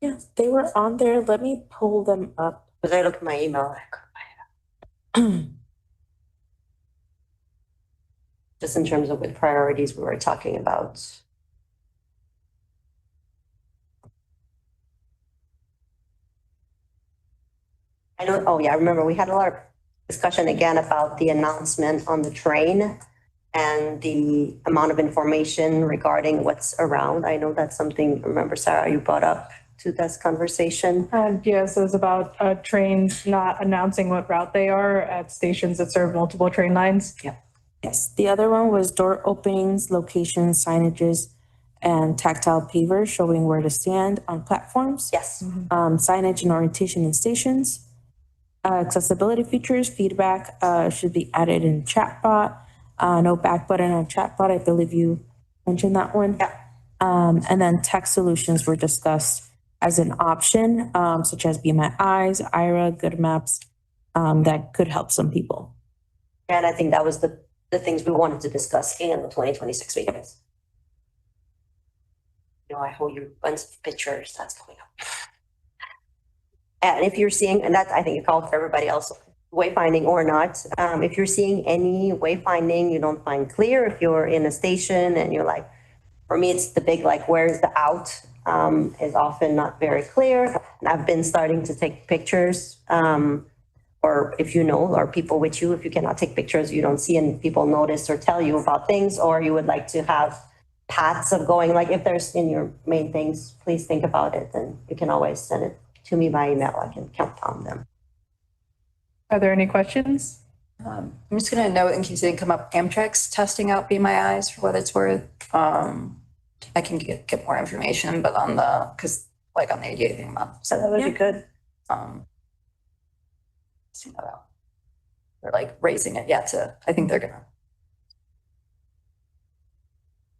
Yes, they were on there. Let me pull them up. Because I looked at my email. just in terms of what priorities we were talking about. I know, oh yeah, I remember we had a lot of discussion again about the announcement on the train and the amount of information regarding what's around. I know that's something, remember, Sarah, you brought up to this conversation. Yes, it was about trains not announcing what route they are at stations that serve multiple train lines. Yeah. Yes, the other one was door openings, locations, signages, and tactile pavers showing where to stand on platforms. Yes. Signage and orientation in stations. Accessibility features, feedback should be added in chatbot. No back button on chatbot. I believe you mentioned that one. Yeah. And then tech solutions were discussed as an option, such as Be My Eyes, Ira, Good Maps, that could help some people. And I think that was the things we wanted to discuss in the 2026 meetings. You know, I hold you a bunch of pictures that's coming up. And if you're seeing, and that's, I think you called for everybody else, wayfinding or not, if you're seeing any wayfinding you don't find clear, if you're in a station and you're like, for me, it's the big, like, where's the out, is often not very clear. And I've been starting to take pictures, or if you know, or people with you, if you cannot take pictures, you don't see and people notice or tell you about things, or you would like to have paths of going, like if there's in your main things, please think about it, and you can always send it to me by email. I can count on them. Are there any questions? I'm just gonna note in case it didn't come up, Amtrak's testing out Be My Eyes for what it's worth. I can get more information, but on the, cause like on the ADA thing about. So that would be good. See that out. They're like raising it yet to, I think they're gonna.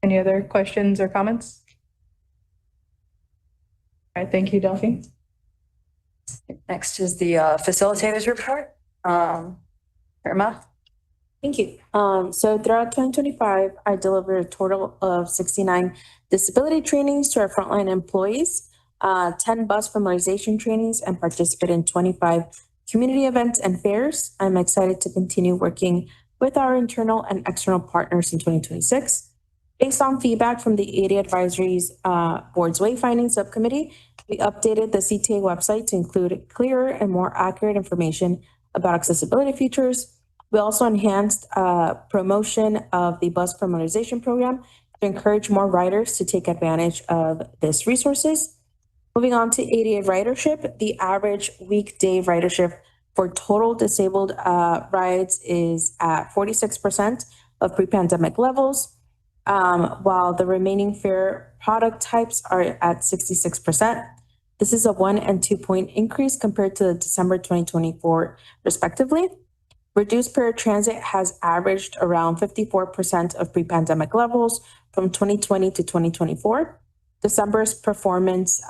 Any other questions or comments? All right, thank you, Delphine. Next is the facilitators report. Irma? Thank you. So throughout 2025, I delivered a total of 69 disability trainings to our frontline employees, 10 bus familiarization trainings, and participated in 25 community events and fairs. I'm excited to continue working with our internal and external partners in 2026. Based on feedback from the ADA Advisory's Board's Wayfinding Subcommittee, we updated the CTA website to include clearer and more accurate information about accessibility features. We also enhanced promotion of the bus familiarization program to encourage more riders to take advantage of these resources. Moving on to ADA ridership, the average weekday ridership for total disabled rides is at 46% of pre-pandemic levels, while the remaining fare product types are at 66%. This is a 1 and 2 point increase compared to December 2024, respectively. Reduced paratransit has averaged around 54% of pre-pandemic levels from 2020 to 2024. December's performance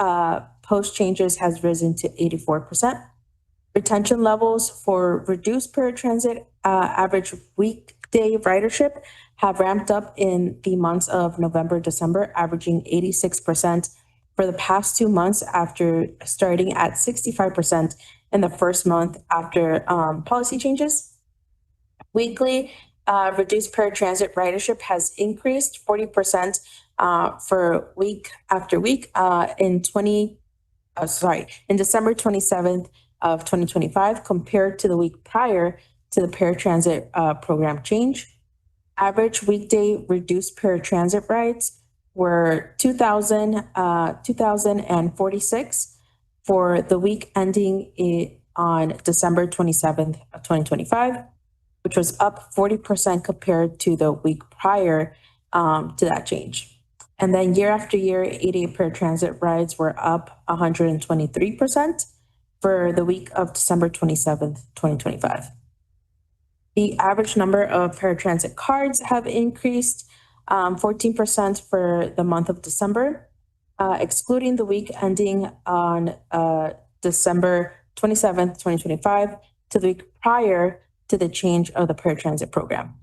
post changes has risen to 84%. Retention levels for reduced paratransit average weekday ridership have ramped up in the months of November, December, averaging 86% for the past 2 months after starting at 65% in the first month after policy changes. Weekly reduced paratransit ridership has increased 40% for week after week in December 27th of 2025 compared to the week prior to the paratransit program change. Average weekday reduced paratransit rides were 2,046 for the week ending on December 27th of 2025, which was up 40% compared to the week prior to that change. And then year after year, ADA paratransit rides were up 123% for the week of December 27th, 2025. The average number of paratransit cards have increased 14% for the month of December, excluding the week ending on December 27th, 2025 to the week prior to the change of the paratransit program.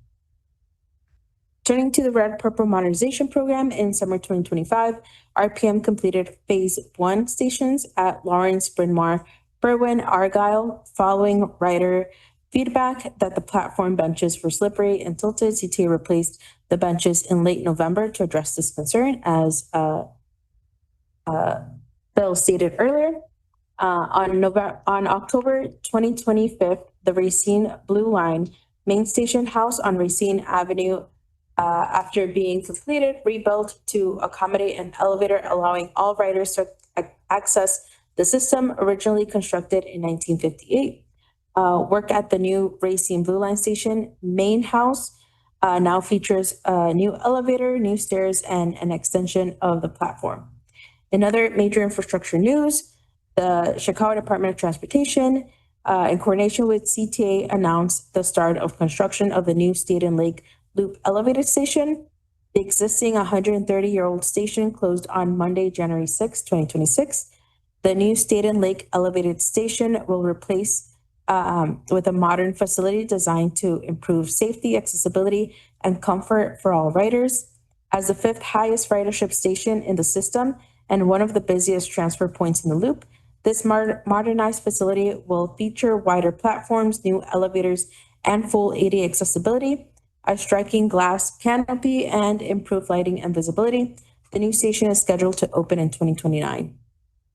Turning to the Red Purple Modernization Program in summer 2025, RPM completed phase 1 stations at Lawrence, Bryn Mawr, Berwyn, Argyle, following rider feedback that the platform benches were slippery and tilted. CTA replaced the benches in late November to address this concern, as Bill stated earlier. On October 2025, the Racine Blue Line main station house on Racine Avenue, after being completed, rebuilt to accommodate an elevator, allowing all riders to access the system originally constructed in 1958. Work at the new Racine Blue Line station main house now features a new elevator, new stairs, and an extension of the platform. In other major infrastructure news, the Chicago Department of Transportation, in coordination with CTA, announced the start of construction of the new State and Lake Loop elevated station. The existing 130-year-old station closed on Monday, January 6, 2026. The new State and Lake elevated station will replace with a modern facility designed to improve safety, accessibility, and comfort for all riders. As the 5th highest ridership station in the system and one of the busiest transfer points in the loop, this modernized facility will feature wider platforms, new elevators, and full ADA accessibility, a striking glass canopy, and improved lighting and visibility. The new station is scheduled to open in 2029.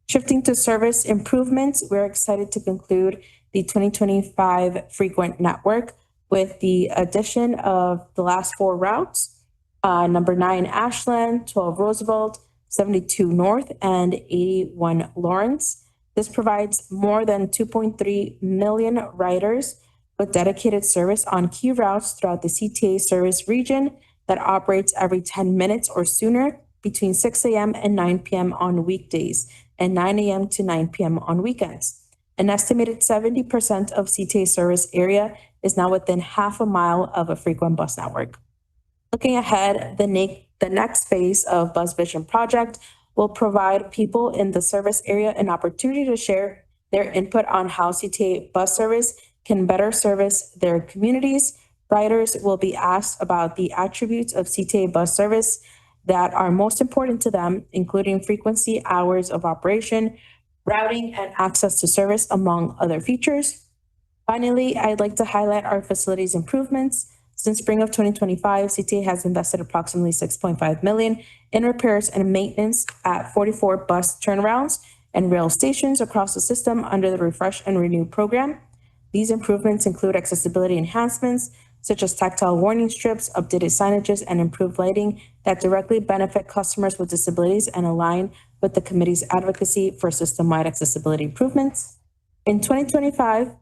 Shifting to service improvements, we're excited to conclude the 2025 frequent network with the addition of the last 4 routes, number 9 Ashland, 12 Roosevelt, 72 North, and 81 Lawrence. This provides more than 2.3 million riders with dedicated service on key routes throughout the CTA service region that operates every 10 minutes or sooner between 6 a.m. and 9 p.m. on weekdays and 9 a.m. to 9 p.m. on weekends. An estimated 70% of CTA service area is now within half a mile of a frequent bus network. Looking ahead, the next phase of Bus Vision project will provide people in the service area an opportunity to share their input on how CTA bus service can better service their communities. Riders will be asked about the attributes of CTA bus service that are most important to them, including frequency, hours of operation, routing, and access to service, among other features. Finally, I'd like to highlight our facilities improvements. Since spring of 2025, CTA has invested approximately $6.5 million in repairs and maintenance at 44 bus turnarounds and rail stations across the system under the Refresh and Renew program. These improvements include accessibility enhancements, such as tactile warning strips, updated signages, and improved lighting that directly benefit customers with disabilities and align with the committee's advocacy for system-wide accessibility improvements. In 2025,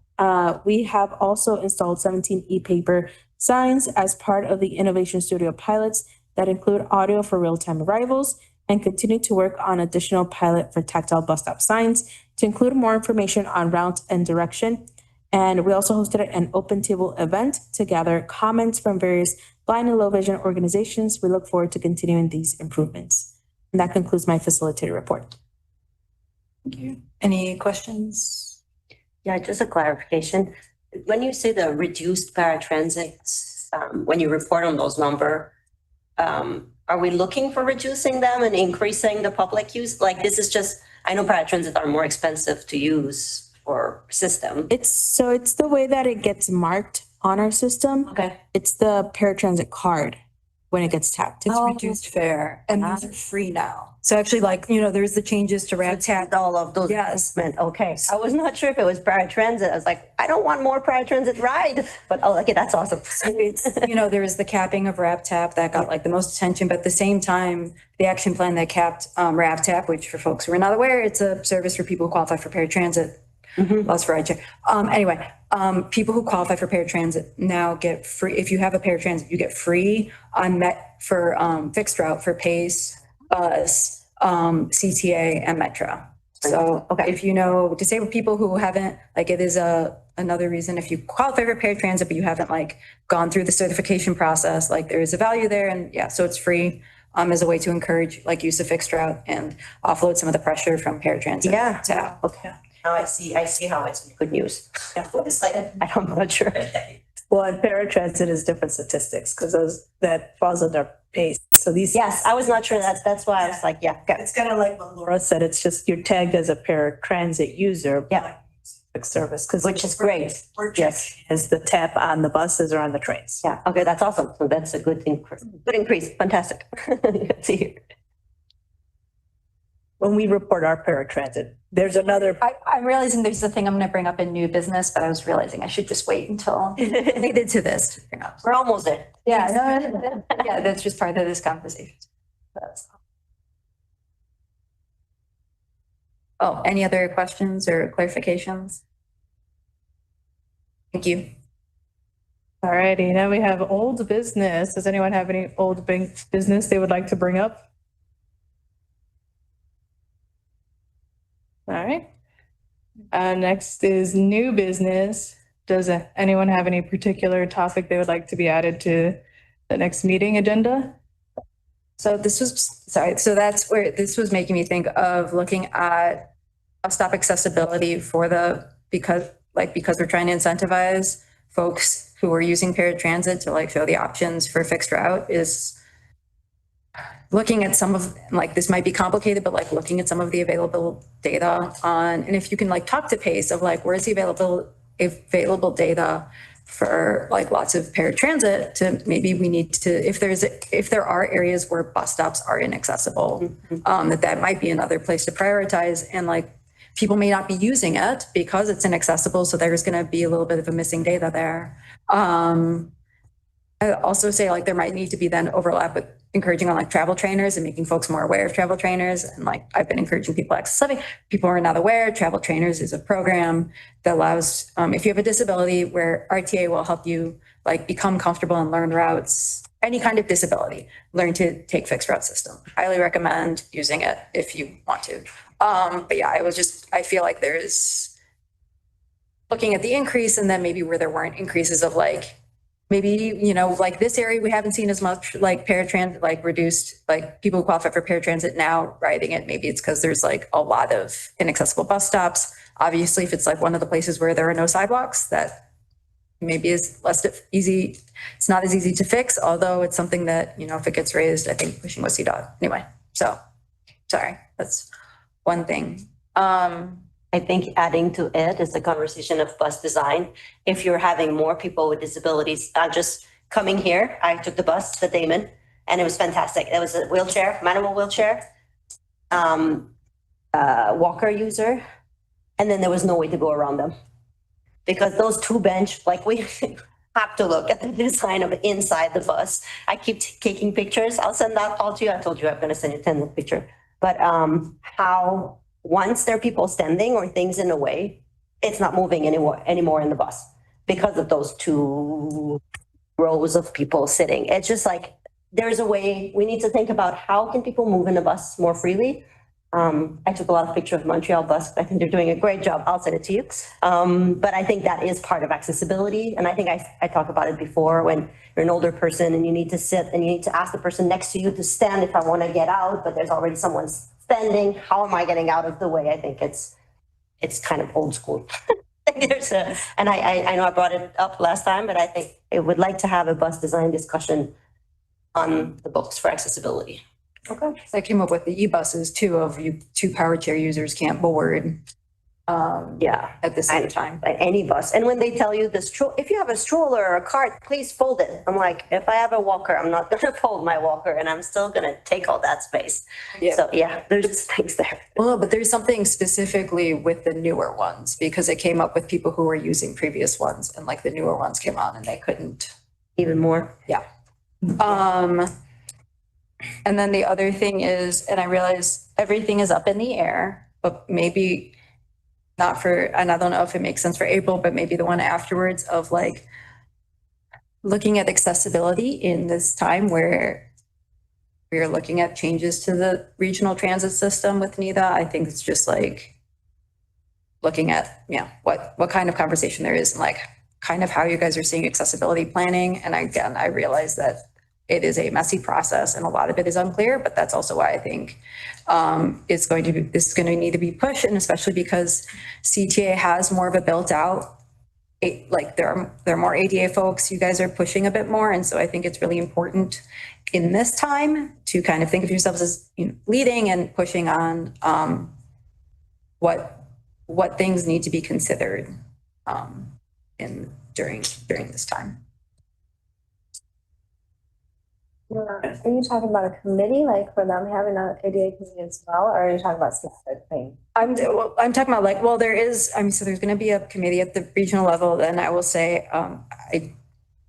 we have also installed 17 e-paper signs as part of the Innovation Studio pilots that include audio for real-time arrivals, and continue to work on additional pilot for tactile bus stop signs to include more information on route and direction. And we also hosted an open table event to gather comments from various blind and low vision organizations. We look forward to continuing these improvements. And that concludes my facilitator report. Thank you. Any questions? Yeah, just a clarification. When you say the reduced paratransit, when you report on those numbers, are we looking for reducing them and increasing the public use? Like, this is just, I know paratransit are more expensive to use for system. It's the way that it gets marked on our system. Okay. It's the paratransit card when it gets tapped. It's reduced fare, and these are free now. So actually, like, there's the changes to RADTAP. All of those. Yes. Okay. I was not sure if it was paratransit. I was like, I don't want more paratransit ride, but okay, that's awesome. So it's, there was the capping of RADTAP that got like the most attention, but at the same time, the action plan that capped RADTAP, which for folks who are not aware, it's a service for people who qualify for paratransit. Lots for rideshare. Anyway, people who qualify for paratransit now get free. If you have a paratransit, you get free on for fixed route for PACE, Bus, CTA, and Metro. So if disabled people who haven't, like, it is another reason if you qualify for paratransit, but you haven't gone through the certification process, there is a value there, and so it's free. As a way to encourage use of fixed route and offload some of the pressure from paratransit. Yeah. Okay. Now I see how it's good news. I'm not sure. Well, and paratransit is different statistics because that falls under PACE. So these. Yes, I was not sure. That's why I was like, yeah. It's kind of like what Laura said. It's just you're tagged as a paratransit user. Yeah. service, because. Which is great. Yes, is the tap on the buses or on the trains. Yeah, okay, that's awesome. So that's a good thing. Good increase. Fantastic. Good to hear. When we report our paratransit, there's another. I'm realizing there's a thing I'm gonna bring up in new business, but I was realizing I should just wait until related to this to bring up. We're almost there. Yeah, yeah, that's just part of this conversation. Oh, any other questions or clarifications? Thank you. All righty, now we have old business. Does anyone have any old business they would like to bring up? All right. Next is new business. Does anyone have any particular topic they would like to be added to the next meeting agenda? So this was, sorry, so that's where this was making me think of looking at bus stop accessibility for because we're trying to incentivize folks who are using paratransit to like show the options for fixed route is looking at some of, like, this might be complicated, but like looking at some of the available data on, and if you can like talk to PACE of like, where's the available data for like lots of paratransit to maybe we need to, if there are areas where bus stops are inaccessible, that might be another place to prioritize. And like, people may not be using it because it's inaccessible. So there's going to be a little bit of a missing data there. I also say like there might need to be then overlap with encouraging on like travel trainers and making folks more aware of travel trainers. And like I've been encouraging people access living. People are not aware. Travel trainers is a program that allows, if you have a disability, where RTA will help you like become comfortable and learn routes, any kind of disability, learn to take fixed route system. Highly recommend using it if you want to. But yeah, I feel like there's looking at the increase and then maybe where there weren't increases of like, maybe, you know, like this area, we haven't seen as much like paratransit, like reduced, like people who qualify for paratransit now riding it. Maybe it's because there's like a lot of inaccessible bus stops. Obviously, if it's like one of the places where there are no sidewalks, that maybe is less easy. It's not as easy to fix, although it's something that, you know, if it gets raised, I think pushing with CDOT. Anyway, so sorry, that's one thing. I think adding to it is the conversation of bus design. If you're having more people with disabilities, just coming here, I took the bus to Damon and it was fantastic. It was a wheelchair, manual wheelchair, walker user, and then there was no way to go around them. Because those two bench, like we have to look at the design of inside the bus. I keep taking pictures. I'll send that all to you. I told you I'm going to send you 10 picture. But how once there are people standing or things in the way, it's not moving anymore in the bus because of those two rows of people sitting. It's just like, there's a way we need to think about how can people move in the bus more freely. I took a lot of pictures of Montreal bus. I think they're doing a great job. I'll send it to you. But I think that is part of accessibility. And I think I talked about it before when you're an older person and you need to sit and you need to ask the person next to you to stand if I want to get out, but there's already someone standing. How am I getting out of the way? I think it's kind of old school. And I know I brought it up last time, but I think I would like to have a bus design discussion on the books for accessibility. Okay. So I came up with the e-buses too, of you two power chair users can't board. Yeah. At the same time. Like any bus. And when they tell you this, if you have a stroller or a cart, please fold it. I'm like, if I have a walker, I'm not going to fold my walker and I'm still going to take all that space. Yeah. So yeah, there's things there. Well, but there's something specifically with the newer ones because it came up with people who were using previous ones and like the newer ones came on and they couldn't. Even more. Yeah. And then the other thing is, and I realize everything is up in the air, but maybe not for, and I don't know if it makes sense for April, but maybe the one afterwards of like looking at accessibility in this time where we are looking at changes to the regional transit system with NEDA. I think it's just like looking at, what kind of conversation there is and like kind of how you guys are seeing accessibility planning. And again, I realize that it is a messy process and a lot of it is unclear, but that's also why I think this is going to need to be pushed. And especially because CTA has more of a built out, like there are more ADA folks, you guys are pushing a bit more. And so I think it's really important in this time to kind of think of yourselves as leading and pushing on what what things need to be considered during this time. Are you talking about a committee, like for them having an ADA committee as well, or are you talking about specific thing? I'm talking about like, well, so there's going to be a committee at the regional level. Then I will say, I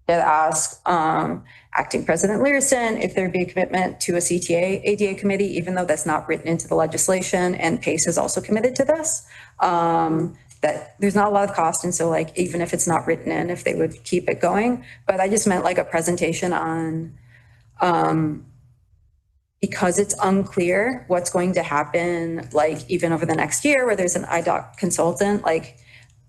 did ask Acting President Learson if there'd be a commitment to a CTA ADA committee, even though that's not written into the legislation, and PACE is also committed to this. That there's not a lot of cost, and so like even if it's not written in, if they would keep it going. But I just meant like a presentation on because it's unclear what's going to happen, like even over the next year where there's an IDOC consultant, like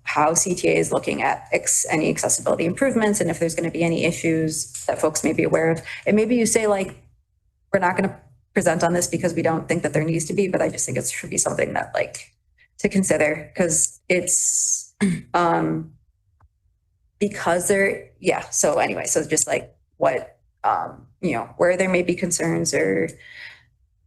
how CTA is looking at any accessibility improvements and if there's going to be any issues that folks may be aware of. And maybe you say like, we're not going to present on this because we don't think that there needs to be, but I just think it should be something that like to consider because it's because so anyway, so just like what where there may be concerns or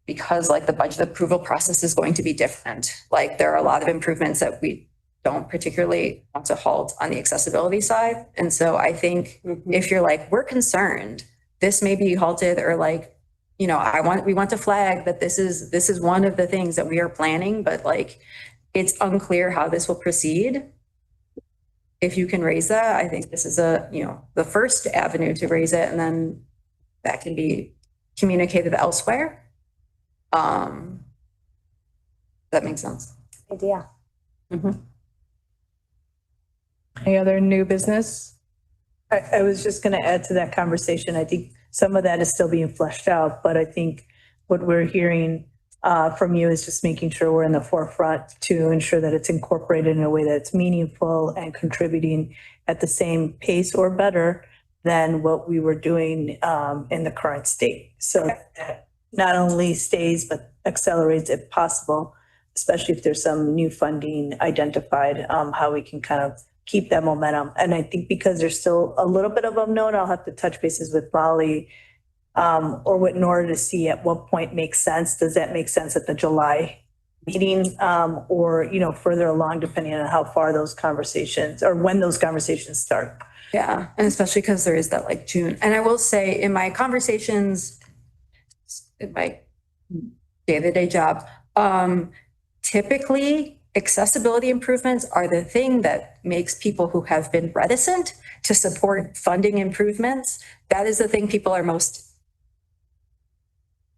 because like the budget approval process is going to be different. Like there are a lot of improvements that we don't particularly want to halt on the accessibility side. And so I think if you're like, we're concerned, this may be halted or like, we want to flag that this is one of the things that we are planning, but like, it's unclear how this will proceed. If you can raise that, I think this is the first avenue to raise it, and then that can be communicated elsewhere. That makes sense. Idea. Any other new business? I was just going to add to that conversation. I think some of that is still being fleshed out, but I think what we're hearing from you is just making sure we're in the forefront to ensure that it's incorporated in a way that's meaningful and contributing at the same pace or better than what we were doing in the current state. So that not only stays, but accelerates if possible, especially if there's some new funding identified, how we can kind of keep that momentum. And I think because there's still a little bit of unknown, I'll have to touch bases with Molly or with Nora to see at what point makes sense. Does that make sense at the July meeting or, further along, depending on how far those conversations or when those conversations start? Yeah, and especially because there is that like June. And I will say in my conversations, in my day-to-day job, typically accessibility improvements are the thing that makes people who have been reticent to support funding improvements. That is the thing people are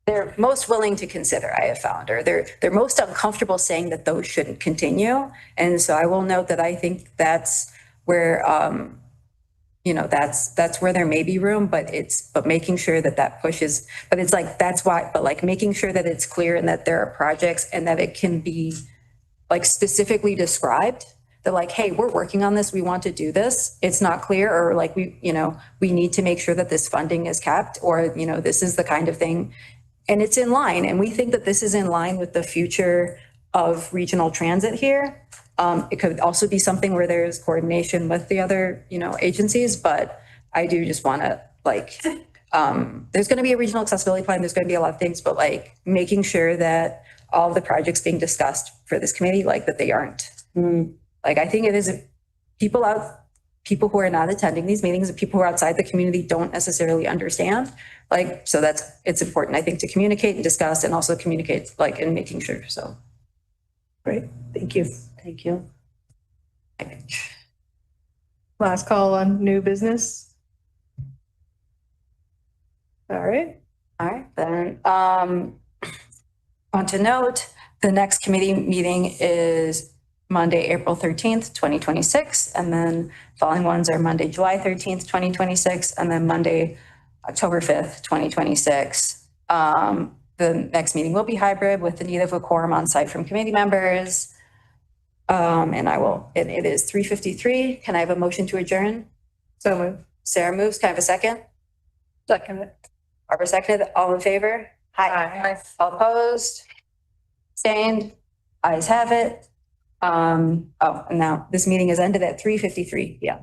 they're most willing to consider, I have found, or they're most uncomfortable saying that those shouldn't continue. And so I will note that I think that's where, that's where there may be room, but making sure that pushes, but it's like, that's why, but like making sure that it's clear and that there are projects and that it can be like specifically described. They're like, hey, we're working on this. We want to do this. It's not clear, or like we need to make sure that this funding is kept, or, this is the kind of thing. And it's in line. And we think that this is in line with the future of regional transit here. It could also be something where there's coordination with the other, agencies, but I do just want to there's going to be a regional accessibility plan. There's going to be a lot of things, but like making sure that all of the projects being discussed for this committee, like that they aren't. Like, I think it is people who are not attending these meetings and people who are outside the community don't necessarily understand. Like, so it's important, I think, to communicate and discuss and also communicate like in making sure. So. Great. Thank you. Thank you. Last call on new business. All right. Then, want to note, the next committee meeting is Monday, April 13th, 2026. And then following ones are Monday, July 13th, 2026. And then Monday, October 5th, 2026. The next meeting will be hybrid with the need of a quorum on site from committee members. And it is 3:53. Can I have a motion to adjourn? So moved. Sarah moves. Can I have a second? Second. Barbara seconded. All in favor? Aye. All opposed? Abstained? Ayes have it. And now this meeting is ended at 3:53 p.m.